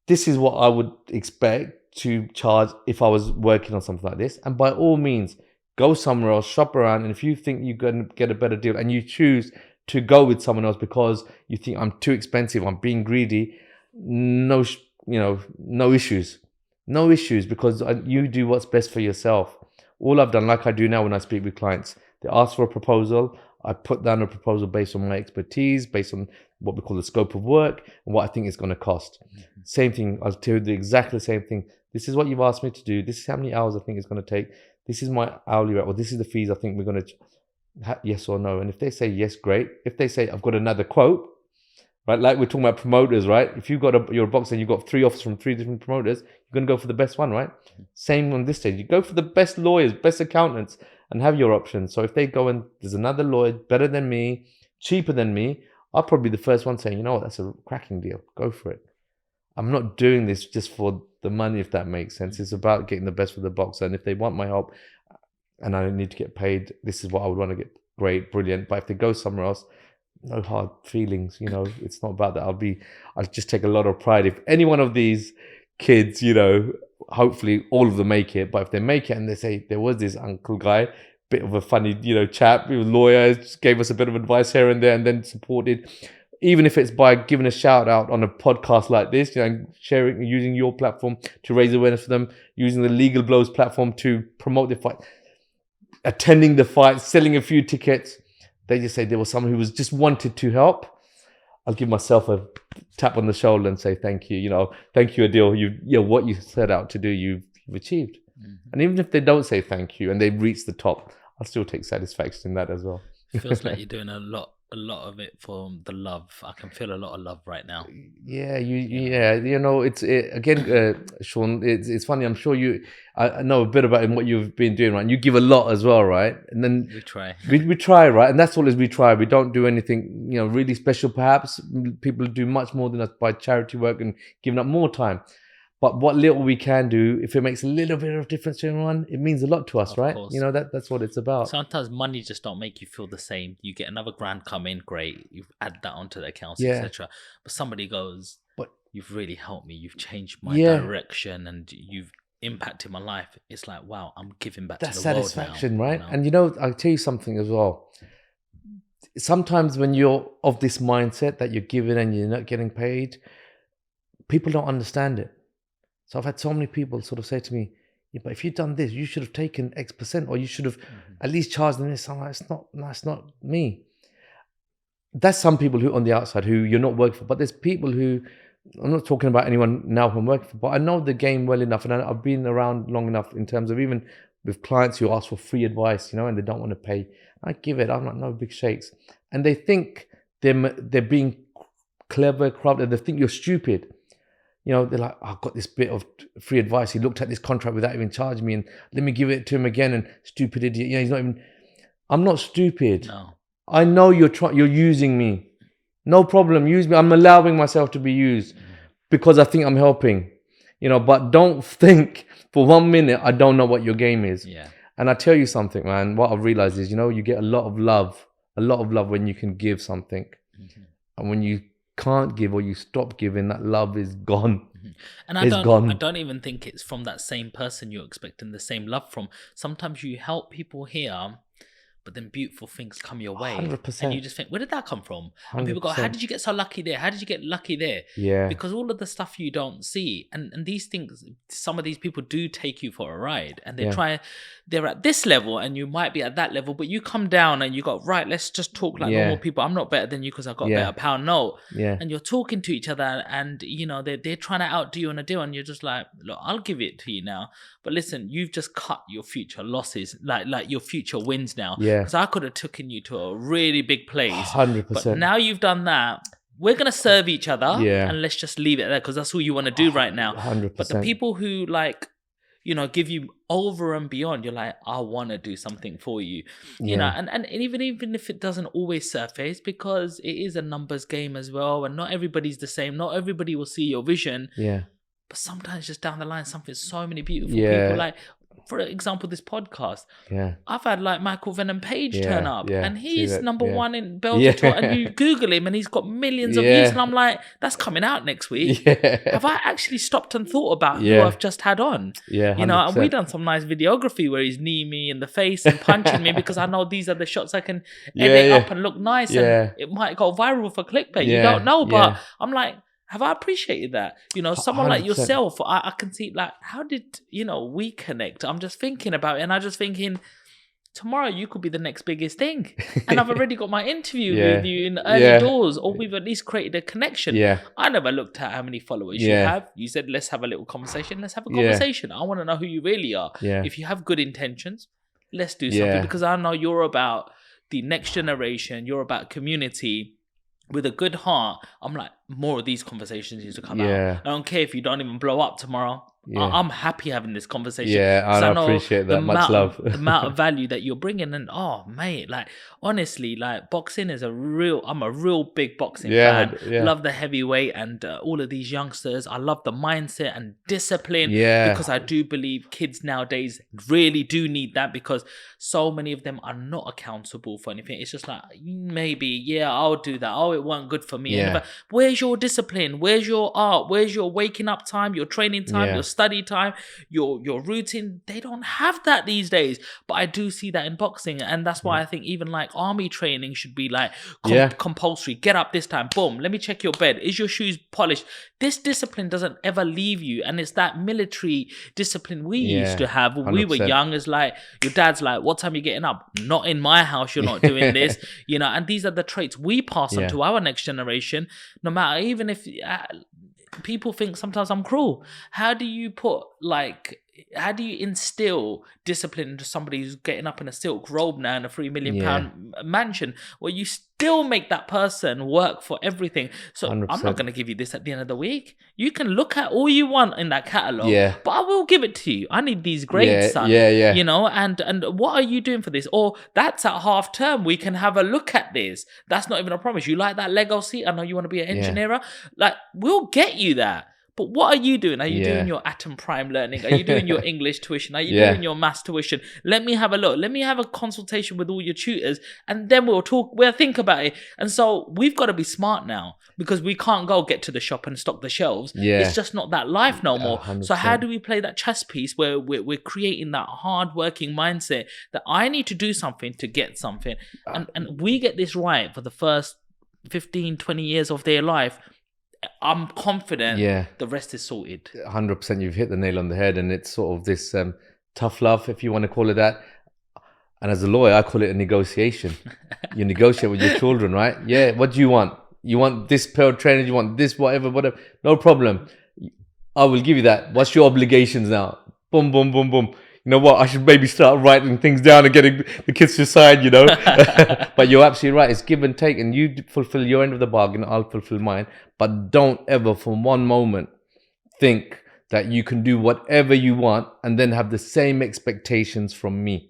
this is what I would expect to charge if I was working on something like this. And by all means, go somewhere else, shop around, and if you think you're going to get a better deal, and you choose to go with someone else because you think I'm too expensive, I'm being greedy, no issues, because you do what's best for yourself. All I've done, like I do now when I speak with clients, they ask for a proposal, I put down a proposal based on my expertise, based on what we call the scope of work and what I think it's going to cost. Same thing. I'll tell you exactly the same thing. This is what you've asked me to do. This is how many hours I think it's going to take. This is my hourly rate, or this is the fees I think we're going to, yes or no. And if they say yes, great. If they say, I've got another quote, right? Like we're talking about promoters, right? If you've got you're a boxer and you've got 3 offers from 3 different promoters, you're going to go for the best one, right? Same on this stage. You go for the best lawyers, best accountants, and have your options. So if they go and there's another lawyer better than me, cheaper than me, I'll probably be the first one saying, you know what, that's a cracking deal. Go for it. I'm not doing this just for the money, if that makes sense. It's about getting the best for the boxer. And if they want my help and I need to get paid, this is what I would want to get. Great, brilliant. But if they go somewhere else, no hard feelings. You know, it's not about that. I'll just take a lot of pride. If any one of these kids, you know, hopefully all of them make it. But if they make it and they say, there was this uncle guy, bit of a funny, you know, chap, he was a lawyer, just gave us a bit of advice here and there and then supported, even if it's by giving a shout out on a podcast like this, you know, sharing, using your platform to raise awareness for them, using the Legal Blows platform to promote the fight, attending the fight, selling a few tickets. They just say there was someone who was just wanted to help. I'll give myself a tap on the shoulder and say, thank you. You know, thank you, Adil. You know, what you set out to do, you've achieved. And even if they don't say thank you and they reach the top, I'll still take satisfaction in that as well. It feels like you're doing a lot of it for the love. I can feel a lot of love right now. Yeah, you know, again, Sean, it's funny. I'm sure I know a bit about what you've been doing, right? And you give a lot as well, right? And then we try. we try, right? And that's all is we try. We don't do anything, you know, really special. Perhaps people do much more than us by charity work and giving up more time. But what little we can do, if it makes a little bit of difference to anyone, it means a lot to us, right? Course. You know, that's what it's about. Sometimes money just don't make you feel the same. You get another grand come in, great. You add that onto the accounts, etc. But somebody goes, but you've really helped me. You've changed my direction and you've impacted my life. It's like, wow, I'm giving back to the world now. That's satisfaction, right? You know? And you know, I'll tell you something as well. Sometimes when you're of this mindset that you're giving and you're not getting paid, people don't understand it. So I've had so many people sort of say to me, yeah, but if you'd done this, you should have taken X%, or you should have at least charged them this. I'm like, it's not me. That's some people who on the outside who you're not working for, but there's people who, I'm not talking about anyone now who I'm working for, but I know the game well enough and I've been around long enough in terms of even with clients who ask for free advice, you know, and they don't want to pay. I give it. I'm like, no big shakes. And they think they're being clever, crafty, and they think you're stupid. You know, they're like, oh, I've got this bit of free advice. He looked at this contract without even charging me and let me give it to him again. And stupid idiot. You know, he's not even, I'm not stupid. No. I know you're using me. No problem. Use me. I'm allowing myself to be used because I think I'm helping, you know, but don't think for 1 minute, I don't know what your game is. Yeah. And I tell you something, man, what I've realized is, you know, you get a lot of love when you can give something. And when you can't give or you stop giving, that love is gone. And I don't even think it's from that same person you're expecting the same love from. Sometimes you help people here, but then beautiful things come your way. 100%. And you just think, where did that come from? 100%. And people go, how did you get so lucky there? How did you get lucky there? Yeah. Because all of the stuff you don't see. And these things, some of these people do take you for a ride. And they're at this level and you might be at that level, but you come down and you go, right, let's just talk like normal people. I'm not better than you because I've got a better pound note. Yeah. And you're talking to each other and, you know, they're trying to outdo you on a deal. And you're just like, look, I'll give it to you now. But listen, you've just cut your future losses, like your future wins now. Yeah. Because I could have taken you to a really big place. 100%. But now you've done that. We're going to serve each other. Yeah. And let's just leave it there because that's all you want to do right now. 100%. But the people who like, you know, give you over and beyond, you're like, I want to do something for you. You know, and even if it doesn't always surface, because it is a numbers game as well. And not everybody's the same. Not everybody will see your vision. Yeah. But sometimes just down the line, so many beautiful people. Like, for example, this podcast. Yeah. I've had like Michael Venom Page turn up and he's that, number one in Belgium. And you Google him and he's got millions of views. And I'm like, that's coming out next week. Have I actually stopped and thought about who I've just had on? Yeah. 100%. You know, and we done some nice videography where he's kneeing me in the face and punching me because I know these are the shots I can edit up and look nice. And it might go viral for clickbait. You don't know. But I'm like, have I appreciated that? You know, someone 100%. Like yourself, I can see, like, how did, you know, we connect? I'm just thinking about it and I'm just thinking, tomorrow you could be the next biggest thing. And I've already got my interview Yeah. with you in the early Yeah. doors, or we've at least created a connection. Yeah. I never looked at how many followers you Yeah. have. You said, let's have a little conversation. Let's have a Yeah. conversation. I want to know who you really are. Yeah. If you have good intentions, let's do Yeah. something, because I know you're about the next generation. You're about community. With a good heart, I'm like, more of these conversations need to come Yeah. out. I don't care if you don't even blow up tomorrow. Yeah. I'm happy having this conversation. Yeah, 'cause I know appreciate the that. Much love. the amount of value that you're bringing. And oh, mate, like, honestly, like, boxing is I'm a real big boxing fan. Yeah. Love the heavyweight and all of these youngsters. I love the mindset and discipline. Yeah. Because I do believe kids nowadays really do need that, because so many of them are not accountable for anything. It's just like, maybe, yeah, I'll do that. Oh, it wasn't good for me. Yeah. But where's your discipline? Where's your art? Where's your waking up time, your training time, Yeah. your study time, your routine? They don't have that these days. But I do see that in boxing. And that's why I think even like army training should be like compulsory. Get up this time. Boom. Let me check your bed. Is your shoes polished? This discipline doesn't ever leave you. And it's that military discipline we used to have when we were 100%. young. It's like, your dad's like, what time are you getting up? Not in my house. You're not doing this. You know, and these are the traits we pass on to our next generation. No matter, even if people think sometimes I'm cruel. How do you instill discipline into somebody who's getting up in a silk robe now in a £3 million mansion, where you still make that person work for everything? So 100%. I'm not going to give you this at the end of the week. You can look at all you want in that catalogue, but I will give it to you. I need these grades, son. Yeah. You know, and what are you doing for this? Or that's at half term. We can have a look at this. That's not even a promise. You like that Lego seat? I know you want to be an engineer. Like, we'll get you that. But what are you doing? Are you doing your Atom Prime learning? Are you doing your English tuition? Are you doing your maths tuition? Let me have a look. Let me have a consultation with all your tutors, and then we'll think about it. And so we've got to be smart now, because we can't go get to the shop and stock the shelves. It's just not that life no more. 100%. So how do we play that chess piece where we're creating that hard-working mindset that I need to do something to get something? And we get this right for the first 15, 20 years of their life. I'm confident the rest is sorted. 100%. You've hit the nail on the head, and it's sort of this tough love, if you want to call it that. And as a lawyer, I call it a negotiation. You negotiate with your children, right? Yeah, what do you want? You want this pair of trainers? You want this, whatever. No problem. I will give you that. What's your obligations now? Boom, boom, boom, boom. You know what? I should maybe start writing things down and getting the kids to sign, you know. But you're absolutely right. It's give and take, and you fulfill your end of the bargain. I'll fulfill mine. But don't ever for one moment think that you can do whatever you want and then have the same expectations from me.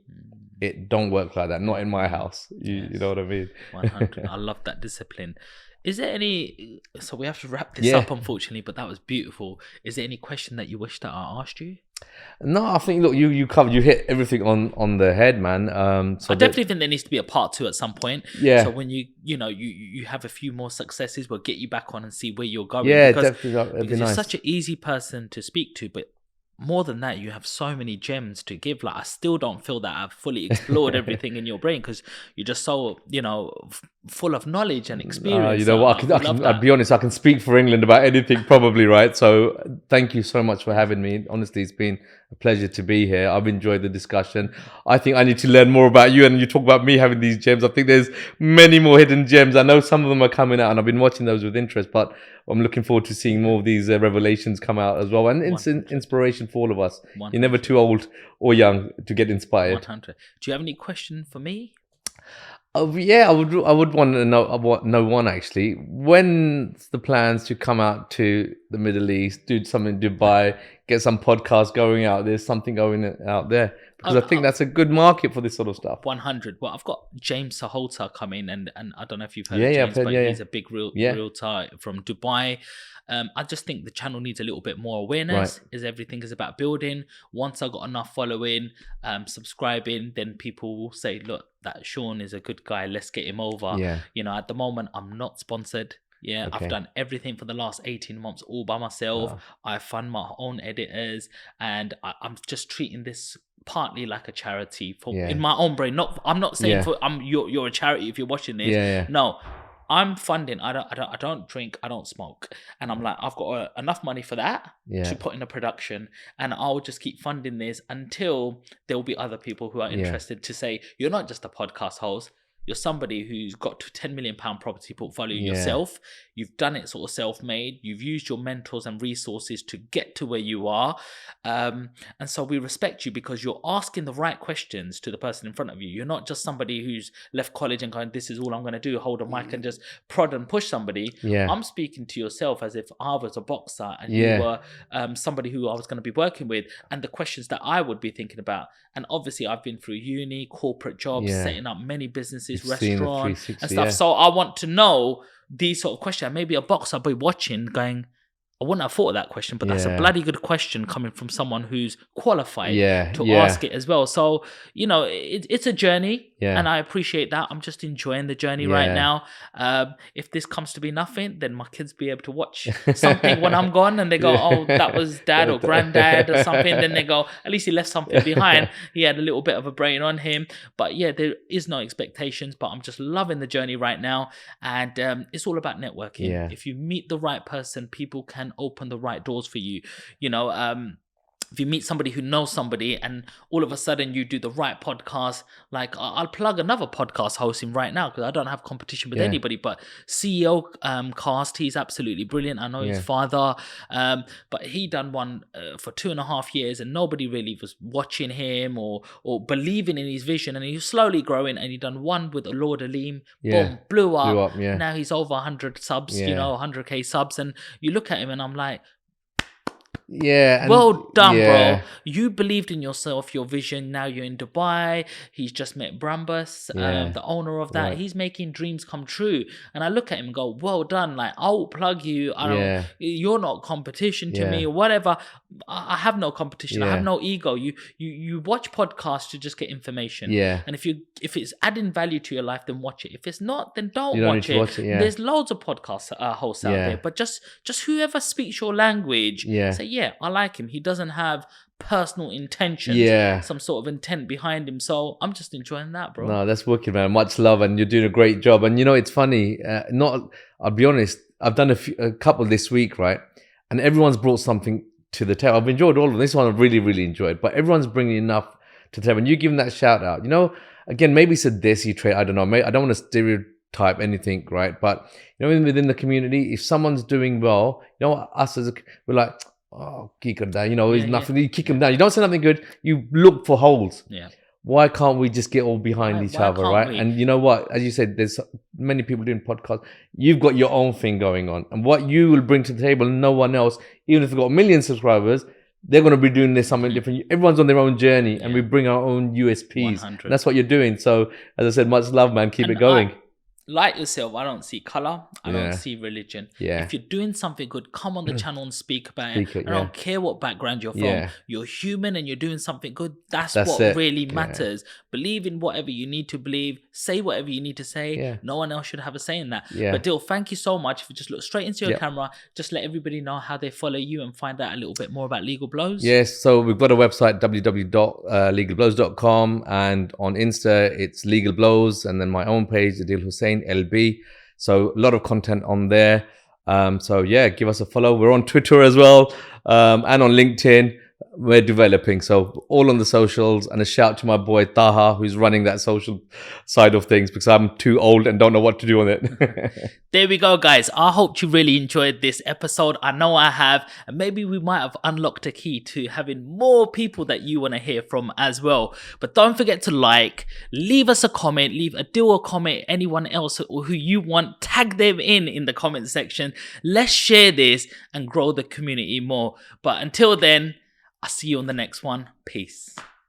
It don't work like that. Not in my house. You know what I mean? 100. I love that discipline. Is there any... So we have to wrap this up, unfortunately, but that was beautiful. Is there any question that you wish that I asked you? No, I think, look, you covered, you hit everything on the head, man. So I definitely think there needs to be a part 2 at some point. Yeah. So when you have a few more successes, we'll get you back on and see where you're going. Yeah, because definitely. That'd be you're nice. such an easy person to speak to, but more than that, you have so many gems to give. Like, I still don't feel that I've fully explored everything in your brain, because you're just so, full of knowledge and experience. You know what? I'll be honest, I can speak for England about anything, probably, right? So thank you so much for having me. Honestly, it's been a pleasure to be here. I've enjoyed the discussion. I think I need to learn more about you, and you talk about me having these gems. I think there's many more hidden gems. I know some of them are coming out, and I've been watching those with interest, but I'm looking forward to seeing more of these revelations come out as well. And it's inspiration for all of us. 100. You're never too old or young to get inspired. 100. Do you have any question for me? Yeah, I would want to know one actually. When's the plans to come out to the Middle East, do something in Dubai, get some podcasts going out? There's something going out there, because I think that's a good market for this sort of stuff. 100. Well, I've got James Sahota coming, and I don't know if you've heard Yeah, of yeah, James, I've heard, but yeah, he's a big realtor from Dubai. I just think the channel needs a little bit more awareness. Right. Everything is about building. Once I got enough following, subscribing, then people will say, look, that Sean is a good guy. Let's get him over. Yeah. At the moment, I'm not sponsored. Yeah, Okay. I've done everything for the last 18 months all by myself. Wow. I fund my own editors, and I'm just treating this partly like a charity in my own brain. I'm not saying you're a charity if you're watching this. Yeah. No, I'm funding. I don't drink. I don't smoke, and I'm like, I've got enough money for that to put in a production, and I'll just keep funding this until there will be other people who are interested to say, you're not just a podcast host. You're somebody who's got to £10 million property portfolio yourself. You've done it sort of self-made. You've used your mentors and resources to get to where you are. And so we respect you because you're asking the right questions to the person in front of you. You're not just somebody who's left college and going, this is all I'm going to do, hold a mic and just prod and push somebody. I'm speaking to yourself as if I was a boxer and you were somebody who I was going to be working with, and the questions that I would be thinking about. And obviously I've been through uni, corporate jobs, setting up many businesses, restaurants and stuff. So I want to know these sort of questions. Maybe a boxer will be watching going, I wouldn't have thought of that question, but that's a bloody good question coming from someone who's qualified to ask it as well. So, you know, it's a journey and I appreciate that. I'm just enjoying the journey right now. If this comes to be nothing, then my kids be able to watch something when I'm gone and they go, oh, that was dad or granddad or something. Then they go, at least he left something behind. He had a little bit of a brain on him. But yeah, there is no expectations, but I'm just loving the journey right now. And it's all about networking. If you meet the right person, people can open the right doors for you. You know, if you meet somebody who knows somebody and all of a sudden you do the right podcast, like I'll plug another podcast hosting right now because I don't have competition with anybody, but CEO Cast, he's absolutely brilliant. I know his father, but he done one for 2.5 years and nobody really was watching him or believing in his vision, and he was slowly growing, and he done one with Lord Aleem, boom, blew up. Now he's over 100 subs, you know, 100k subs, and you look at him and I'm like, well done, bro. You believed in yourself, your vision. Now you're in Dubai. He's just met Brambus, the owner of that. He's making dreams come true. And I look at him and go, well done. Like, I'll plug you. You're not competition to me or whatever. I have no competition. I have no ego. You watch podcasts to just get information. And if it's adding value to your life, then watch it. If it's not, then don't watch it. There's loads of podcast hosts out there, but just whoever speaks your language, say, I like him. He doesn't have personal intentions, some sort of intent behind him. So I'm just enjoying that, bro. No, that's wicked, man. Much love, and you're doing a great job. And you know, it's funny. I'll be honest. I've done a couple this week, right? And everyone's brought something to the table. I've enjoyed all of them. This one I've really, really enjoyed. But everyone's bringing enough to the table. And you give them that shout out. You know, again, maybe it's a desi trait. I don't know. Maybe, I don't want to stereotype anything, right? But you know, within the community, if someone's doing well, you know, us we're like, oh, kick him down. You know, he's nothing. You kick him down. You don't say nothing good. You look for holes. Why can't we just get all behind each other, right? And you know what? As you said, there's many people doing podcasts. You've got your own thing going on. And what you will bring to the table, no one else, even if they've got 1 million subscribers, they're going to be doing this something different. Everyone's on their own journey and we bring our own USPs. That's what you're doing. So, as I said, much love, man. Keep it going. Like yourself, I don't see color. I don't see religion. If you're doing something good, come on the channel and speak about it. I don't care what background you're from. You're human and you're doing something good. That's what really matters. Believe in whatever you need to believe. Say whatever you need to say. No one else should have a say in that. But Adil, thank you so much. If you just look straight into your camera, just let everybody know how they follow you and find out a little bit more about Legal Blows. Yes, so we've got a website, www.legalblows.com, and on Insta, it's Legal Blows, and then my own page, Adil Hussain LB. So a lot of content on there. So yeah, give us a follow. We're on Twitter as well, and on LinkedIn. We're developing, so all on the socials. And a shout to my boy Taha, who's running that social side of things, because I'm too old and don't know what to do on it. There we go, guys. I hope you really enjoyed this episode. I know I have, and maybe we might have unlocked a key to having more people that you want to hear from as well. But don't forget to leave us a comment, leave Adil a comment, anyone else who you want, tag them in the comment section. Let's share this and grow the community more. But until then, I'll see you on the next one. Peace.